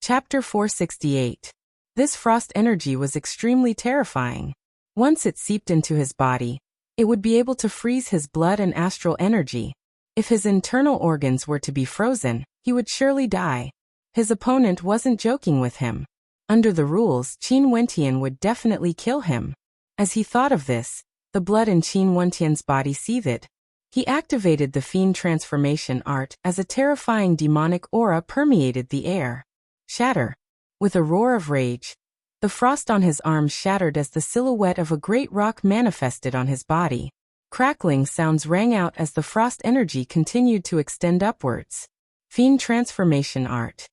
S1: Chapter 468. This frost energy was extremely terrifying. Once it seeped into his body, it would be able to freeze his blood and astral energy. If his internal organs were to be frozen, he would surely die. His opponent wasn't joking with him. Under the rules, Qin Wentian would definitely kill him. As he thought of this, the blood in Qin Wentian's body seethed. He activated the fiend transformation art as a terrifying demonic aura permeated the air. Shatter. With a roar of rage, the frost on his arms shattered as the silhouette of a great rock manifested on his body. Crackling sounds rang out as the frost energy continued to extend upwards. Fiend transformation art.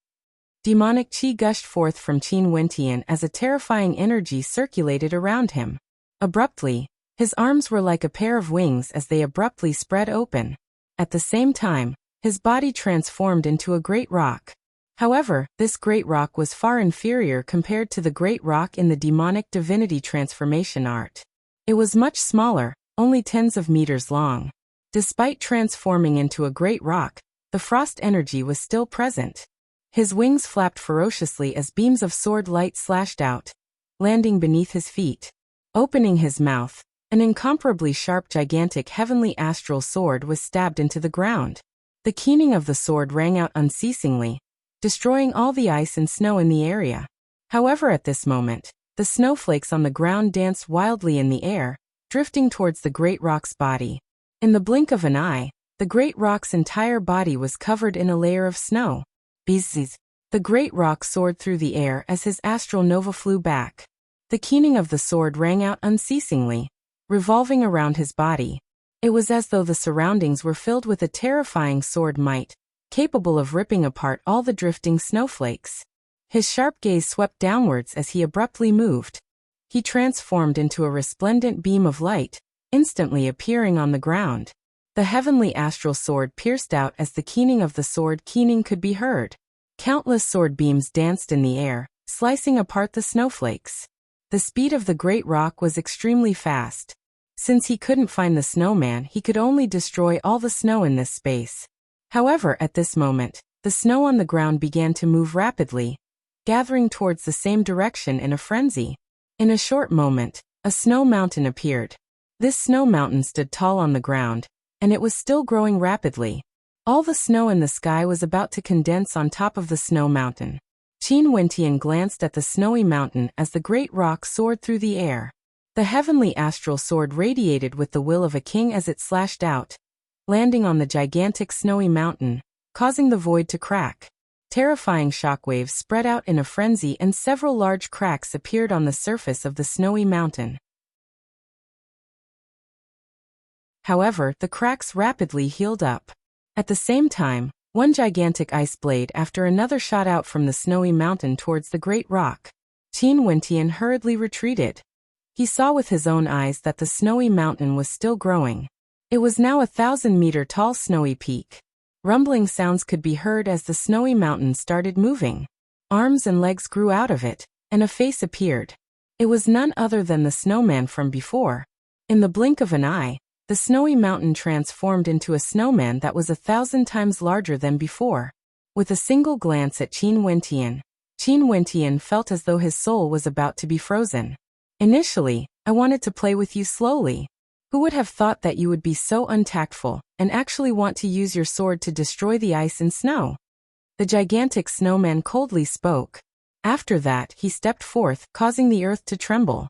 S1: Demonic chi gushed forth from Qin Wentian as a terrifying energy circulated around him. Abruptly, his arms were like a pair of wings as they abruptly spread open. At the same time, his body transformed into a great rock. However, this great rock was far inferior compared to the great rock in the demonic divinity transformation art. It was much smaller, only tens of meters long. Despite transforming into a great rock, the frost energy was still present. His wings flapped ferociously as beams of sword light slashed out, landing beneath his feet. Opening his mouth, an incomparably sharp gigantic heavenly astral sword was stabbed into the ground. The keening of the sword rang out unceasingly, destroying all the ice and snow in the area. However, at this moment, the snowflakes on the ground danced wildly in the air, drifting towards the great rock's body. In the blink of an eye, the great rock's entire body was covered in a layer of snow. Bzzz. The great rock soared through the air as his astral nova flew back. The keening of the sword rang out unceasingly, revolving around his body. It was as though the surroundings were filled with a terrifying sword might, capable of ripping apart all the drifting snowflakes. His sharp gaze swept downwards as he abruptly moved. He transformed into a resplendent beam of light, instantly appearing on the ground. The heavenly astral sword pierced out as the keening of the sword keening could be heard. Countless sword beams danced in the air, slicing apart the snowflakes. The speed of the great rock was extremely fast. Since he couldn't find the snowman, he could only destroy all the snow in this space. However, at this moment, the snow on the ground began to move rapidly, gathering towards the same direction in a frenzy. In a short moment, a snow mountain appeared. This snow mountain stood tall on the ground, and it was still growing rapidly. All the snow in the sky was about to condense on top of the snow mountain. Qin Wentian glanced at the snowy mountain as the great rock soared through the air. The heavenly astral sword radiated with the will of a king as it slashed out, landing on the gigantic snowy mountain, causing the void to crack. Terrifying shockwaves spread out in a frenzy and several large cracks appeared on the surface of the snowy mountain. However, the cracks rapidly healed up. At the same time, one gigantic ice blade after another shot out from the snowy mountain towards the great rock. Qin Wentian hurriedly retreated. He saw with his own eyes that the snowy mountain was still growing. It was now a 1,000-meter tall snowy peak. Rumbling sounds could be heard as the snowy mountain started moving. Arms and legs grew out of it, and a face appeared. It was none other than the snowman from before. In the blink of an eye, the snowy mountain transformed into a snowman that was 1,000 times larger than before. With a single glance at Qin Wentian felt as though his soul was about to be frozen. Initially, I wanted to play with you slowly. Who would have thought that you would be so untactful, and actually want to use your sword to destroy the ice and snow? The gigantic snowman coldly spoke. After that, he stepped forth, causing the earth to tremble.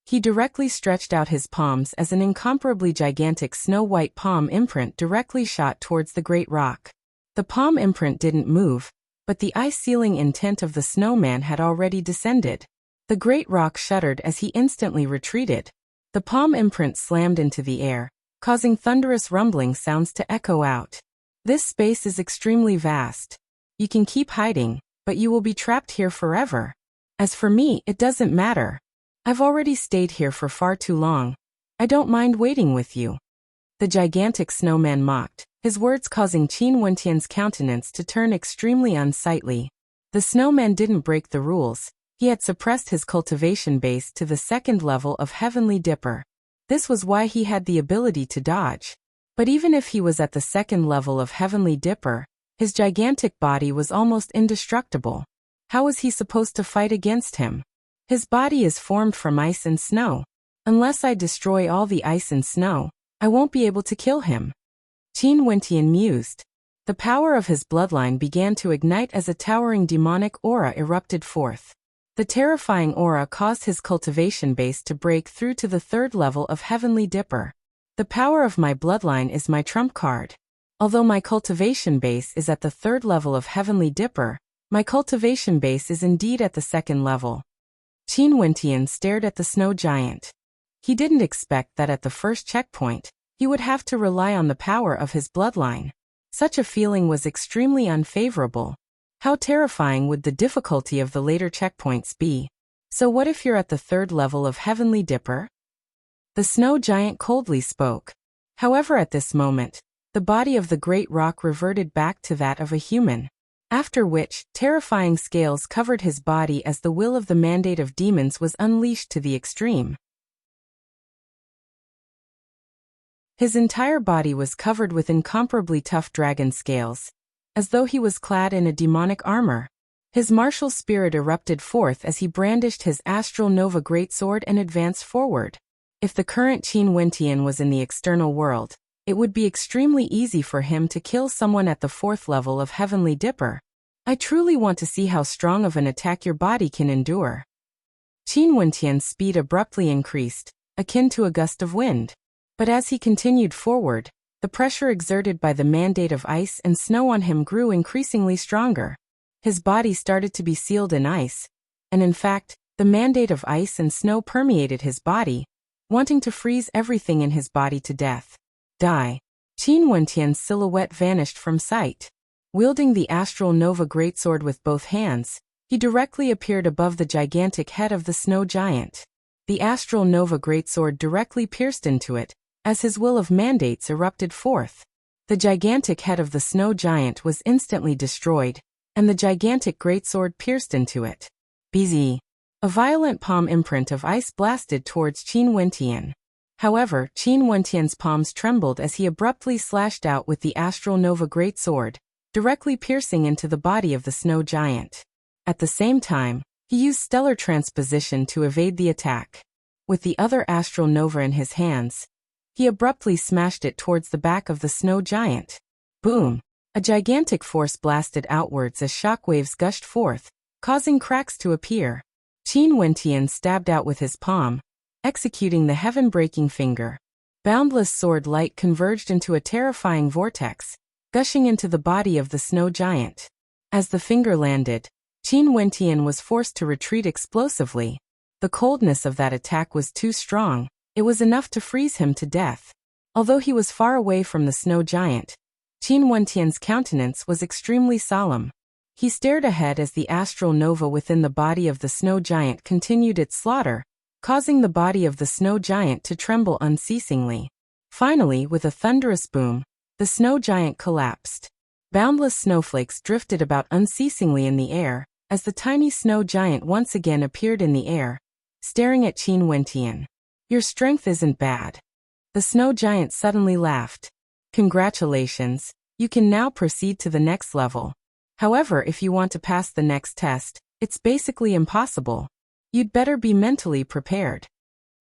S1: He directly stretched out his palms as an incomparably gigantic snow-white palm imprint directly shot towards the great rock. The palm imprint didn't move, but the ice-sealing intent of the snowman had already descended. The great rock shuddered as he instantly retreated. The palm imprint slammed into the air, causing thunderous rumbling sounds to echo out. This space is extremely vast. You can keep hiding, but you will be trapped here forever. As for me, it doesn't matter. I've already stayed here for far too long. I don't mind waiting with you. The gigantic snowman mocked, his words causing Qin Wentian's countenance to turn extremely unsightly. The snowman didn't break the rules. He had suppressed his cultivation base to the 2nd level of Heavenly Dipper. This was why he had the ability to dodge. But even if he was at the 2nd level of Heavenly Dipper, his gigantic body was almost indestructible. How was he supposed to fight against him? His body is formed from ice and snow. Unless I destroy all the ice and snow, I won't be able to kill him. Qin Wentian mused. The power of his bloodline began to ignite as a towering demonic aura erupted forth. The terrifying aura caused his cultivation base to break through to the 3rd level of Heavenly Dipper. The power of my bloodline is my trump card. Although my cultivation base is at the 3rd level of Heavenly Dipper, my cultivation base is indeed at the 2nd level. Qin Wentian stared at the snow giant. He didn't expect that at the first checkpoint, he would have to rely on the power of his bloodline. Such a feeling was extremely unfavorable. How terrifying would the difficulty of the later checkpoints be? So what if you're at the 3rd level of Heavenly Dipper? The snow giant coldly spoke. However, at this moment, the body of the great rock reverted back to that of a human. After which, terrifying scales covered his body as the will of the mandate of demons was unleashed to the extreme. His entire body was covered with incomparably tough dragon scales, as though he was clad in a demonic armor. His martial spirit erupted forth as he brandished his Astral Nova greatsword and advanced forward. If the current Qin Wentian was in the external world, it would be extremely easy for him to kill someone at the 4th level of Heavenly Dipper. I truly want to see how strong of an attack your body can endure. Qin Wentian's speed abruptly increased, akin to a gust of wind. But as he continued forward, the pressure exerted by the mandate of ice and snow on him grew increasingly stronger. His body started to be sealed in ice, and in fact, the mandate of ice and snow permeated his body, wanting to freeze everything in his body to death. Die. Qin Wentian's silhouette vanished from sight. Wielding the Astral Nova greatsword with both hands, he directly appeared above the gigantic head of the snow giant. The Astral Nova greatsword directly pierced into it, as his will of mandates erupted forth. The gigantic head of the snow giant was instantly destroyed, and the gigantic greatsword pierced into it. BZ. A violent palm imprint of ice blasted towards Qin Wentian. However, Qin Wentian's palms trembled as he abruptly slashed out with the Astral Nova Greatsword, directly piercing into the body of the snow giant. At the same time, he used stellar transposition to evade the attack. With the other Astral Nova in his hands, he abruptly smashed it towards the back of the snow giant. Boom! A gigantic force blasted outwards as shockwaves gushed forth, causing cracks to appear. Qin Wentian stabbed out with his palm, executing the heaven-breaking finger. Boundless sword light converged into a terrifying vortex, gushing into the body of the snow giant. As the finger landed, Qin Wentian was forced to retreat explosively. The coldness of that attack was too strong, it was enough to freeze him to death. Although he was far away from the snow giant, Qin Wentian's countenance was extremely solemn. He stared ahead as the astral nova within the body of the snow giant continued its slaughter, causing the body of the snow giant to tremble unceasingly. Finally, with a thunderous boom, the snow giant collapsed. Boundless snowflakes drifted about unceasingly in the air, as the tiny snow giant once again appeared in the air, staring at Qin Wentian. "Your strength isn't bad." The snow giant suddenly laughed. "Congratulations, you can now proceed to the next level. However, if you want to pass the next test, it's basically impossible. You'd better be mentally prepared."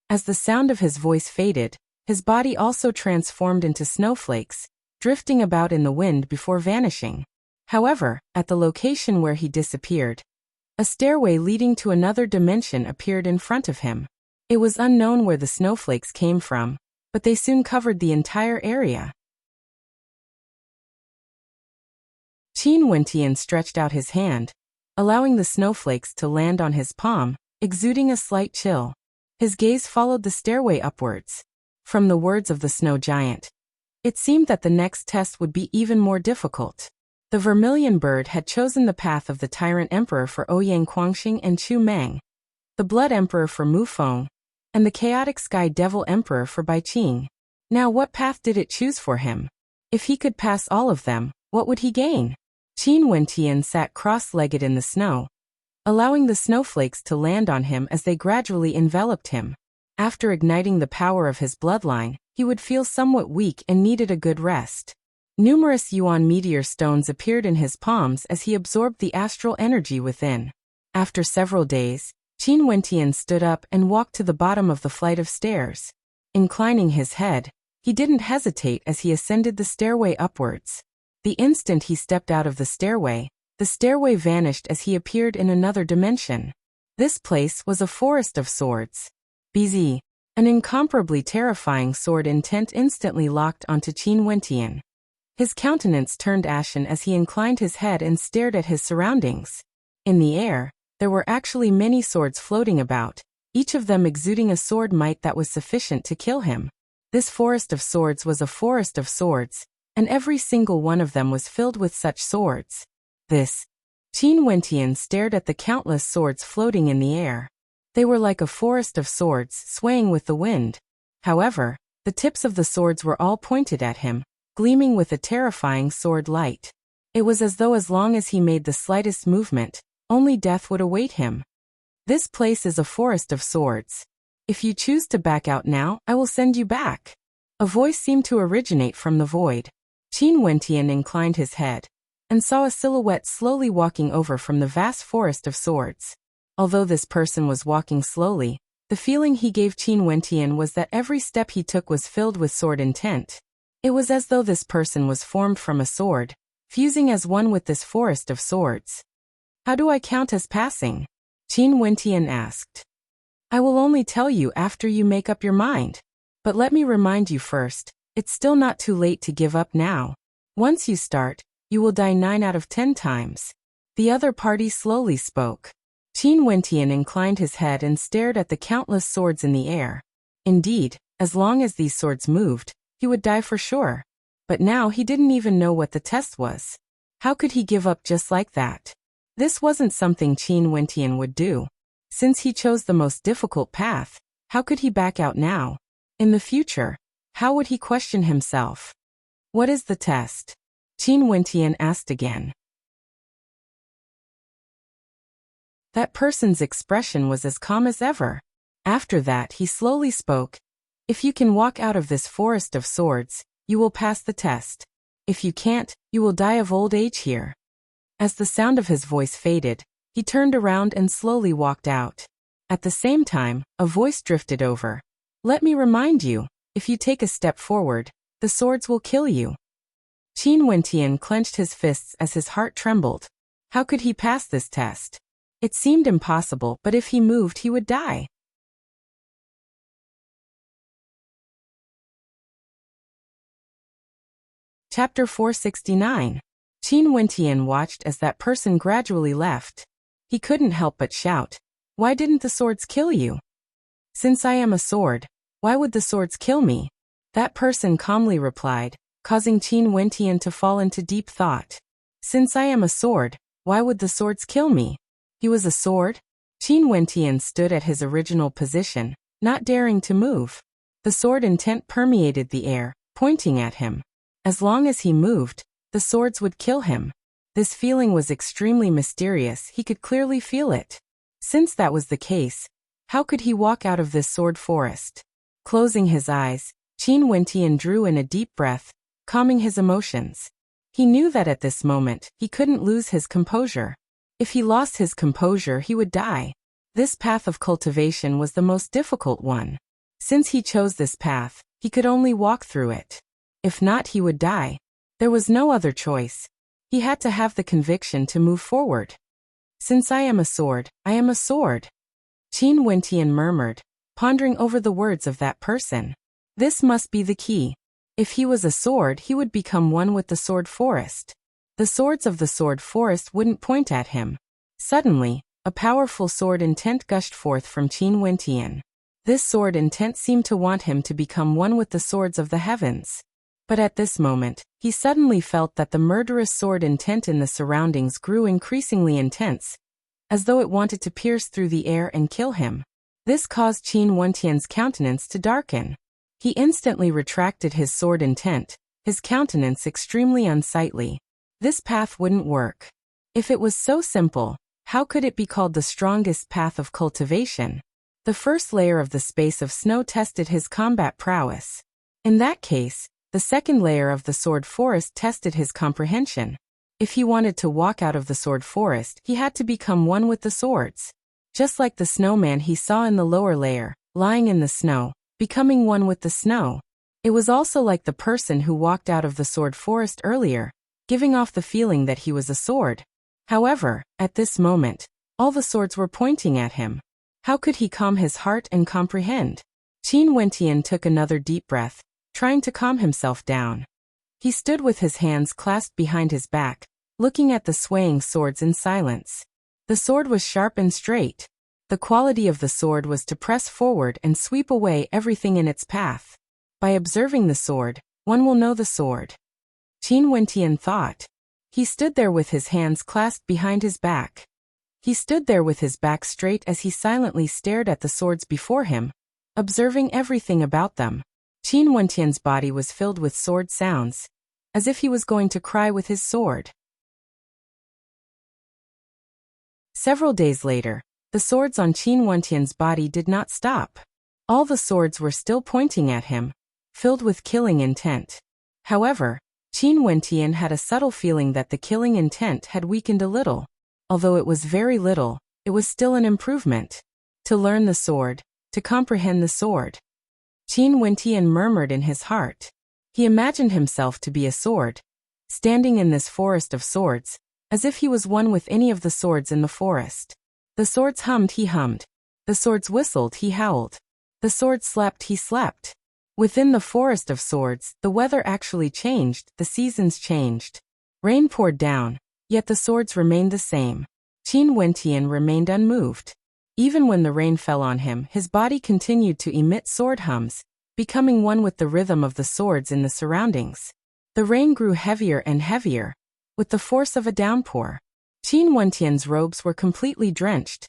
S1: As the sound of his voice faded, his body also transformed into snowflakes, drifting about in the wind before vanishing. However, at the location where he disappeared, a stairway leading to another dimension appeared in front of him. It was unknown where the snowflakes came from, but they soon covered the entire area. Qin Wentian stretched out his hand, allowing the snowflakes to land on his palm, exuding a slight chill. His gaze followed the stairway upwards. From the words of the snow giant, it seemed that the next test would be even more difficult. The vermilion bird had chosen the path of the Tyrant Emperor for Ouyang Guangxing and Chu Meng, the Blood Emperor for Mu Feng, and the Chaotic Sky Devil Emperor for Bai Qing. Now what path did it choose for him? If he could pass all of them, what would he gain? Qin Wentian sat cross-legged in the snow, allowing the snowflakes to land on him as they gradually enveloped him. After igniting the power of his bloodline, he would feel somewhat weak and needed a good rest. Numerous Yuan meteor stones appeared in his palms as he absorbed the astral energy within. After several days, Qin Wentian stood up and walked to the bottom of the flight of stairs. Inclining his head, he didn't hesitate as he ascended the stairway upwards. The instant he stepped out of the stairway vanished as he appeared in another dimension. This place was a forest of swords. BZ. An incomparably terrifying sword intent instantly locked onto Qin Wentian. His countenance turned ashen as he inclined his head and stared at his surroundings. In the air, there were actually many swords floating about, each of them exuding a sword might that was sufficient to kill him. This forest of swords was a forest of swords, and every single one of them was filled with such swords. Qin Wentian stared at the countless swords floating in the air. They were like a forest of swords swaying with the wind. However, the tips of the swords were all pointed at him, gleaming with a terrifying sword light. It was as though as long as he made the slightest movement, only death would await him. "This place is a forest of swords. If you choose to back out now, I will send you back." A voice seemed to originate from the void. Qin Wentian inclined his head, and saw a silhouette slowly walking over from the vast forest of swords. Although this person was walking slowly, the feeling he gave Qin Wentian was that every step he took was filled with sword intent. It was as though this person was formed from a sword, fusing as one with this forest of swords. "How do I count as passing?" Qin Wentian asked. "I will only tell you after you make up your mind. But let me remind you first, it's still not too late to give up now. Once you start, you will die 9 out of 10 times. The other party slowly spoke. Qin Wentian inclined his head and stared at the countless swords in the air. Indeed, as long as these swords moved, he would die for sure. But now he didn't even know what the test was. How could he give up just like that? This wasn't something Qin Wentian would do. Since he chose the most difficult path, how could he back out now? In the future, how would he question himself? "What is the test?" Qin Wentian asked again. That person's expression was as calm as ever. After that, he slowly spoke. If you can walk out of this forest of swords, you will pass the test. If you can't, you will die of old age here. As the sound of his voice faded, he turned around and slowly walked out. At the same time, a voice drifted over. Let me remind you, if you take a step forward, the swords will kill you. Qin Wentian clenched his fists as his heart trembled. How could he pass this test? It seemed impossible, but if he moved, he would die. Chapter 469. Qin Wentian watched as that person gradually left. He couldn't help but shout, "Why didn't the swords kill you?" "Since I am a sword, why would the swords kill me?" That person calmly replied, causing Qin Wentian to fall into deep thought. "Since I am a sword, why would the swords kill me?" He was a sword? Qin Wentian stood at his original position, not daring to move. The sword intent permeated the air, pointing at him. As long as he moved, the swords would kill him. This feeling was extremely mysterious, he could clearly feel it. Since that was the case, how could he walk out of this sword forest? Closing his eyes, Qin Wentian drew in a deep breath, calming his emotions. He knew that at this moment, he couldn't lose his composure. If he lost his composure, he would die. This path of cultivation was the most difficult one. Since he chose this path, he could only walk through it. If not, he would die. There was no other choice. He had to have the conviction to move forward. "Since I am a sword, I am a sword," Qin Wentian murmured, pondering over the words of that person. This must be the key. If he was a sword, he would become one with the sword forest. The swords of the sword forest wouldn't point at him. Suddenly, a powerful sword intent gushed forth from Qin Wentian. This sword intent seemed to want him to become one with the swords of the heavens. But at this moment, he suddenly felt that the murderous sword intent in the surroundings grew increasingly intense, as though it wanted to pierce through the air and kill him. This caused Qin Wentian's countenance to darken. He instantly retracted his sword intent, his countenance extremely unsightly. This path wouldn't work. If it was so simple, how could it be called the strongest path of cultivation? The first layer of the space of snow tested his combat prowess. In that case, the second layer of the sword forest tested his comprehension. If he wanted to walk out of the sword forest, he had to become one with the swords. Just like the snowman he saw in the lower layer, lying in the snow, becoming one with the snow. It was also like the person who walked out of the sword forest earlier, giving off the feeling that he was a sword. However, at this moment, all the swords were pointing at him. How could he calm his heart and comprehend? Qin Wentian took another deep breath, trying to calm himself down. He stood with his hands clasped behind his back, looking at the swaying swords in silence. The sword was sharp and straight. The quality of the sword was to press forward and sweep away everything in its path. By observing the sword, one will know the sword. Qin Wentian thought. He stood there with his hands clasped behind his back. He stood there with his back straight as he silently stared at the swords before him, observing everything about them. Qin Wentian's body was filled with sword sounds, as if he was going to cry with his sword. Several days later, the swords on Qin Wentian's body did not stop. All the swords were still pointing at him, filled with killing intent. However, Qin Wentian had a subtle feeling that the killing intent had weakened a little. Although it was very little, it was still an improvement. To learn the sword, to comprehend the sword. Qin Wentian murmured in his heart. He imagined himself to be a sword, standing in this forest of swords, as if he was one with any of the swords in the forest. The swords hummed, he hummed. The swords whistled, he howled. The swords slept, he slept. Within the forest of swords, the weather actually changed, the seasons changed. Rain poured down, yet the swords remained the same. Qin Wentian remained unmoved. Even when the rain fell on him, his body continued to emit sword hums, becoming one with the rhythm of the swords in the surroundings. The rain grew heavier and heavier, with the force of a downpour. Qin Wentian's robes were completely drenched.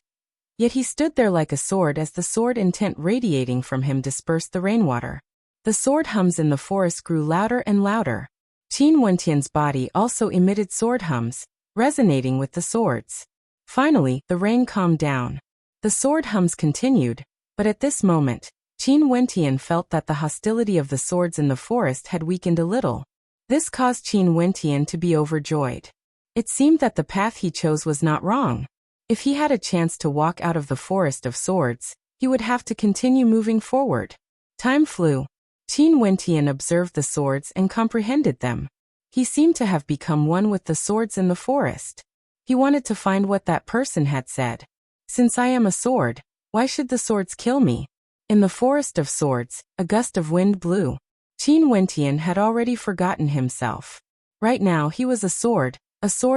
S1: Yet he stood there like a sword as the sword intent radiating from him dispersed the rainwater. The sword hums in the forest grew louder and louder. Qin Wentian's body also emitted sword hums, resonating with the swords. Finally, the rain calmed down. The sword hums continued, but at this moment, Qin Wentian felt that the hostility of the swords in the forest had weakened a little. This caused Qin Wentian to be overjoyed. It seemed that the path he chose was not wrong. If he had a chance to walk out of the forest of swords, he would have to continue moving forward. Time flew. Qin Wentian observed the swords and comprehended them. He seemed to have become one with the swords in the forest. He wanted to find what that person had said. Since I am a sword, why should the swords kill me? In the forest of swords, a gust of wind blew. Qin Wentian had already forgotten himself. Right now he was a sword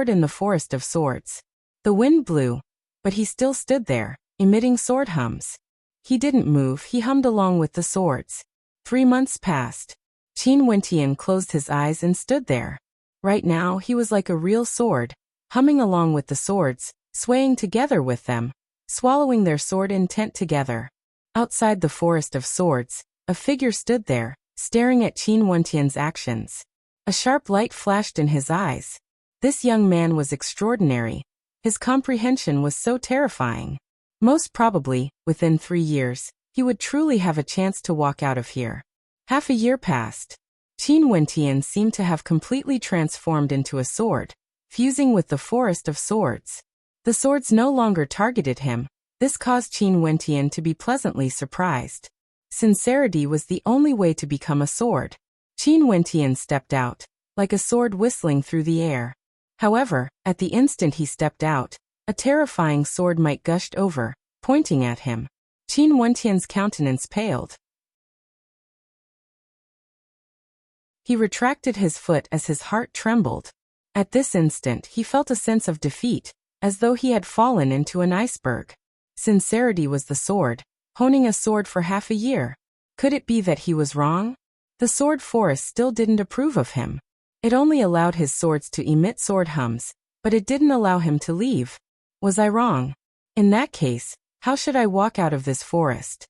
S1: in the forest of swords. The wind blew, but he still stood there, emitting sword hums. He didn't move, he hummed along with the swords. 3 months passed. Qin Wentian closed his eyes and stood there. Right now he was like a real sword, humming along with the swords, swaying together with them, swallowing their sword intent together. Outside the forest of swords, a figure stood there, staring at Qin Wentian's actions. A sharp light flashed in his eyes. This young man was extraordinary. His comprehension was so terrifying. Most probably, within 3 years, he would truly have a chance to walk out of here. Half a year passed. Qin Wentian seemed to have completely transformed into a sword, fusing with the forest of swords. The swords no longer targeted him. This caused Qin Wentian to be pleasantly surprised. Sincerity was the only way to become a sword. Qin Wentian stepped out, like a sword whistling through the air. However, at the instant he stepped out, a terrifying sword might gushed over, pointing at him. Qin Wentian's countenance paled. He retracted his foot as his heart trembled. At this instant he felt a sense of defeat, as though he had fallen into an iceberg. Sincerity was the sword, honing a sword for half a year. Could it be that he was wrong? The sword forest still didn't approve of him. It only allowed his swords to emit sword hums, but it didn't allow him to leave. Was I wrong? In that case, how should I walk out of this forest?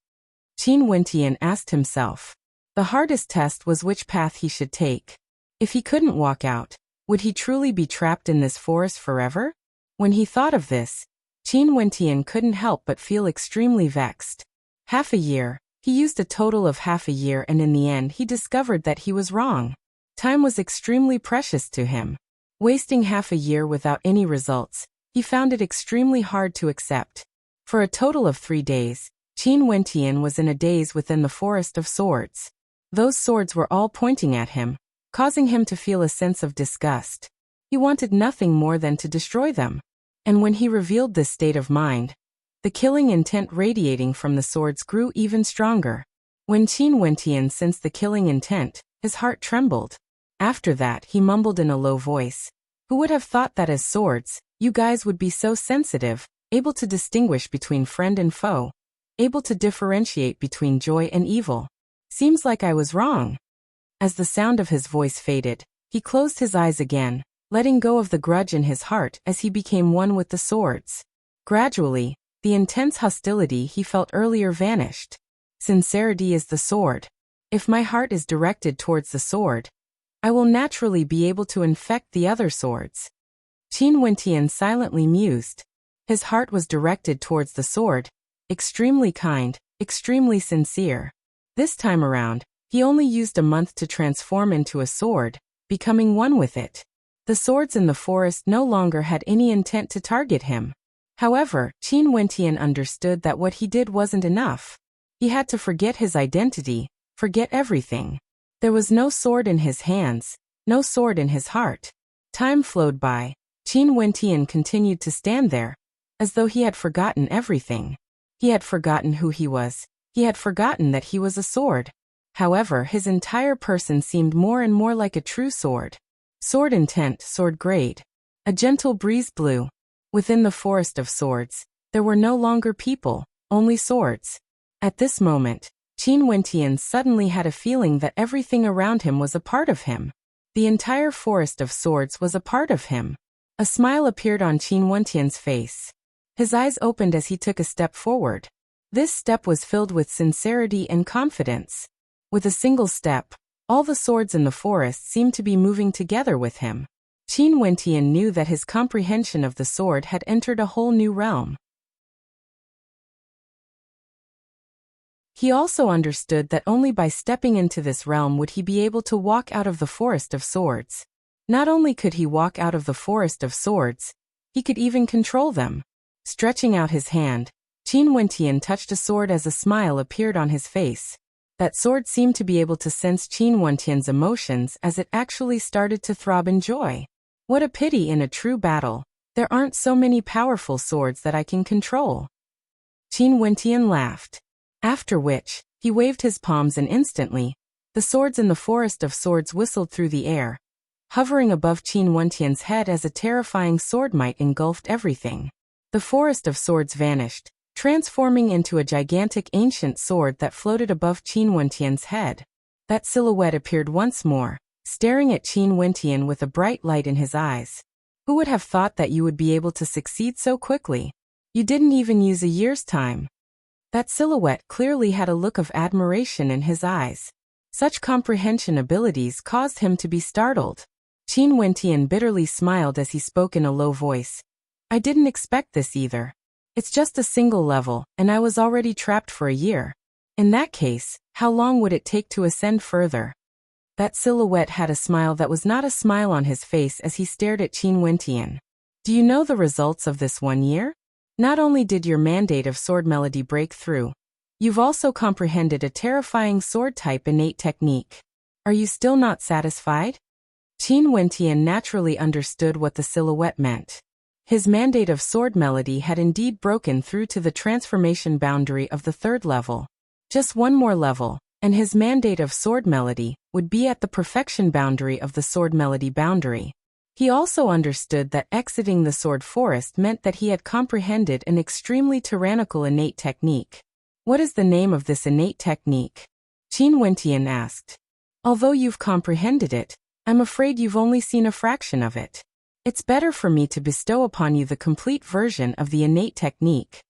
S1: Qin Wentian asked himself. The hardest test was which path he should take. If he couldn't walk out, would he truly be trapped in this forest forever? When he thought of this, Qin Wentian couldn't help but feel extremely vexed. Half a year. He used a total of half a year, and in the end he discovered that he was wrong. Time was extremely precious to him. Wasting half a year without any results, he found it extremely hard to accept. For a total of 3 days, Qin Wentian was in a daze within the forest of swords. Those swords were all pointing at him, causing him to feel a sense of disgust. He wanted nothing more than to destroy them. And when he revealed this state of mind, the killing intent radiating from the swords grew even stronger. When Qin Wentian sensed the killing intent, his heart trembled. After that, he mumbled in a low voice. Who would have thought that as swords, you guys would be so sensitive, able to distinguish between friend and foe, able to differentiate between joy and evil? Seems like I was wrong. As the sound of his voice faded, he closed his eyes again, letting go of the grudge in his heart as he became one with the swords. Gradually, the intense hostility he felt earlier vanished. Sincerity is the sword. If my heart is directed towards the sword, I will naturally be able to infect the other swords. Qin Wentian silently mused. His heart was directed towards the sword, extremely kind, extremely sincere. This time around, he only used a month to transform into a sword, becoming one with it. The swords in the forest no longer had any intent to target him. However, Qin Wentian understood that what he did wasn't enough. He had to forget his identity, forget everything. There was no sword in his hands, no sword in his heart. Time flowed by. Qin Wentian continued to stand there, as though he had forgotten everything. He had forgotten who he was. He had forgotten that he was a sword. However, his entire person seemed more and more like a true sword. Sword intent, sword grade. A gentle breeze blew. Within the forest of swords, there were no longer people, only swords. At this moment, Qin Wentian suddenly had a feeling that everything around him was a part of him. The entire forest of swords was a part of him. A smile appeared on Qin Wentian's face. His eyes opened as he took a step forward. This step was filled with sincerity and confidence. With a single step, all the swords in the forest seemed to be moving together with him. Qin Wentian knew that his comprehension of the sword had entered a whole new realm. He also understood that only by stepping into this realm would he be able to walk out of the Forest of Swords. Not only could he walk out of the Forest of Swords, he could even control them. Stretching out his hand, Qin Wentian touched a sword as a smile appeared on his face. That sword seemed to be able to sense Qin Wentian's emotions as it actually started to throb in joy. What a pity in a true battle. There aren't so many powerful swords that I can control. Qin Wentian laughed. After which, he waved his palms and instantly, the swords in the Forest of Swords whistled through the air, hovering above Qin Wentian's head as a terrifying sword might engulfed everything. The Forest of Swords vanished, transforming into a gigantic ancient sword that floated above Qin Wentian's head. That silhouette appeared once more, staring at Qin Wentian with a bright light in his eyes. Who would have thought that you would be able to succeed so quickly? You didn't even use a year's time. That silhouette clearly had a look of admiration in his eyes. Such comprehension abilities caused him to be startled. Qin Wentian bitterly smiled as he spoke in a low voice. I didn't expect this either. It's just a single level, and I was already trapped for a year. In that case, how long would it take to ascend further? That silhouette had a smile that was not a smile on his face as he stared at Qin Wentian. Do you know the results of this 1 year? Not only did your mandate of sword melody break through, you've also comprehended a terrifying sword-type innate technique. Are you still not satisfied? Qin Wentian naturally understood what the silhouette meant. His mandate of sword melody had indeed broken through to the transformation boundary of the 3rd level. Just one more level, and his mandate of sword melody would be at the perfection boundary of the sword melody boundary. He also understood that exiting the sword forest meant that he had comprehended an extremely tyrannical innate technique. What is the name of this innate technique? Qin Wentian asked. Although you've comprehended it, I'm afraid you've only seen a fraction of it. It's better for me to bestow upon you the complete version of the innate technique.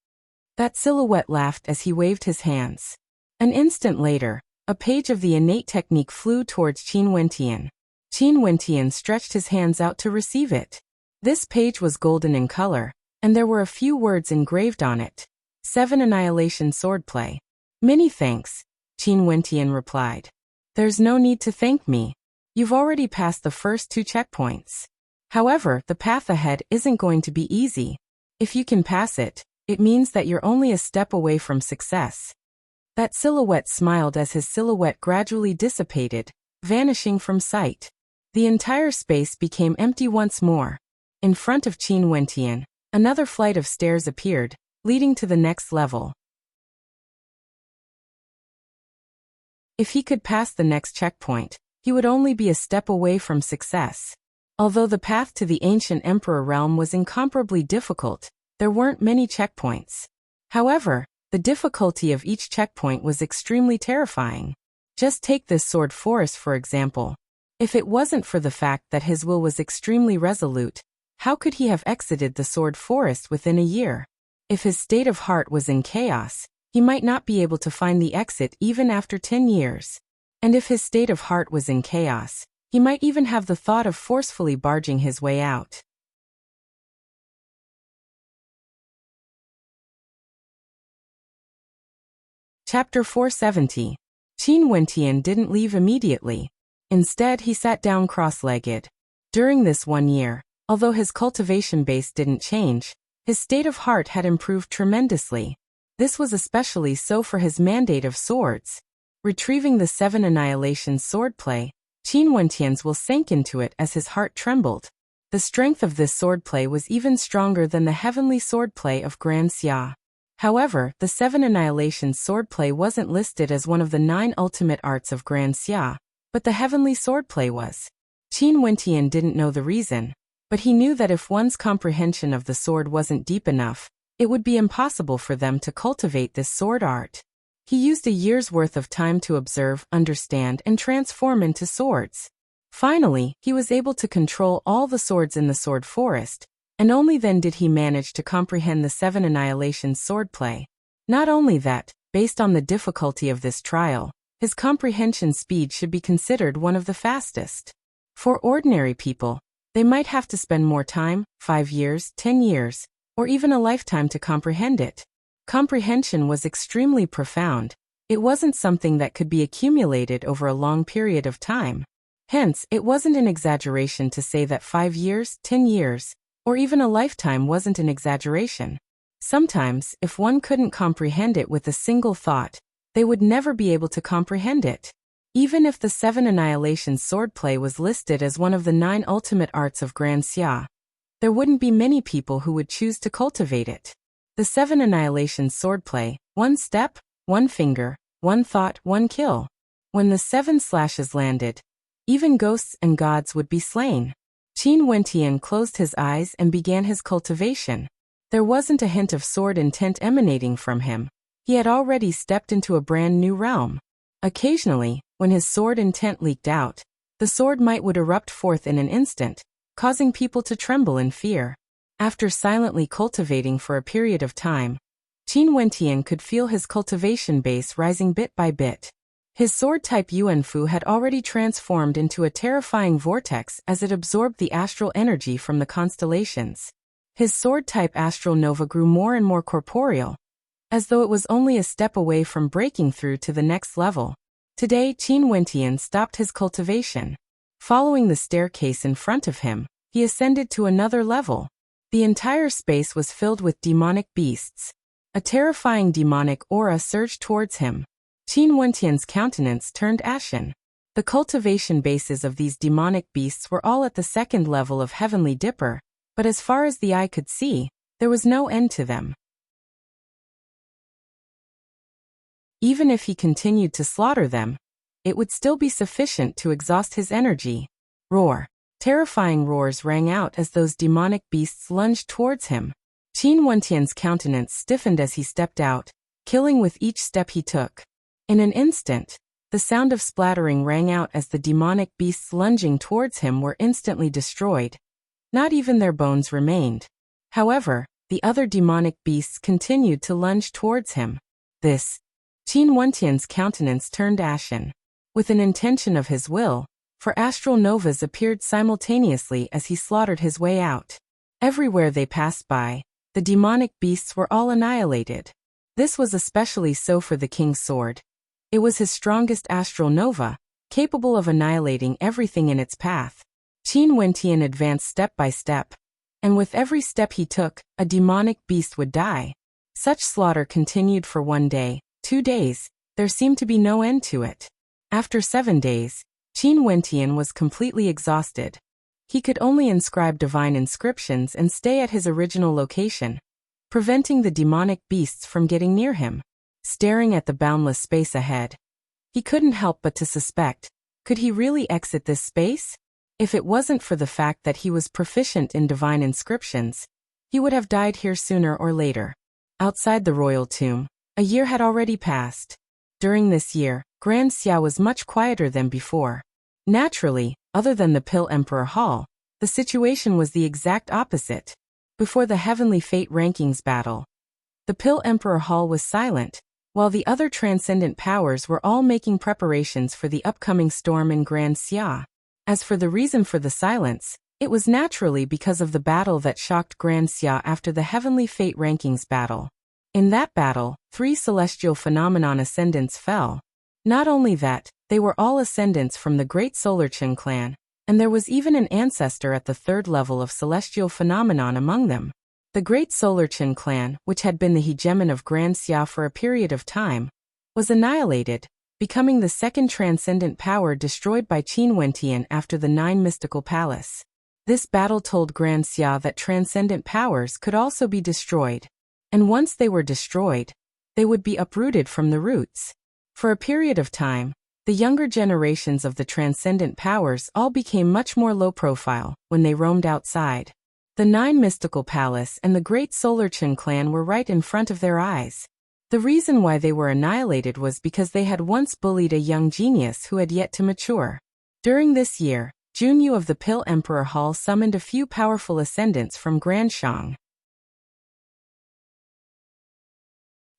S1: That silhouette laughed as he waved his hands. An instant later, a page of the innate technique flew towards Qin Wentian. Qin Wentian stretched his hands out to receive it. This page was golden in color, and there were a few words engraved on it. 7 Annihilation Swordplay. Many thanks, Qin Wentian replied. There's no need to thank me. You've already passed the first 2 checkpoints. However, the path ahead isn't going to be easy. If you can pass it, it means that you're only a step away from success. That silhouette smiled as his silhouette gradually dissipated, vanishing from sight. The entire space became empty once more. In front of Qin Wentian, another flight of stairs appeared, leading to the next level. If he could pass the next checkpoint, he would only be a step away from success. Although the path to the ancient emperor realm was incomparably difficult, there weren't many checkpoints. However, the difficulty of each checkpoint was extremely terrifying. Just take this sword forest for example. If it wasn't for the fact that his will was extremely resolute, how could he have exited the sword forest within a year? If his state of heart was in chaos, he might not be able to find the exit even after 10 years. And if his state of heart was in chaos, he might even have the thought of forcefully barging his way out. Chapter 470. Qin Wentian didn't leave immediately. Instead, he sat down cross-legged. During this 1 year, although his cultivation base didn't change, his state of heart had improved tremendously. This was especially so for his mandate of swords. Retrieving the 7 Annihilation swordplay, Qin Wentian's will sank into it as his heart trembled. The strength of this swordplay was even stronger than the heavenly swordplay of Grand Xia. However, the 7 Annihilation swordplay wasn't listed as one of the 9 ultimate arts of Grand Xia, but the heavenly swordplay was. Qin Wentian didn't know the reason, but he knew that if one's comprehension of the sword wasn't deep enough, it would be impossible for them to cultivate this sword art. He used a year's worth of time to observe, understand, and transform into swords. Finally, he was able to control all the swords in the sword forest, and only then did he manage to comprehend the 7 Annihilation swordplay. Not only that, based on the difficulty of this trial, his comprehension speed should be considered one of the fastest. For ordinary people, They might have to spend more time, 5 years, 10 years, or even a lifetime to comprehend it. Comprehension was extremely profound. It wasn't something that could be accumulated over a long period of time. Hence, it wasn't an exaggeration to say that 5 years, 10 years, or even a lifetime wasn't an exaggeration. Sometimes, if one couldn't comprehend it with a single thought, they would never be able to comprehend it. Even if the 7 Annihilation swordplay was listed as one of the 9 ultimate arts of Grand Xia, there wouldn't be many people who would choose to cultivate it. The 7 Annihilation swordplay, 1 step, 1 finger, 1 thought, 1 kill. When the 7 slashes landed, even ghosts and gods would be slain. Qin Wentian closed his eyes and began his cultivation. There wasn't a hint of sword intent emanating from him. He had already stepped into a brand new realm. Occasionally, when his sword intent leaked out, the sword might would erupt forth in an instant, causing people to tremble in fear. After silently cultivating for a period of time, Qin Wentian could feel his cultivation base rising bit by bit. His sword-type Yuanfu had already transformed into a terrifying vortex as it absorbed the astral energy from the constellations. His sword-type astral nova grew more and more corporeal, as though it was only a step away from breaking through to the next level. Today, Qin Wentian stopped his cultivation. Following the staircase in front of him, he ascended to another level. The entire space was filled with demonic beasts. A terrifying demonic aura surged towards him. Qin Wentian's countenance turned ashen. The cultivation bases of these demonic beasts were all at the 2nd level of Heavenly Dipper, but as far as the eye could see, there was no end to them. Even if he continued to slaughter them, it would still be sufficient to exhaust his energy. Roar. Terrifying roars rang out as those demonic beasts lunged towards him. Qin Wentian's countenance stiffened as he stepped out, killing with each step he took. In an instant, the sound of splattering rang out as the demonic beasts lunging towards him were instantly destroyed. Not even their bones remained. However, the other demonic beasts continued to lunge towards him. Qin Wentian's countenance turned ashen. With an intention of his will, for astral novas appeared simultaneously as he slaughtered his way out. Everywhere they passed by, the demonic beasts were all annihilated. This was especially so for the king's sword. It was his strongest astral nova, capable of annihilating everything in its path. Qin Wentian advanced step by step, and with every step he took, a demonic beast would die. Such slaughter continued for 1 day, 2 days, there seemed to be no end to it. After 7 days, Qin Wentian was completely exhausted. He could only inscribe divine inscriptions and stay at his original location, preventing the demonic beasts from getting near him. Staring at the boundless space ahead, he couldn't help but to suspect, could he really exit this space? If it wasn't for the fact that he was proficient in divine inscriptions, he would have died here sooner or later. Outside the royal tomb, a year had already passed. During this year, Grand Xia was much quieter than before. Naturally, other than the Pill Emperor Hall, the situation was the exact opposite. Before the Heavenly Fate Rankings battle, the Pill Emperor Hall was silent, while the other transcendent powers were all making preparations for the upcoming storm in Grand Xia. As for the reason for the silence, it was naturally because of the battle that shocked Grand Xia after the Heavenly Fate Rankings battle. In that battle, 3 celestial phenomenon ascendants fell. Not only that, they were all ascendants from the Great Solar Chen clan, and there was even an ancestor at the 3rd level of celestial phenomenon among them. The Great Solar Chen clan, which had been the hegemon of Grand Xia for a period of time, was annihilated, becoming the 2nd transcendent power destroyed by Qin Wentian after the 9 mystical palace. This battle told Grand Xia that transcendent powers could also be destroyed, and once they were destroyed, they would be uprooted from the roots. For a period of time, the younger generations of the transcendent powers all became much more low profile when they roamed outside. The 9 mystical palace and the Great Solar Chen clan were right in front of their eyes. The reason why they were annihilated was because they had once bullied a young genius who had yet to mature. During this year, Junyu of the Pill Emperor Hall summoned a few powerful ascendants from Grand Shang.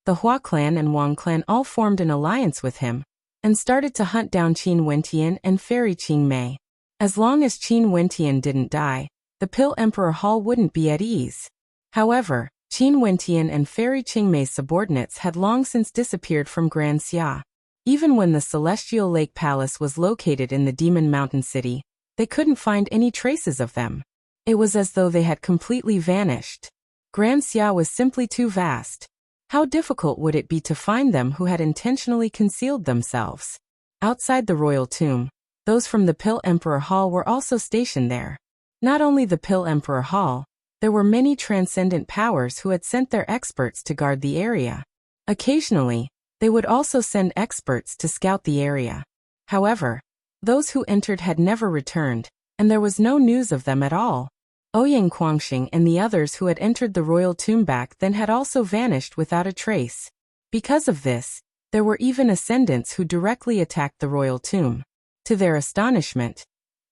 S1: The Hua clan and Wang clan all formed an alliance with him, and started to hunt down Qin Wentian and Fairy Qingmei. As long as Qin Wentian didn't die, the Pill Emperor Hall wouldn't be at ease. However, Qin Wentian and Fairy Qingmei's subordinates had long since disappeared from Grand Xia. Even when the Celestial Lake Palace was located in the Demon Mountain City, they couldn't find any traces of them. It was as though they had completely vanished. Grand Xia was simply too vast. How difficult would it be to find them who had intentionally concealed themselves? Outside the royal tomb, those from the Pill Emperor Hall were also stationed there. Not only the Pill Emperor Hall, there were many transcendent powers who had sent their experts to guard the area. Occasionally, they would also send experts to scout the area. However, those who entered had never returned, and there was no news of them at all. Ouyang Guangxing and the others who had entered the royal tomb back then had also vanished without a trace. Because of this, there were even ascendants who directly attacked the royal tomb. To their astonishment,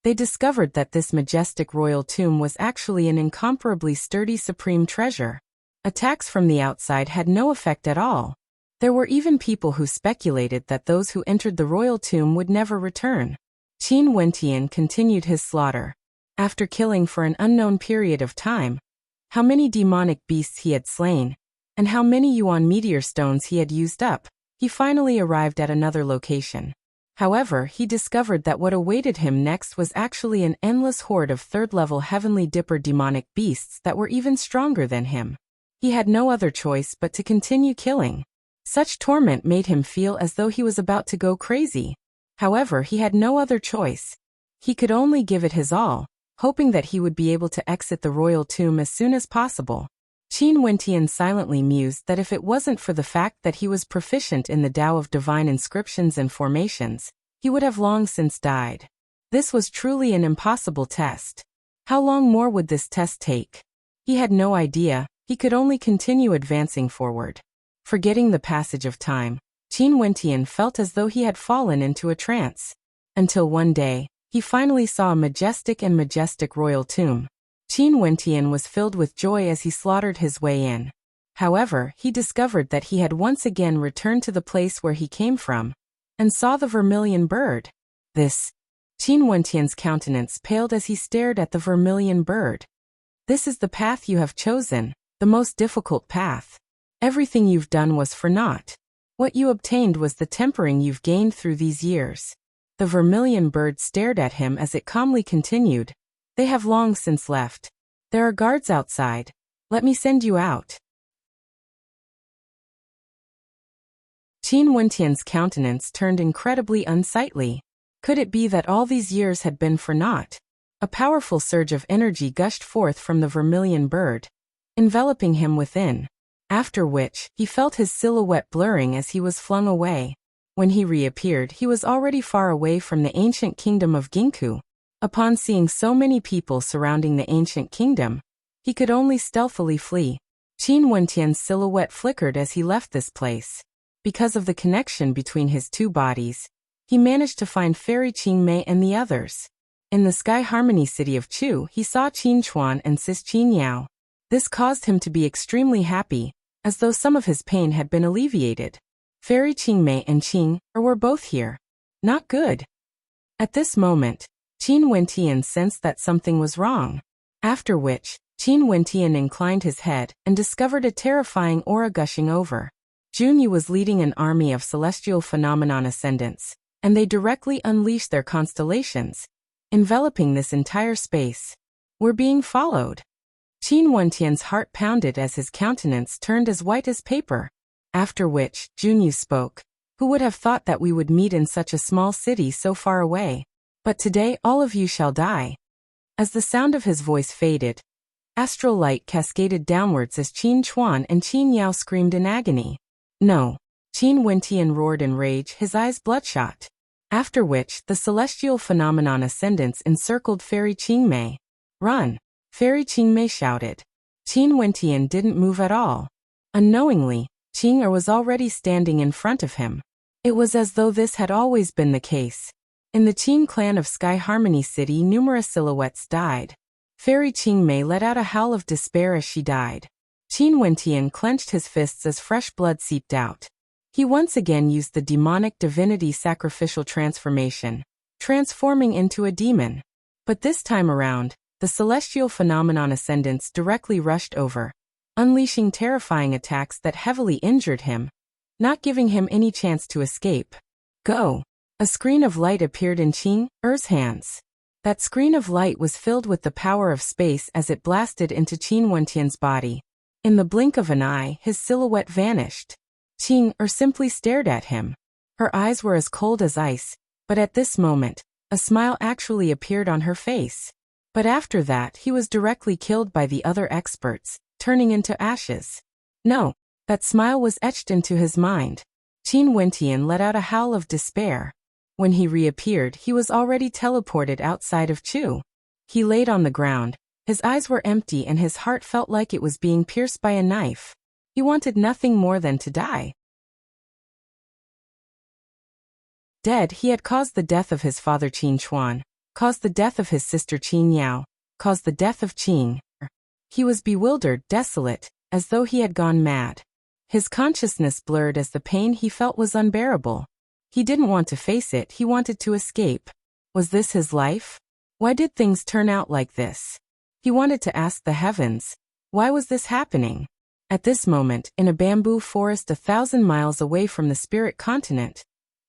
S1: they discovered that this majestic royal tomb was actually an incomparably sturdy supreme treasure. Attacks from the outside had no effect at all. There were even people who speculated that those who entered the royal tomb would never return. Qin Wentian continued his slaughter. After killing for an unknown period of time, how many demonic beasts he had slain, and how many Yuan meteor stones he had used up, he finally arrived at another location. However, he discovered that what awaited him next was actually an endless horde of third-level Heavenly Dipper demonic beasts that were even stronger than him. He had no other choice but to continue killing. Such torment made him feel as though he was about to go crazy. However, he had no other choice. He could only give it his all, hoping that he would be able to exit the royal tomb as soon as possible. Qin Wentian silently mused that if it wasn't for the fact that he was proficient in the Tao of divine inscriptions and formations, he would have long since died. This was truly an impossible test. How long more would this test take? He had no idea, he could only continue advancing forward. Forgetting the passage of time, Qin Wentian felt as though he had fallen into a trance. Until one day, he finally saw a majestic royal tomb. Qin Wentian was filled with joy as he slaughtered his way in. However, he discovered that he had once again returned to the place where he came from, and saw the vermilion bird. Qin Wentian's countenance paled as he stared at the vermilion bird. This is the path you have chosen, the most difficult path. Everything you've done was for naught. What you obtained was the tempering you've gained through these years. The vermilion bird stared at him as it calmly continued. They have long since left. There are guards outside. Let me send you out. Qin Wentian's countenance turned incredibly unsightly. Could it be that all these years had been for naught? A powerful surge of energy gushed forth from the vermilion bird, enveloping him within. After which, he felt his silhouette blurring as he was flung away. When he reappeared, he was already far away from the ancient kingdom of Ginkgu. Upon seeing so many people surrounding the ancient kingdom, he could only stealthily flee. Qin Wentian's silhouette flickered as he left this place. Because of the connection between his two bodies, he managed to find Fairy Qingmei and the others. In the Sky Harmony city of Chu, he saw Qin Chuan and Sis Qin Yao. This caused him to be extremely happy, as though some of his pain had been alleviated. Fairy Qingmei and Qing were both here. Not good. At this moment, Qin Wentian sensed that something was wrong. After which, Qin Wentian inclined his head and discovered a terrifying aura gushing over. Junyu was leading an army of celestial phenomenon ascendants, and they directly unleashed their constellations, enveloping this entire space. We're being followed. Qin Wentian's heart pounded as his countenance turned as white as paper. After which, Junyu spoke. Who would have thought that we would meet in such a small city so far away? But today all of you shall die. As the sound of his voice faded, astral light cascaded downwards as Qin Chuan and Qin Yao screamed in agony. No. Qin Wentian roared in rage, his eyes bloodshot. After which, the celestial phenomenon ascendants encircled Fairy Qingmei. Run! Fairy Qingmei shouted. Qin Wentian didn't move at all. Unknowingly, Qing'er was already standing in front of him. It was as though this had always been the case. In the Qin clan of Sky Harmony City, numerous silhouettes died. Fairy Qingmei let out a howl of despair as she died. Qin Wentian clenched his fists as fresh blood seeped out. He once again used the demonic divinity sacrificial transformation, transforming into a demon. But this time around, the celestial phenomenon ascendants directly rushed over, unleashing terrifying attacks that heavily injured him, not giving him any chance to escape. Go! A screen of light appeared in Qing Er's hands. That screen of light was filled with the power of space as it blasted into Qin Wentian's body. In the blink of an eye, his silhouette vanished. Qing Er simply stared at him. Her eyes were as cold as ice, but at this moment, a smile actually appeared on her face. But after that, he was directly killed by the other experts, turning into ashes. No, that smile was etched into his mind. Qin Wentian let out a howl of despair. When he reappeared, he was already teleported outside of Chu. He laid on the ground. His eyes were empty and his heart felt like it was being pierced by a knife. He wanted nothing more than to die. Dead, he had caused the death of his father Qin Chuan, caused the death of his sister Qin Yao, caused the death of Qing. He was bewildered, desolate, as though he had gone mad. His consciousness blurred as the pain he felt was unbearable. He didn't want to face it, he wanted to escape. Was this his life? Why did things turn out like this? He wanted to ask the heavens, why was this happening? At this moment, in a bamboo forest 1,000 miles away from the spirit continent,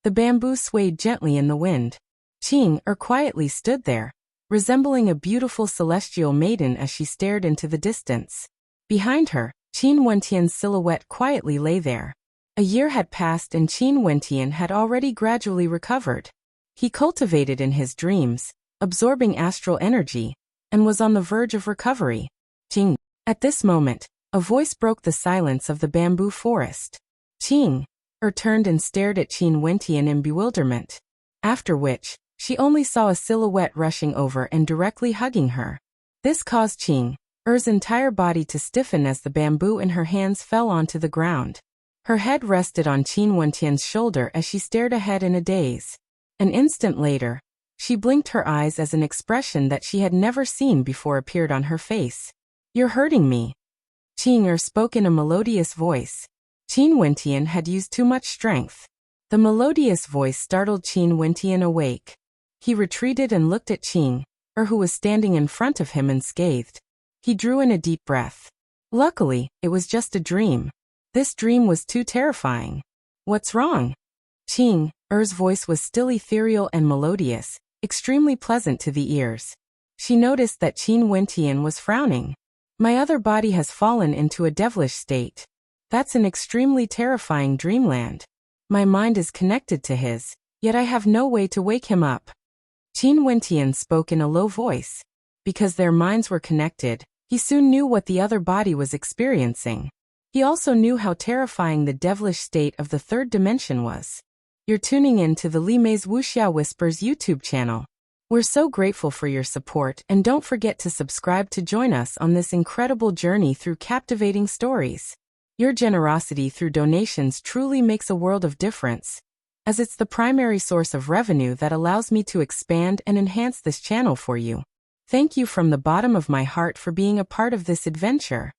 S1: the bamboo swayed gently in the wind. Qing Er quietly stood there, resembling a beautiful celestial maiden as she stared into the distance. Behind her, Qin Wentian's silhouette quietly lay there. A year had passed and Qin Wentian had already gradually recovered. He cultivated in his dreams, absorbing astral energy, and was on the verge of recovery. Qing. At this moment, a voice broke the silence of the bamboo forest. Qing Er turned and stared at Qin Wentian in bewilderment. After which, she only saw a silhouette rushing over and directly hugging her. This caused Qing Er's entire body to stiffen as the bamboo in her hands fell onto the ground. Her head rested on Qin Wentian's shoulder as she stared ahead in a daze. An instant later, she blinked her eyes as an expression that she had never seen before appeared on her face. "You're hurting me." Qing Er spoke in a melodious voice. Qin Wentian had used too much strength. The melodious voice startled Qin Wentian awake. He retreated and looked at Qing Er, who was standing in front of him, unscathed. He drew in a deep breath. Luckily, it was just a dream. This dream was too terrifying. "What's wrong?" Qing Er's voice was still ethereal and melodious, extremely pleasant to the ears. She noticed that Qin Wentian was frowning. "My other body has fallen into a devilish state. That's an extremely terrifying dreamland. My mind is connected to his, yet I have no way to wake him up." Qin Wentian spoke in a low voice. Because their minds were connected, he soon knew what the other body was experiencing. He also knew how terrifying the devilish state of the third dimension was. You're tuning in to the Li Mei's Wuxia Whispers YouTube channel. We're so grateful for your support, and don't forget to subscribe to join us on this incredible journey through captivating stories. Your generosity through donations truly makes a world of difference, as it's the primary source of revenue that allows me to expand and enhance this channel for you. Thank you from the bottom of my heart for being a part of this adventure.